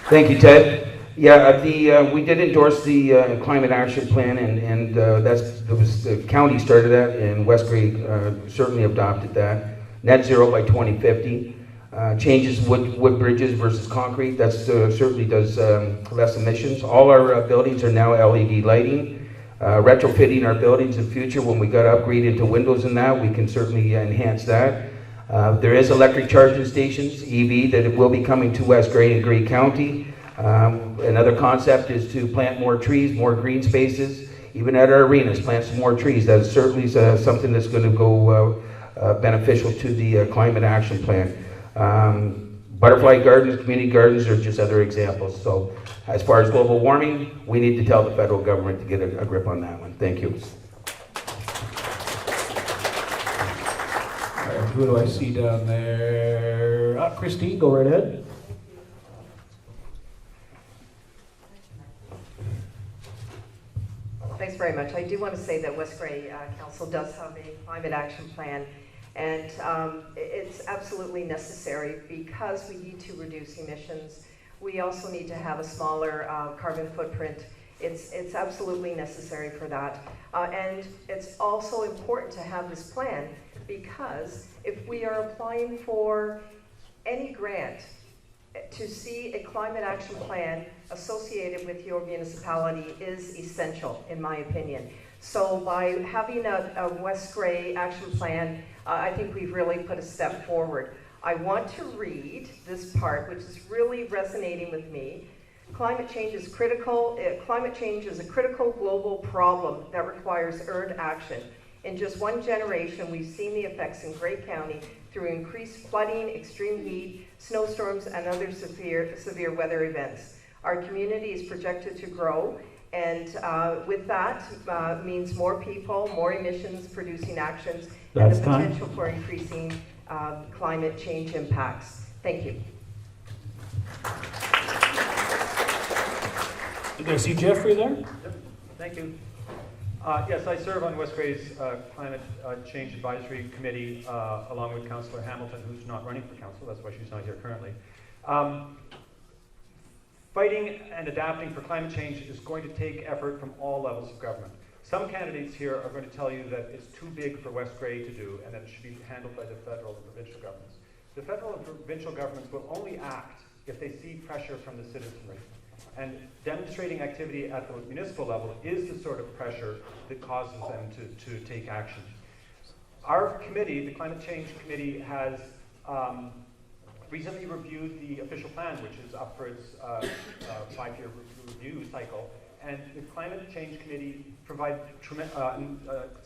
Thank you, Ted. Yeah, we did endorse the climate action plan, and the county started that, and West Grey certainly adopted that. Net zero by 2050. Changes wood bridges versus concrete. That certainly does less emissions. All our buildings are now LED lighting. Retrofitting our buildings in future, when we got to upgrade into windows and that, we can certainly enhance that. There is electric charging stations, EV, that it will be coming to West Grey and Grey County. Another concept is to plant more trees, more green spaces, even at our arenas, plant some more trees. That is certainly something that's going to go beneficial to the climate action plan. Butterfly gardens, community gardens are just other examples. So as far as global warming, we need to tell the federal government to get a grip on that one. Thank you. All right, who do I see down there? Christine, go right ahead. Thanks very much. I do want to say that West Grey Council does have a climate action plan, and it's absolutely necessary because we need to reduce emissions. We also need to have a smaller carbon footprint. It's absolutely necessary for that. And it's also important to have this plan because if we are applying for any grant to see a climate action plan associated with your municipality is essential, in my opinion. So by having a West Grey action plan, I think we've really put a step forward. I want to read this part, which is really resonating with me. Climate change is critical. Climate change is a critical global problem that requires urgent action. In just one generation, we've seen the effects in Grey County through increased flooding, extreme heat, snowstorms, and other severe weather events. Our community is projected to grow, and with that means more people, more emissions producing actions, and the potential for increasing climate change impacts. Thank you. Did I see Jeffrey there? Yep. Thank you. Yes, I serve on West Grey's Climate Change Advisory Committee along with Councillor Hamilton, who's not running for council. That's why she's not here currently. Fighting and adapting for climate change is going to take effort from all levels of government. Some candidates here are going to tell you that it's too big for West Grey to do and that it should be handled by the federal and provincial governments. The federal and provincial governments will only act if they see pressure from the citizenry. And demonstrating activity at the municipal level is the sort of pressure that causes them to take action. Our committee, the Climate Change Committee, has recently reviewed the official plan, which is up for its 5-year review cycle. And the Climate Change Committee provided a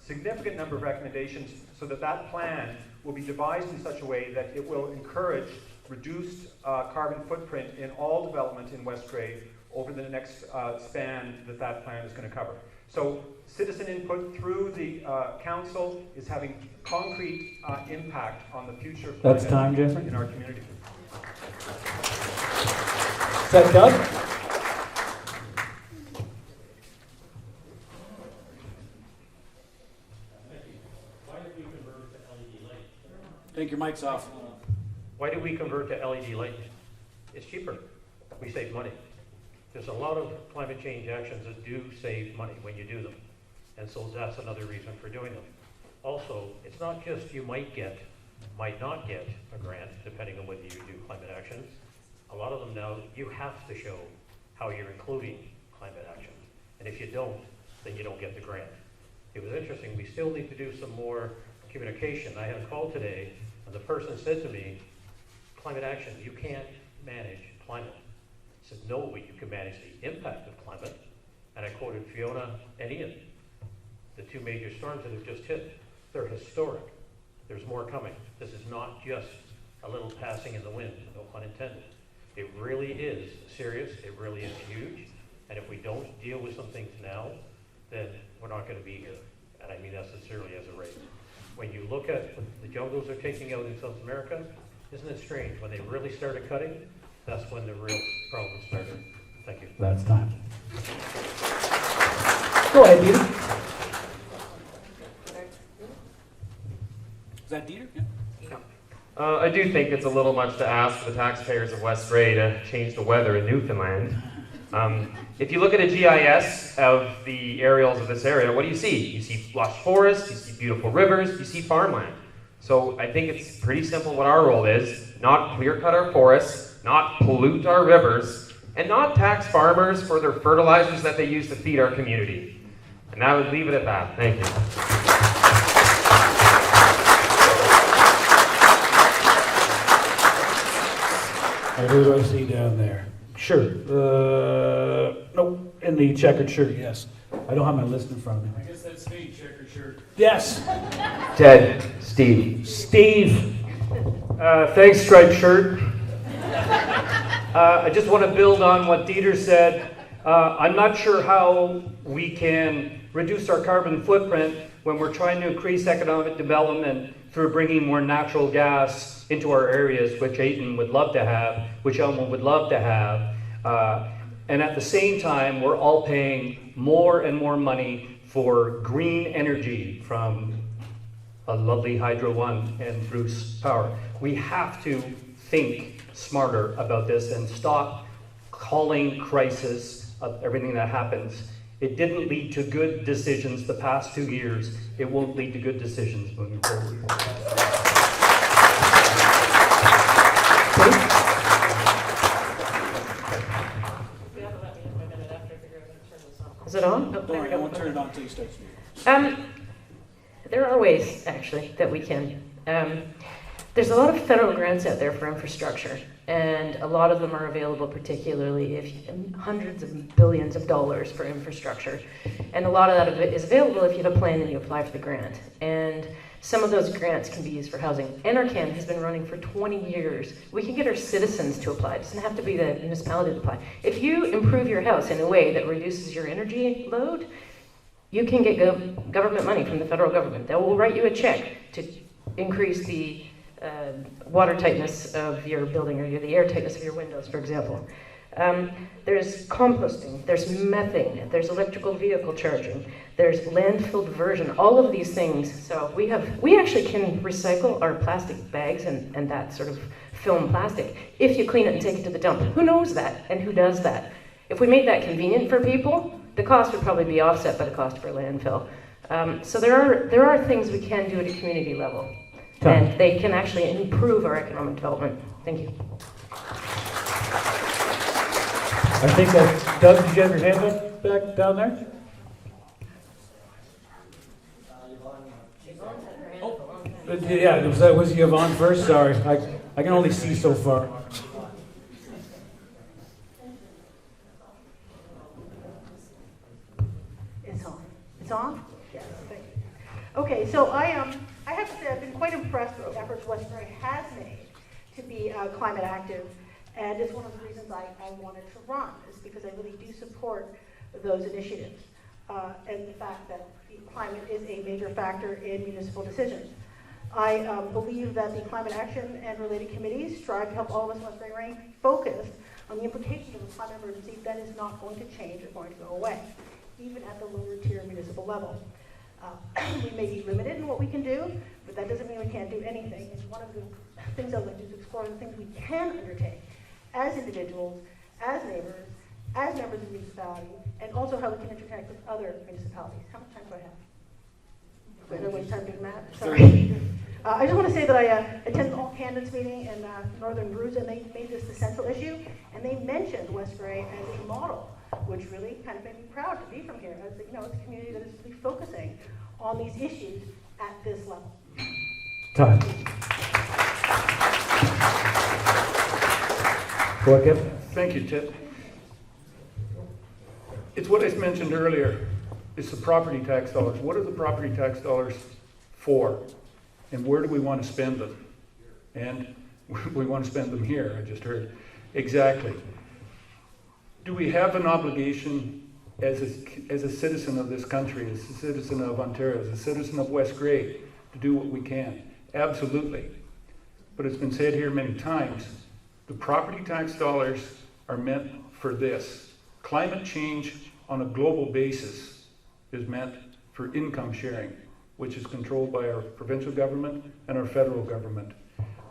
significant number of recommendations so that that plan will be devised in such a way that it will encourage reduced carbon footprint in all development in West Grey over the next span that plan is going to cover. So citizen input through the council is having concrete impact on the future of That's time, Jeffrey. In our community. Is that Doug? I think your mic's off. Why do we convert to LED lighting? It's cheaper. We save money. There's a lot of climate change actions that do save money when you do them. And so that's another reason for doing them. Also, it's not just you might not get a grant, depending on whether you do climate actions. A lot of them now, you have to show how you're including climate action. And if you don't, then you don't get the grant. It was interesting, we still need to do some more communication. I had a call today, and the person said to me, climate action, you can't manage climate. I said, no, but you can manage the impact of climate. And I quoted Fiona and Ian, the 2 major storms that have just hit. They're historic. There's more coming. This is not just a little passing in the wind, no pun intended. It really is serious. It really is huge. And if we don't deal with some things now, then we're not going to be here. And I mean that sincerely as a race. When you look at the jungles they're taking out in South America, isn't it strange? When they really started cutting, that's when the real problem started. Thank you. That's time. Go ahead, Dieter. Is that Dieter? Yeah. I do think it's a little much to ask for the taxpayers of West Grey to change the weather in Newfoundland. If you look at a GIS of the aerials of this area, what do you see? You see lush forests, you see beautiful rivers, you see farmland. So I think it's pretty simple what our role is, not clear-cut our forests, not pollute our rivers, and not tax farmers for their fertilizers that they use to feed our community. And I would leave it at that. Thank you. Who do I see down there? Sure. Nope. In the checkered shirt, yes. I don't have my list in front of me. I guess that's me, checkered shirt. Yes. Ted, Steve. Steve. Thanks, striped shirt. I just want to build on what Dieter said. I'm not sure how we can reduce our carbon footprint when we're trying to increase economic development through bringing more natural gas into our areas, which Ayton would love to have, which Elmo would love to have. And at the same time, we're all paying more and more money for green energy from a lovely Hydro One and Bruce Power. We have to think smarter about this and stop calling crisis of everything that happens It didn't lead to good decisions the past 2 years. It won't lead to good decisions moving forward. Is it on? Don't worry, I won't turn it on until you start speaking. There are ways, actually, that we can. There's a lot of federal grants out there for infrastructure, and a lot of them are available, particularly if hundreds of billions of dollars for infrastructure. And a lot of that is available if you have a plan and you apply for the grant. And some of those grants can be used for housing. NRCan has been running for 20 years. We can get our citizens to apply. It doesn't have to be the municipality to apply. If you improve your house in a way that reduces your energy load, you can get government money from the federal government. They will write you a check to increase the water tightness of your building, or the air tightness of your windows, for example. There's composting, there's methane, there's electrical vehicle charging, there's landfill diversion, all of these things. So we actually can recycle our plastic bags and that sort of film plastic if you clean it and take it to the dump. Who knows that and who does that? If we made that convenient for people, the cost would probably be offset by the cost for landfill. So there are things we can do at a community level. And they can actually improve our economic development. Thank you. I think that, Doug, did you have your hand up back down there? Yeah, was Yvonne first? Sorry, I can only see so far. It's on. It's on? Yes, thank you. Okay, so I have to say I've been quite impressed with the efforts Westbury has made to be climate active, and it's one of the reasons I wanted to run, is because I really do support those initiatives and the fact that the climate is a major factor in municipal decisions. I believe that the climate action and related committees strive to help all of us in Westbury remain focused on the implications of a climate emergency that is not going to change or going to go away, even at the lower tier municipal level. We may be limited in what we can do, but that doesn't mean we can't do anything. And one of the things I'd like to do is explore the things we can undertake as individuals, as neighbors, as members of the municipality, and also how we can interconnect with other municipalities. How much time do I have? I don't waste time doing math. Sorry. I just want to say that I attended the All Candidates meeting in Northern Bruce, and they made this the central issue, and they mentioned Westbury as a model, which really kind of made me proud to be from here. As, you know, it's a community that is really focusing on these issues at this level. Time. Go ahead. Thank you, Ted. It's what I mentioned earlier. It's the property tax dollars. What are the property tax dollars for? And where do we want to spend them? And we want to spend them here, I just heard. Exactly. Do we have an obligation as a citizen of this country, as a citizen of Ontario, as a citizen of West Grey, to do what we can? Absolutely. But it's been said here many times, the property tax dollars are meant for this. Climate change on a global basis is meant for income sharing, which is controlled by our provincial government and our federal government.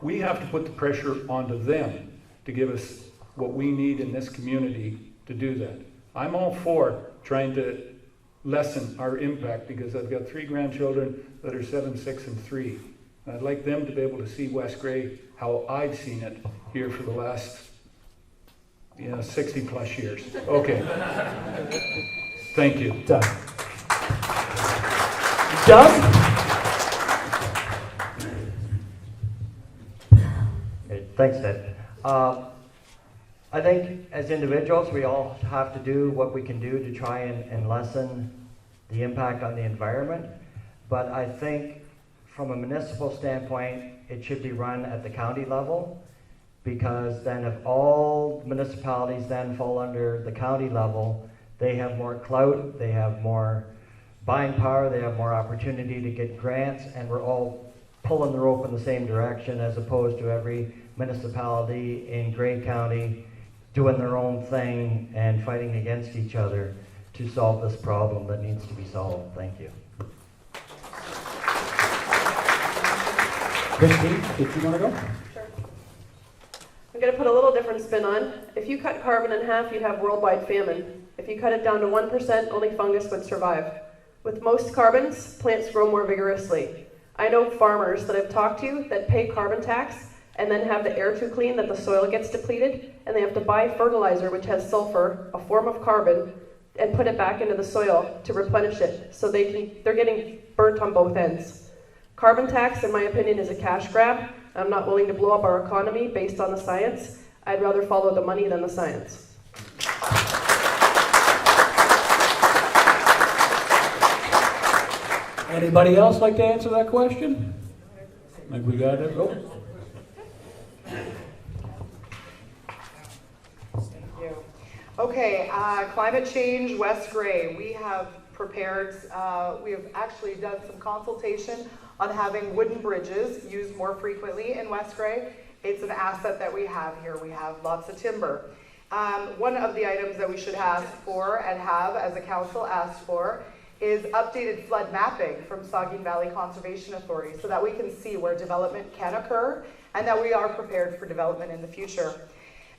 We have to put the pressure onto them to give us what we need in this community to do that. I'm all for trying to lessen our impact because I've got 3 grandchildren that are 7, 6, and 3. And I'd like them to be able to see West Grey how I've seen it here for the last 60 plus years. Okay. Thank you. Doug? Doug? Okay, thanks, Ted. I think as individuals, we all have to do what we can do to try and lessen the impact on the environment. But I think from a municipal standpoint, it should be run at the county level, because then if all municipalities then fall under the county level, they have more clout, they have more buying power, they have more opportunity to get grants, and we're all pulling the rope in the same direction, as opposed to every municipality in Grey County doing their own thing and fighting against each other to solve this problem that needs to be solved. Thank you. Christine, did you want to go? Sure. I'm going to put a little different spin on. If you cut carbon in half, you'd have worldwide famine. If If you cut it down to 1%, only fungus would survive. With most carbons, plants grow more vigorously. I know farmers that I've talked to that pay carbon tax and then have the air too clean that the soil gets depleted, and they have to buy fertilizer which has sulfur, a form of carbon, and put it back into the soil to replenish it. So they're getting burnt on both ends. Carbon tax, in my opinion, is a cash grab. I'm not willing to blow up our economy based on the science. I'd rather follow the money than the science. Anybody else like to answer that question? Like we got it? Oh. Okay, climate change, West Grey. We have prepared, we have actually done some consultation on having wooden bridges used more frequently in West Grey. It's an asset that we have here. We have lots of timber. One of the items that we should ask for and have as a council asked for is updated flood mapping from Saugeen Valley Conservation Authority so that we can see where development can occur and that we are prepared for development in the future.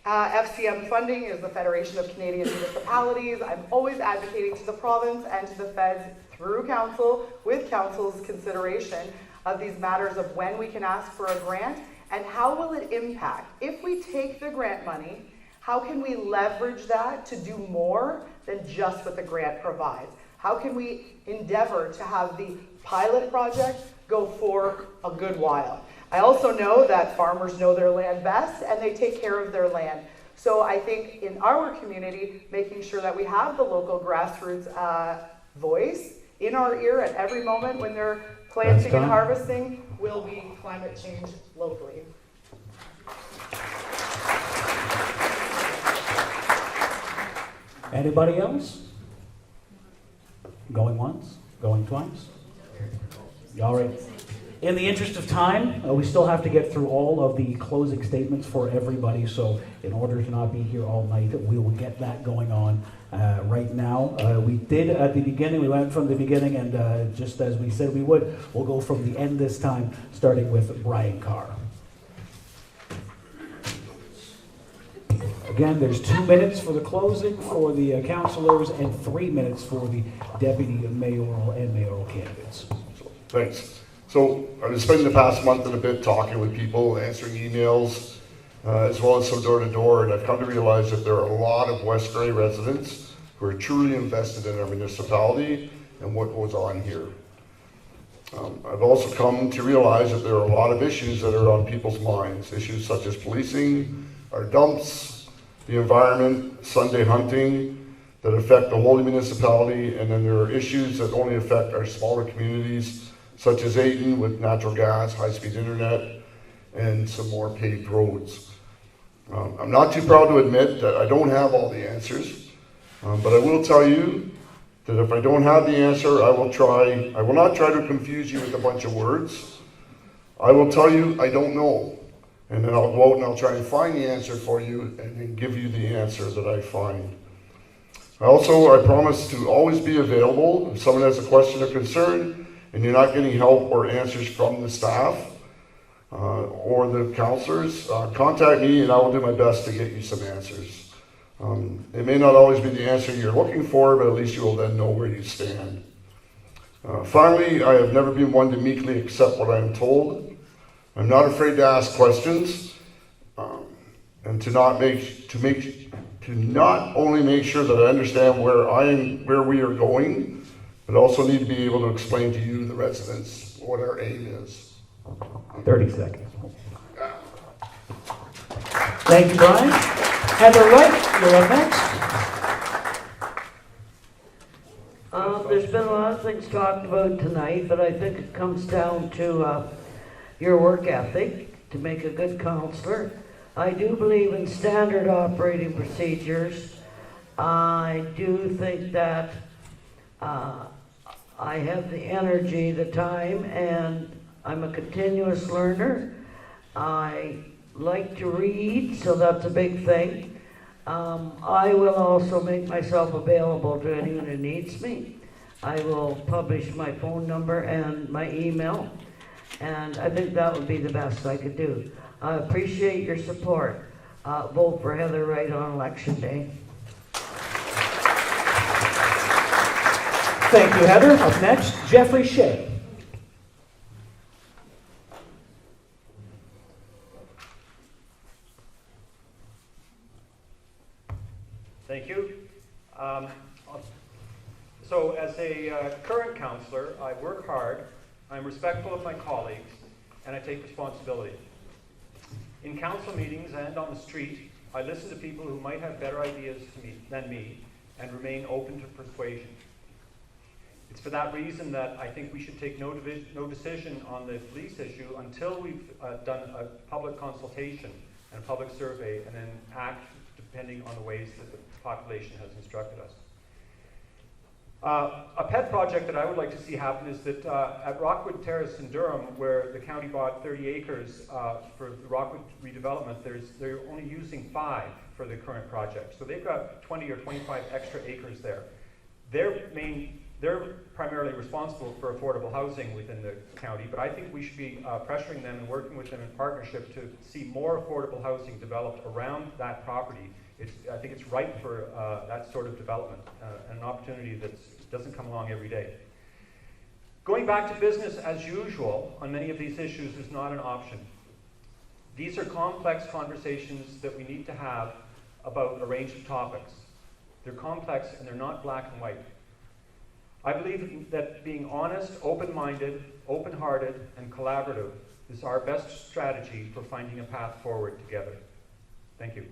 FCM funding is the Federation of Canadian Municipalities. I'm always advocating to the province and to the feds through council, with council's consideration of these matters of when we can ask for a grant and how will it impact. If we take the grant money, how can we leverage that to do more than just what the grant provides? How can we endeavor to have the pilot project go for a good while? I also know that farmers know their land best and they take care of their land. So I think in our community, making sure that we have the local grassroots voice in our ear at every moment when they're planting and harvesting will be climate change locally. Anybody else? Going once? Going twice? All right. In the interest of time, we still have to get through all of the closing statements for everybody, so in order to not be here all night, we will get that going on right now. We did at the beginning, we went from the beginning, and just as we said we would, we'll go from the end this time, starting with Brian Carr. Again, there's 2 minutes for the closing for the councillors and 3 minutes for the deputy mayoral and mayoral candidates. Thanks. So I've been spending the past month and a bit talking with people, answering emails, as well as some door-to-door, and I've come to realize that there are a lot of West Grey residents who are truly invested in our municipality and what goes on here. I've also come to realize that there are a lot of issues that are on people's minds, issues such as policing, our dumps, the environment, Sunday hunting, that affect the whole municipality, and then there are issues that only affect our smaller communities, such as Ayton with natural gas, high-speed internet, and some more paved roads. I'm not too proud to admit that I don't have all the answers, but I will tell you that if I don't have the answer, I will not try to confuse you with a bunch of words. I will tell you I don't know, and then I'll go out and I'll try and find the answer for you and then give you the answer that I find. I promise to always be available if someone has a question or concern and you're not getting help or answers from the staff or the councillors, contact me and I will do my best to get you some answers. It may not always be the answer you're looking for, but at least you will then know where you stand. Finally, I have never been one to meekly accept what I am told. I'm not afraid to ask questions and to not only make sure that I understand where we are going, but also need to be able to explain to you, the residents, what our aim is. 30 seconds. Thank you, Brian. Heather Wright, you're up next. There's been a lot of things talked about tonight, but I think it comes down to your work ethic to make a good counselor. I do believe in standard operating procedures. I do think that I have the energy, the time, and I'm a continuous learner. I like to read, so that's a big thing. I will also make myself available to anyone who needs me. I will publish my phone number and my email, and I think that would be the best I could do. I appreciate your support. Vote for Heather Wright on Election Day. Thank you, Heather. Up next, Jeffrey Shea. Thank you. So as a current councillor, I work hard, I'm respectful of my colleagues, and I take responsibility. In council meetings and on the street, I listen to people who might have better ideas than me and remain open to persuasion. It's for that reason that I think we should take no decision on the police issue until we've done a public consultation and a public survey, and then act depending on the ways that the population has instructed us. A pet project that I would like to see happen is that at Rockwood Terrace in Durham, where the county bought 30 acres for the Rockwood redevelopment, they're only using 5 for the current project. So they've got 20 or 25 extra acres there. They're primarily responsible for affordable housing within the county, but I think we should be pressuring them and working with them in partnership to see more affordable housing developed around that property. I think it's ripe for that sort of development, and an opportunity that doesn't come along every day. Going back to business as usual on many of these issues is not an option. These are complex conversations that we need to have about a range of topics. They're complex and they're not black and white. I believe that being honest, open-minded, open-hearted, and collaborative is our best strategy for finding a path forward together. Thank you.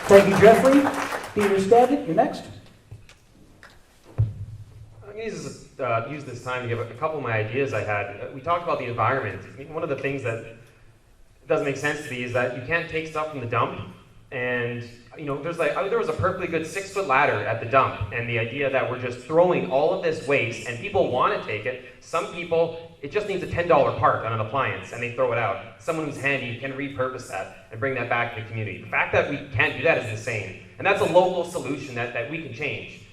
Thank you, Jeffrey. Peter Stadnick, you're next. I'm going to use this time to give a couple of my ideas I had. We talked about the environment. I mean, one of the things that doesn't make sense to me is that you can't take stuff from the dump, and there was a perfectly good 6-foot ladder at the dump, and the idea that we're just throwing all of this waste and people want to take it. Some people, it just needs a $10 part on an appliance and they throw it out. Someone who's handy can repurpose that and bring that back to the community. The fact that we can't do that is insane, and that's a local solution that we can change.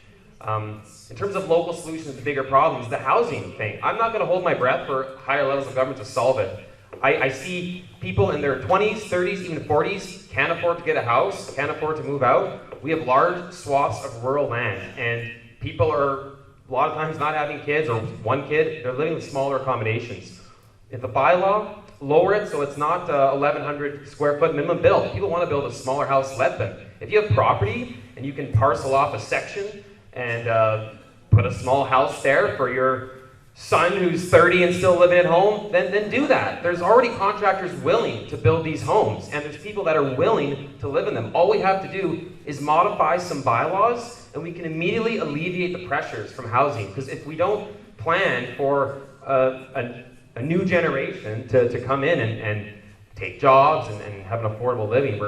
In terms of local solutions to bigger problems, the housing thing, I'm not going to hold my breath for higher levels of government to solve it. I see people in their 20s, 30s, even 40s can't afford to get a house, can't afford to move out. We have large swaths of rural land, and people are a lot of times not having kids or one kid. They're living with smaller accommodations. If the bylaw, lower it so it's not 1,100 square foot minimum build. People want to build a smaller house, let them. If you have property and you can parcel off a section and put a small house there for your son who's 30 and still living at home, then do that. There's already contractors willing to build these homes, and there's people that are willing to live in them. All we have to do is modify some bylaws, and we can immediately alleviate the pressures from housing. Because if we don't plan for a new generation to come in and take jobs and have an affordable living,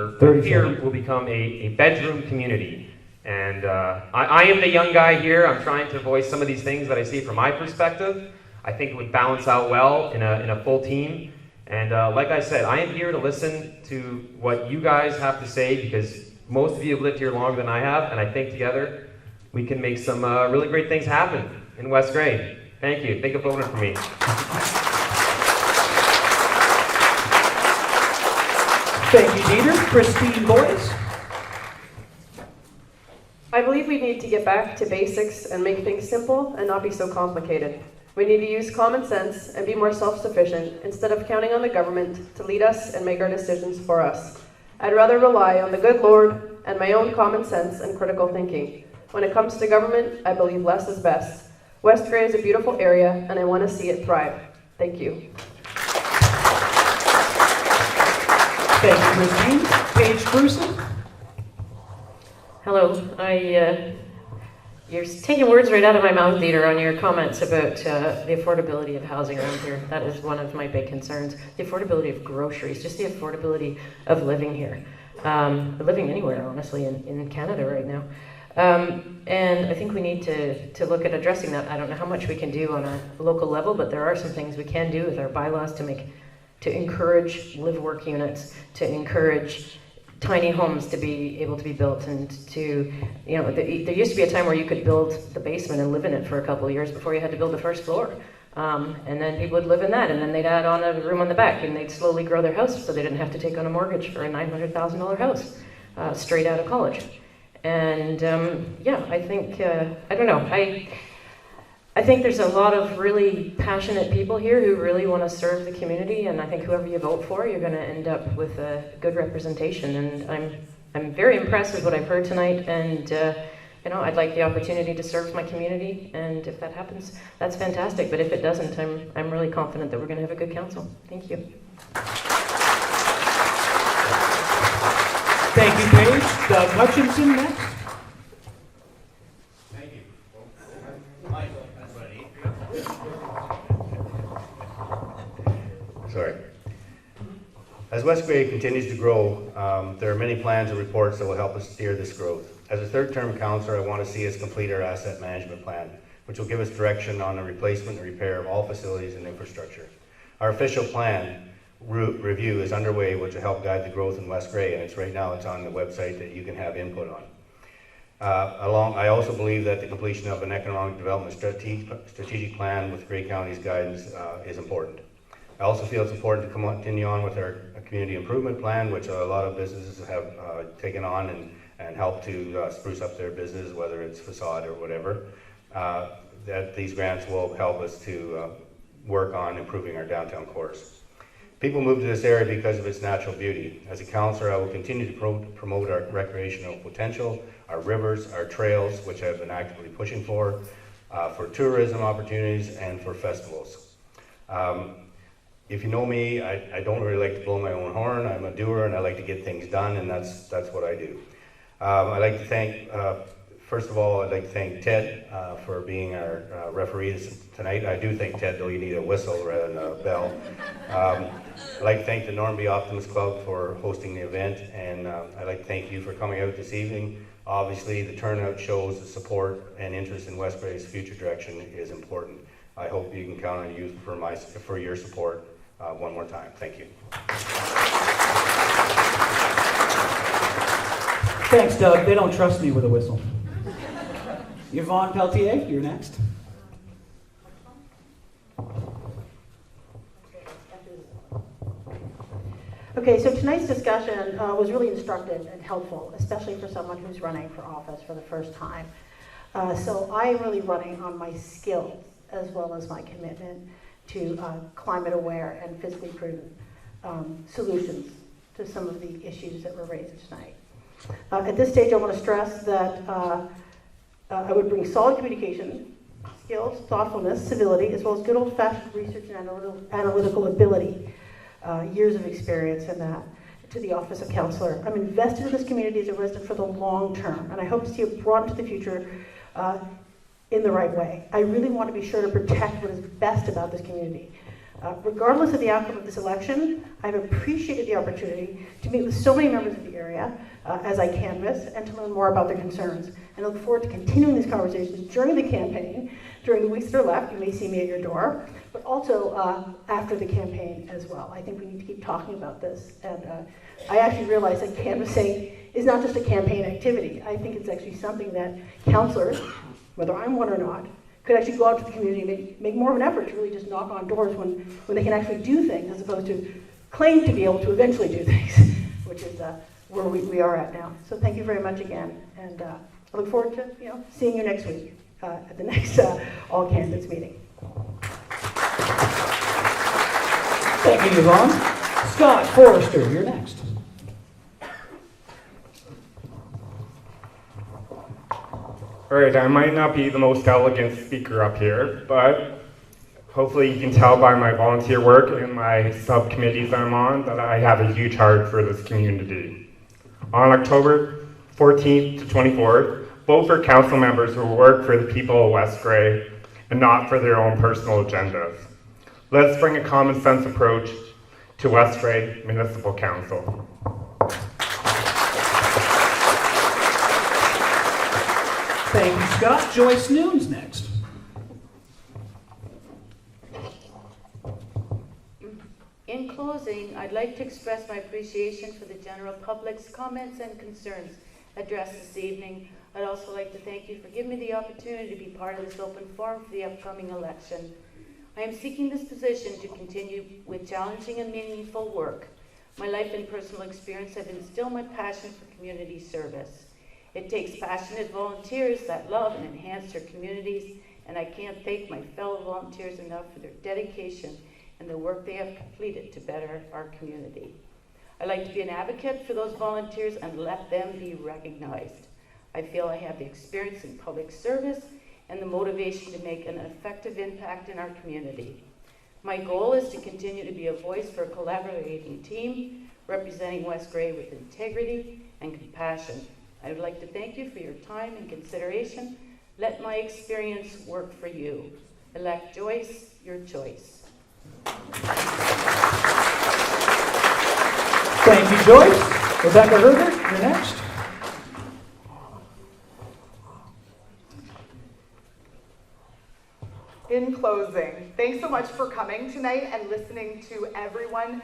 here will become a bedroom community. And I am the young guy here. I'm trying to voice some of these things that I see from my perspective. I think it would balance out well in a full team. And like I said, I am here to listen to what you guys have to say, because most of you have lived here longer than I have, and I think together we can make some really great things happen in West Grey. Thank you. Thank you for voting for me. Thank you, Dieter. Christine Boyce. I believe we need to get back to basics and make things simple and not be so complicated. We need to use common sense and be more self-sufficient instead of counting on the government to lead us and make our decisions for us. I'd rather rely on the good Lord and my own common sense and critical thinking. When it comes to government, I believe less is best. West Grey is a beautiful area and I want to see it thrive. Thank you. Thank you, Christine. Paige Cruson. Hello. You're taking words right out of my mouth, Dieter, on your comments about the affordability of housing around here. That is one of my big concerns. The affordability of groceries, just the affordability of living here. Living anywhere, honestly, in Canada right now. And I think we need to look at addressing that. I don't know how much we can do on a local level, but there are some things we can do with our bylaws to encourage live-work units, to encourage tiny homes to be able to be built, and to, there used to be a time where you could build the basement and live in it for a couple of years before you had to build the first floor. And then people would live in that, and then they'd add on a room on the back, and they'd slowly grow their house so they didn't have to take on a mortgage for a $900,000 house straight out of college. And yeah, I think, I don't know, I think there's a lot of really passionate people here who really want to serve the community, and I think whoever you vote for, you're going to end up with a good representation. And I'm very impressed with what I've heard tonight, and you know, I'd like the opportunity to serve my community, and if that happens, that's fantastic. But if it doesn't, I'm really confident that we're going to have a good council. Thank you. Thank you, Paige. Doug Hutchinson next. Sorry. As West Grey continues to grow, there are many plans and reports that will help us steer this growth. As a third-term councillor, I want to see us complete our asset management plan, which will give us direction on the replacement and repair of all facilities and infrastructure. Our official plan review is underway, which will help guide the growth in West Grey, and it's on the website that you can have input on. I also believe that the completion of an economic development strategic plan with Grey County's guidance is important. I also feel it's important to continue on with our community improvement plan, which a lot of businesses have taken on and helped to spruce up their business, whether it's facade or whatever. That these grants will help us to work on improving our downtown cores. People move to this area because of its natural beauty. As a councillor, I will continue to promote our recreational potential, our rivers, our trails, which I've been actively pushing for tourism opportunities, and for festivals. If you know me, I don't really like to blow my own horn. I'm a doer, and I like to get things done, and that's what I do. I'd like to thank, first of all, I'd like to thank Ted for being our referee tonight. I do think, Ted, though, you need a whistle rather than a bell. I'd like to thank the Normanby Optimist Club for hosting the event, and I'd like to thank you for coming out this evening. Obviously, the turnout shows the support and interest in West Grey's future direction is important. I hope you can count on you for your support one more time. Thank you. Thanks, Doug. They don't trust me with a whistle. Yvonne Peltier, you're next. Okay, so tonight's discussion was really instructive and helpful, especially for someone who's running for office for the first time. So I am really running on my skills as well as my commitment to climate aware and fiscally prudent solutions to some of the issues that were raised tonight. At this stage, I want to stress that I would bring solid communication skills, thoughtfulness, civility, as well as good old-fashioned research and analytical ability, years of experience in that, to the office of councillor. I'm invested in this community as a resident for the long term, and I hope to see it brought into the future in the right way. I really want to be sure to protect what is best about this community. Regardless of the outcome of this election, I've appreciated the opportunity to meet with so many members of the area as I canvass and to learn more about their concerns. And I look forward to continuing these conversations during the campaign, during the weeks that are left. You may see me at your door, but also after the campaign as well. I think we need to keep talking about this. And I actually realize that canvassing is not just a campaign activity. I think it's actually something that councillors, whether I'm one or not, could actually go out to the community and make more of an effort to really just knock on doors when they can actually do things, as opposed to claim to be able to eventually do things, which is where we are at now. So thank you very much again, and I look forward to seeing you next week at the next all candidates meeting. Thank you, Yvonne. Scott Forrester, you're next. Alright, I might not be the most elegant speaker up here, but hopefully you can tell by my volunteer work and my subcommittees I'm on that I have a huge heart for this community. On October 14th to 24th, vote for council members who work for the people of West Grey and not for their own personal agendas. Let's bring a common sense approach to West Grey Municipal Council. Thank you, Scott. Joyce Noon's next. In closing, I'd like to express my appreciation for the general public's comments and concerns addressed this evening. I'd also like to thank you for giving me the opportunity to be part of this open forum for the upcoming election. I am seeking this position to continue with challenging and meaningful work. My life and personal experience have instilled my passion for community service. It takes passionate volunteers that love and enhance their communities, and I can't thank my fellow volunteers enough for their dedication and the work they have completed to better our community. I like to be an advocate for those volunteers and let them be recognized. I feel I have the experience in public service and the motivation to make an effective impact in our community. My goal is to continue to be a voice for a collaborating team representing West Grey with integrity and compassion. I would like to thank you for your time and consideration. Let my experience work for you. Elect Joyce, your choice. Thank you, Joyce. Rebecca Herbert, you're next. In closing, thanks so much for coming tonight and listening to everyone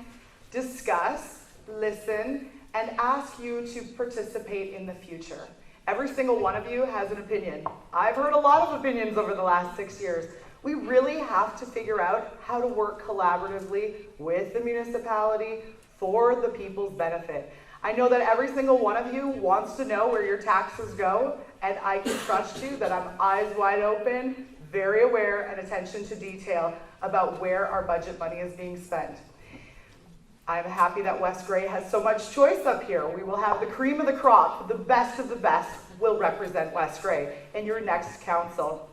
discuss, listen, and ask you to participate in the future. Every single one of you has an opinion. I've heard a lot of opinions over the last 6 years. We really have to figure out how to work collaboratively with the municipality for the people's benefit. I know that every single one of you wants to know where your taxes go, and I can trust you that I'm eyes wide open, very aware and attention to detail about where our budget money is being spent. I'm happy that West Grey has so much choice up here. We will have the cream of the crop, the best of the best will represent West Grey in your next council.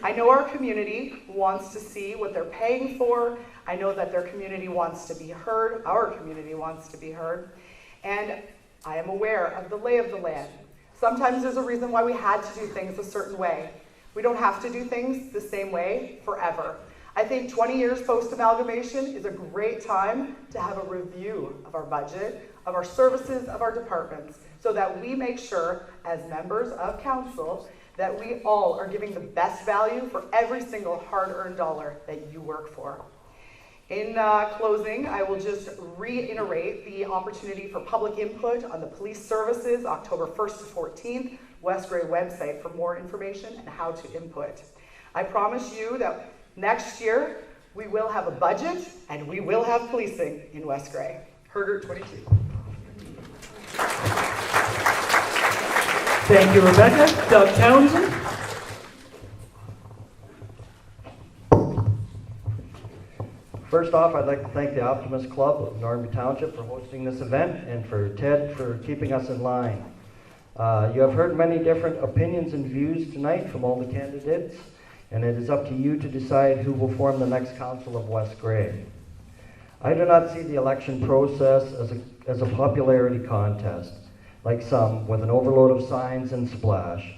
I know our community wants to see what they're paying for. I know that their community wants to be heard, our community wants to be heard, and I am aware of the lay of the land. Sometimes there's a reason why we had to do things a certain way. We don't have to do things the same way forever. I think 20 years post-amalgamation is a great time to have a review of our budget, of our services, of our departments, so that we make sure, as members of council, that we all are giving the best value for every single hard-earned dollar that you work for. In closing, I will just reiterate the opportunity for public input on the police services, October 1st to 14th, West Grey website for more information and how to input. I promise you that next year, we will have a budget and we will have policing in West Grey. Hergert 22. Thank you, Rebecca. Doug Townsend. First off, I'd like to thank the Optimist Club of Normanby Township for hosting this event and for Ted for keeping us in line. You have heard many different opinions and views tonight from all the candidates, and it is up to you to decide who will form the next council of West Grey. I do not see the election process as a popularity contest, like some, with an overload of signs and splash.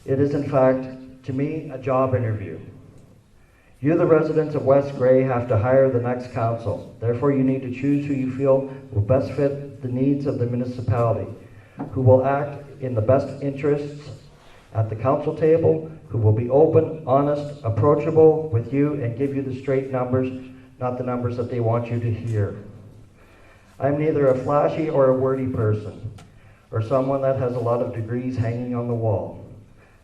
It is, in fact, to me, a job interview. You, the residents of West Grey, have to hire the next council. Therefore, you need to choose who you feel will best fit the needs of the municipality, who will act in the best interests at the council table, who will be open, honest, approachable with you, and give you the straight numbers, not the numbers that they want you to hear. I'm neither a flashy or a wordy person, or someone that has a lot of degrees hanging on the wall.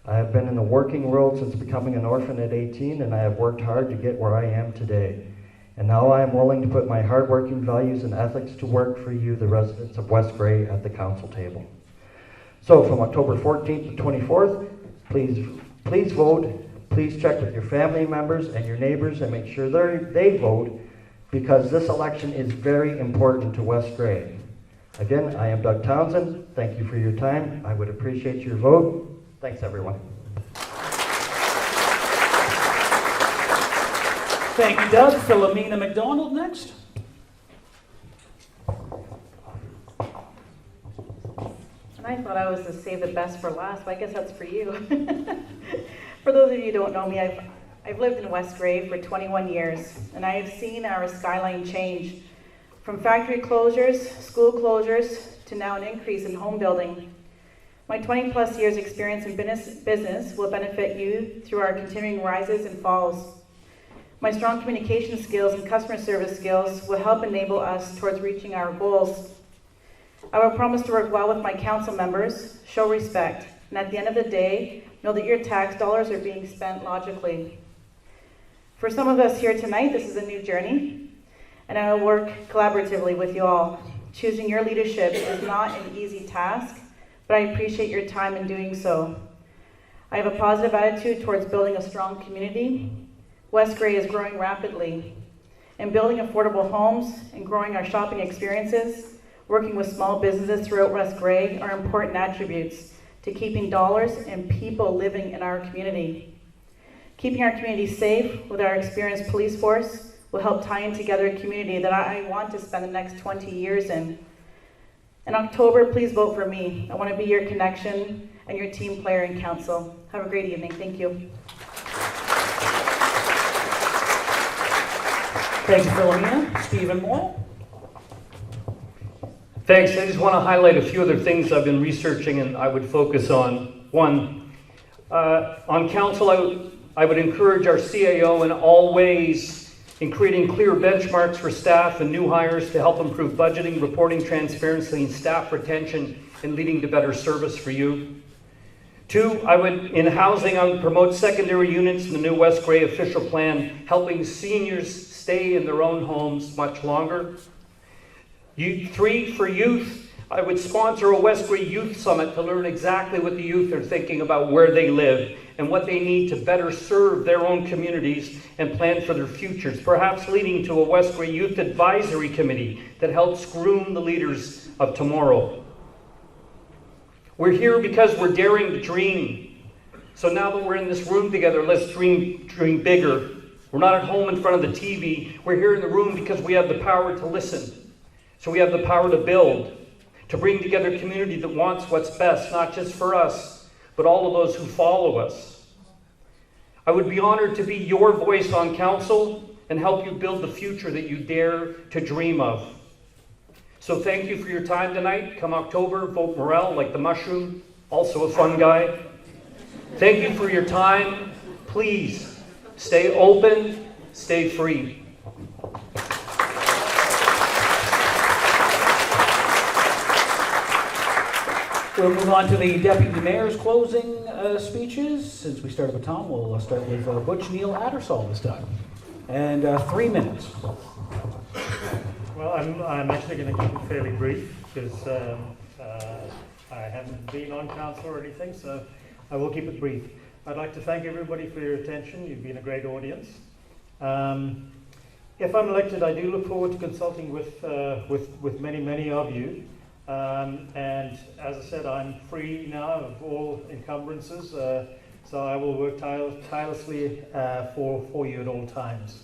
I have been in the working world since becoming an orphan at 18, and I have worked hard to get where I am today. And now I am willing to put my hardworking values and ethics to work for you, the residents of West Grey, at the council table. So from October 14th to 24th, please vote. Please check with your family members and your neighbors and make sure they vote, because this election is very important to West Grey. Again, I am Doug Townsend. Thank you for your time. I would appreciate your vote. Thanks, everyone. Thank you, Doug. Philomena McDonald next. And I thought I was to save the best for last, but I guess that's for you. For those of you who don't know me, I've lived in West Grey for 21 years, and I have seen our skyline change from factory closures, school closures, to now an increase in home building. My 20 plus years experience in business will benefit you through our continuing rises and falls. My strong communication skills and customer service skills will help enable us towards reaching our goals. I will promise to work well with my council members, show respect, and at the end of the day, know that your tax dollars are being spent logically. For some of us here tonight, this is a new journey, and I will work collaboratively with you all. Choosing your leadership is not an easy task, but I appreciate your time in doing so. I have a positive attitude towards building a strong community. West Grey is growing rapidly, and building affordable homes and growing our shopping experiences, working with small businesses throughout West Grey are important attributes to keeping dollars and people living in our community. Keeping our community safe with our experienced police force will help tie in together a community that I want to spend the next 20 years in. In October, please vote for me. I want to be your connection and your team player in council. Have a great evening. Thank you. Thank you, Philomena. Stephen Moore. Thanks. I just want to highlight a few other things I've been researching and I would focus on. One, on council, I would encourage our CAO in all ways in creating clear benchmarks for staff and new hires to help improve budgeting, reporting transparency, and staff retention, and leading to better service for you. Two, in housing, I would promote secondary units in the new West Grey official plan, helping seniors stay in their own homes much longer. Three, for youth, I would sponsor a West Grey Youth Summit to learn exactly what the youth are thinking about where they live and what they need to better serve their own communities and plan for their futures, perhaps leading to a West Grey Youth Advisory Committee that helps groom the leaders of tomorrow. We're here because we're daring to dream. So now that we're in this room together, let's dream bigger. We're not at home in front of the TV. We're here in the room because we have the power to listen. So we have the power to build, to bring together a community that wants what's best, not just for us, but all of those who follow us. I would be honored to be your voice on council and help you build the future that you dare to dream of. So thank you for your time tonight. Come October, vote Mayoral like the mushroom, also a fun guy. Thank you for your time. Please stay open, stay free. We'll move on to the Deputy Mayor's closing speeches. Since we started with Tom, we'll start with Butch Neil Addersall this time. And 3 minutes. Well, I'm actually going to keep it fairly brief because I haven't been on council or anything, so I will keep it brief. I'd like to thank everybody for your attention. You've been a great audience. If I'm elected, I do look forward to consulting with many of you. And as I said, I'm free now of all encumbrances, so I will work tirelessly for you at all times.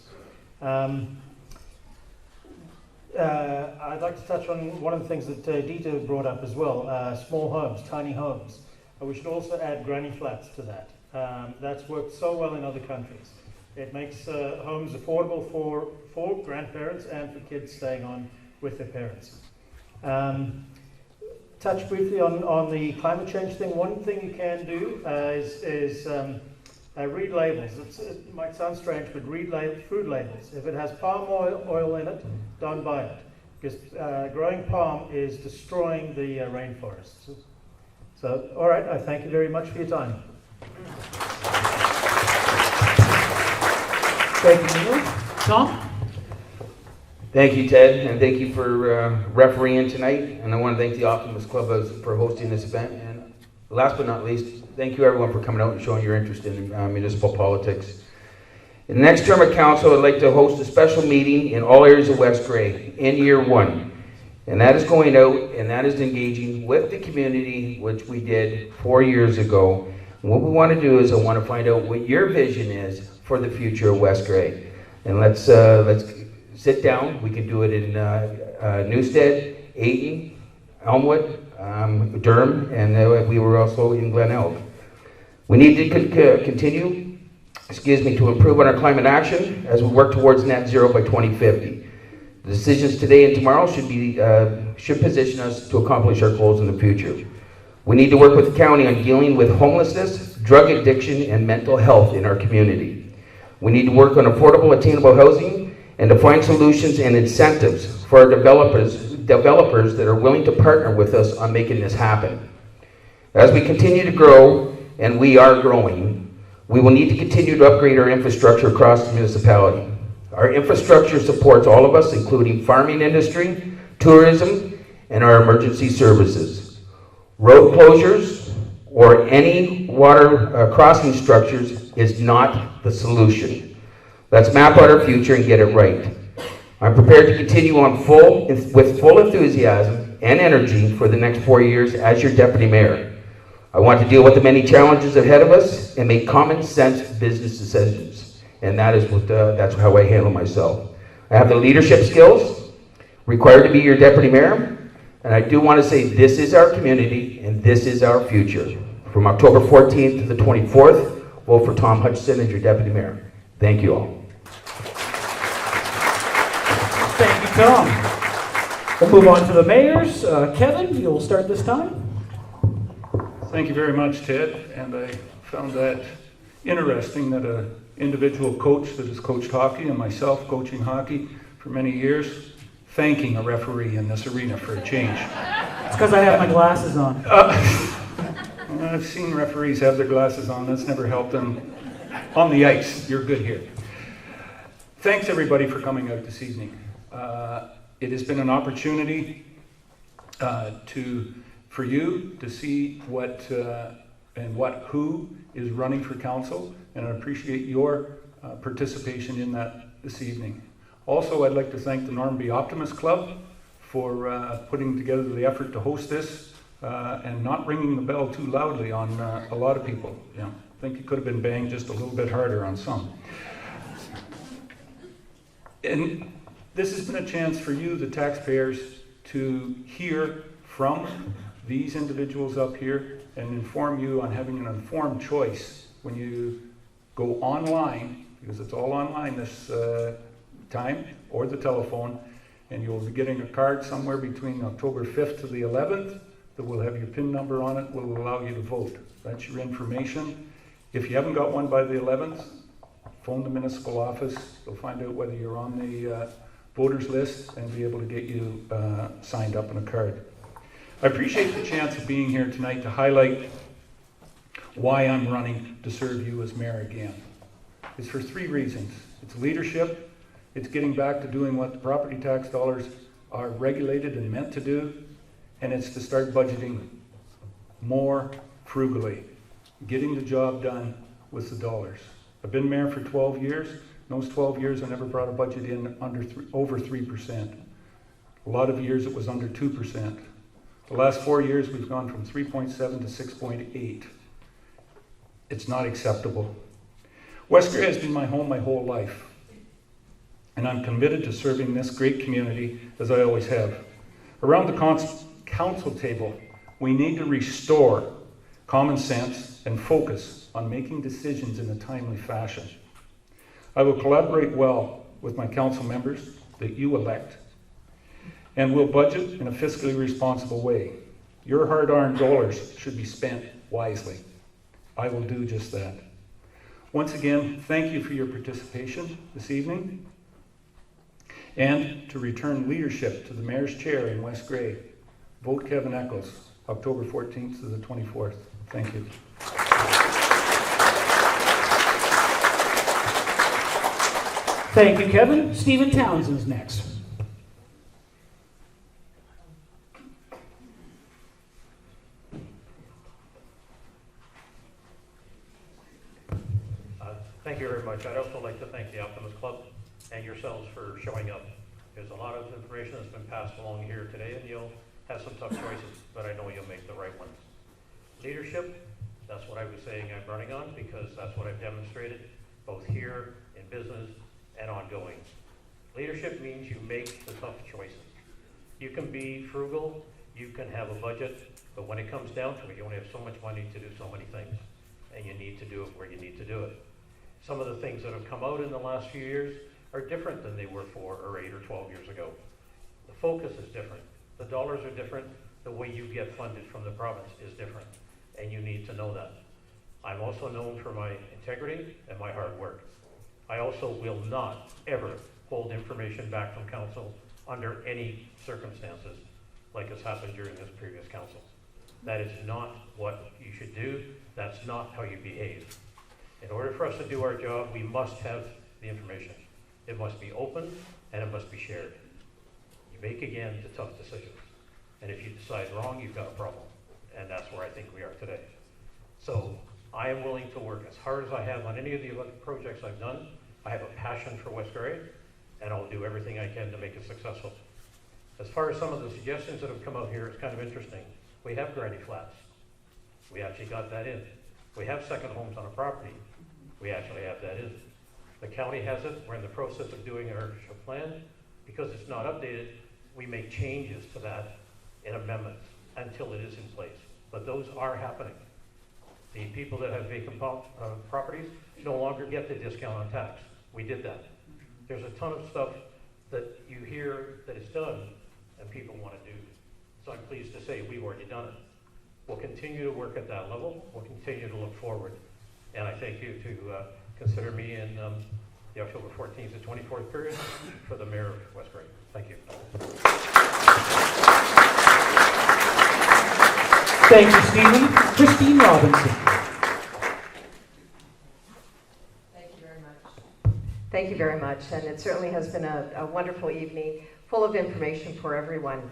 I'd like to touch on one of the things that Dita brought up as well, small homes, tiny homes. We should also add granny flats to that. That's worked so well in other countries. It makes homes affordable for grandparents and for kids staying on with their parents. Touch briefly on the climate change thing. One thing you can do is read labels. It might sound strange, but read food labels. If it has palm oil in it, don't buy it, because growing palm is destroying the rainforests. So, all right, I thank you very much for your time. Thank you, Neil. Tom? Thank you, Ted, and thank you for refereeing tonight. And I want to thank the Optimist Club for hosting this event. And last but not least, thank you everyone for coming out and showing your interest in municipal politics. In the next term of council, I'd like to host a special meeting in all areas of West Grey in year 1. And that is going out and that is engaging with the community, which we did 4 years ago. And what we want to do is I want to find out what your vision is for the future of West Grey. And let's sit down. We can do it in Newstead, Ayton, Elmwood, Durham, and we were also in Glen Elk. We need to continue, to improve on our climate action as we work towards net zero by 2050. The decisions today and tomorrow should position us to accomplish our goals in the future. We need to work with the county on dealing with homelessness, drug addiction, and mental health in our community. We need to work on affordable, attainable housing and to find solutions and incentives for our developers that are willing to partner with us on making this happen. As we continue to grow, and we are growing, we will need to continue to upgrade our infrastructure across the municipality. Our infrastructure supports all of us, including farming industry, tourism, and our emergency services. Road closures or any water crossing structures is not the solution. Let's map out our future and get it right. I'm prepared to continue on with full enthusiasm and energy for the next 4 years as your deputy mayor. I want to deal with the many challenges ahead of us and make common sense business decisions. And that's how I handle myself. I have the leadership skills required to be your deputy mayor. And I do want to say this is our community and this is our future. From October 14th to the 24th, vote for Tom Hutchison as your deputy mayor. Thank you all. Thank you, Tom. We'll move on to the mayors. Kevin, you'll start this time. Thank you very much, Ted, and I found that interesting that an individual coach that has coached hockey and myself coaching hockey for many years, thanking a referee in this arena for a change. It's because I have my glasses on. I've seen referees have their glasses on. That's never helped them on the ice. You're good here. Thanks, everybody, for coming out this evening. It has been an opportunity for you to see who is running for council, and I appreciate your participation in that this evening. Also, I'd like to thank the Normanby Optimist Club for putting together the effort to host this and not ringing the bell too loudly on a lot of people. Yeah, I think it could have been banged just a little bit harder on some. And this has been a chance for you, the taxpayers, to hear from these individuals up here and inform you on having an informed choice when you go online, because it's all online this time, or the telephone, and you'll be getting a card somewhere between October 5th to the 11th that will have your PIN number on it, will allow you to vote. That's your information. If you haven't got one by the 11th, phone the municipal office. They'll find out whether you're on the voters list and be able to get you signed up on a card. I appreciate the chance of being here tonight to highlight why I'm running to serve you as mayor again. It's for 3 reasons. It's leadership, it's getting back to doing what the property tax dollars are regulated and meant to do, and it's to start budgeting more frugally, getting the job done with the dollars. I've been mayor for 12 years. In those 12 years, I never brought a budget in over 3%. A lot of years it was under 2%. The last 4 years, we've gone from 3.7 to 6.8. It's not acceptable. West Grey has been my home my whole life, and I'm committed to serving this great community as I always have. Around the council table, we need to restore common sense and focus on making decisions in a timely fashion. I will collaborate well with my council members that you elect, and will budget in a fiscally responsible way. Your hard-earned dollars should be spent wisely. I will do just that. Once again, thank you for your participation this evening, and to return leadership to the mayor's chair in West Grey, vote Kevin Eccles, October 14th to the 24th. Thank you. Thank you, Kevin. Stephen Townsend's next. Thank you very much. I'd also like to thank the Optimist Club and yourselves for showing up. There's a lot of information that's been passed along here today, and you'll have some tough choices, but I know you'll make the right ones. Leadership, that's what I was saying I'm running on, because that's what I've demonstrated, both here, in business, and ongoing. Leadership means you make the tough choices. You can be frugal, you can have a budget, but when it comes down to it, you only have so much money to do so many things, and you need to do it where you need to do it. Some of the things that have come out in the last few years are different than they were 4 or 8 or 12 years ago. The focus is different. The dollars are different. The way you get funded from the province is different, and you need to know that. I'm also known for my integrity and my hard work. I also will not ever hold information back from council under any circumstances like has happened during this previous council. That is not what you should do. That's not how you behave. In order for us to do our job, we must have the information. It must be open and it must be shared. You make, again, the tough decisions. And if you decide wrong, you've got a problem. and that's where I think we are today. So I am willing to work as hard as I have on any of the projects I've done. I have a passion for West Grey, and I'll do everything I can to make it successful. As far as some of the suggestions that have come out here, it's kind of interesting. We have granny flats. We actually got that in. We have second homes on a property. We actually have that in. The county has it. We're in the process of doing our plan. Because it's not updated, we make changes to that in amendments until it is in place. But those are happening. The people that have vacant properties no longer get the discount on tax. We did that. There's a ton of stuff that you hear that is done and people want to do. So I'm pleased to say we've already done it. We'll continue to work at that level. We'll continue to look forward. And I thank you to consider me in the October 14th to 24th period for the mayor of West Grey. Thank you. Thank you, Stephen. Christine Robinson. Thank you very much, and it certainly has been a wonderful evening, full of information for everyone.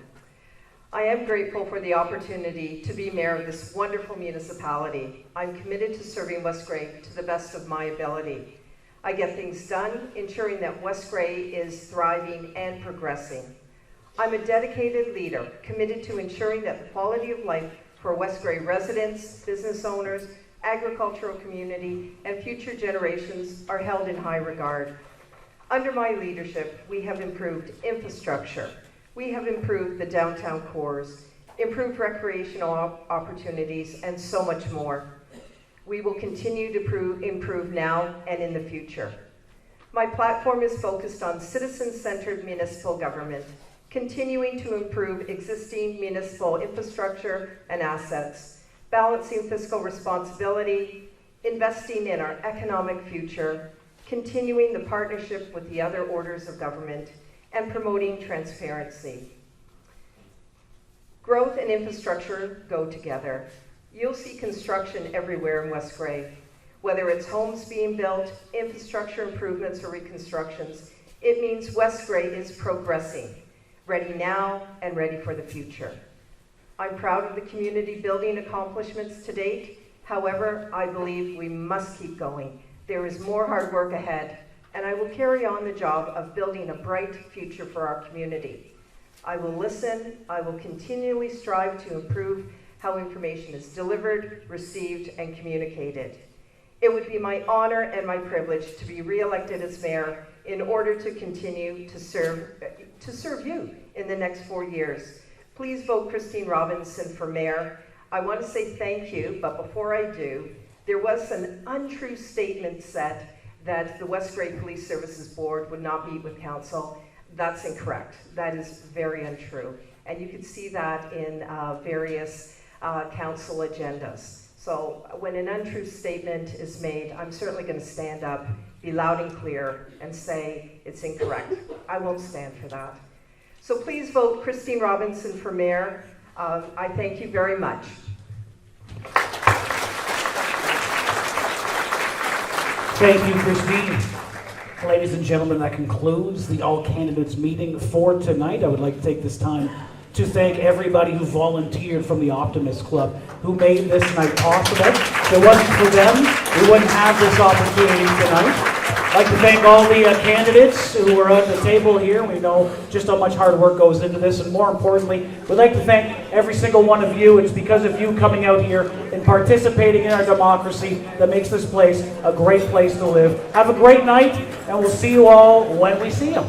I am grateful for the opportunity to be mayor of this wonderful municipality. I'm committed to serving West Grey to the best of my ability. I get things done, ensuring that West Grey is thriving and progressing. I'm a dedicated leader, committed to ensuring that the quality of life for West Grey residents, business owners, agricultural community, and future generations are held in high regard. Under my leadership, we have improved infrastructure. We have improved the downtown cores, improved recreational opportunities, and so much more. We will continue to improve now and in the future. My platform is focused on citizen-centered municipal government, continuing to improve existing municipal infrastructure and assets, balancing fiscal responsibility, investing in our economic future, continuing the partnership with the other orders of government, and promoting transparency. Growth and infrastructure go together. You'll see construction everywhere in West Grey. Whether it's homes being built, infrastructure improvements, or reconstructions, it means West Grey is progressing, ready now and ready for the future. I'm proud of the community building accomplishments to date. However, I believe we must keep going. There is more hard work ahead, and I will carry on the job of building a bright future for our community. I will listen, I will continually strive to improve how information is delivered, received, and communicated. It would be my honor and my privilege to be re-elected as mayor in order to continue to serve you in the next 4 years. Please vote Christine Robinson for mayor. I want to say thank you, but before I do, there was an untrue statement said that the West Grey Police Services Board would not meet with council. That's incorrect. That is very untrue. And you can see that in various council agendas. So when an untrue statement is made, I'm certainly going to stand up, be loud and clear, and say it's incorrect. I won't stand for that. So please vote Christine Robinson for mayor. I thank you very much. Thank you, Christine. Ladies and gentlemen, that concludes the all candidates meeting for tonight. I would like to take this time to thank everybody who volunteered from the Optimist Club, who made this night possible. If it wasn't for them, we wouldn't have this opportunity tonight. I'd like to thank all the candidates who were at the table here. We know just how much hard work goes into this, and more importantly, we'd like to thank every single one of you. It's because of you coming out here and participating in our democracy that makes this place a great place to live. Have a great night, and we'll see you all when we see you.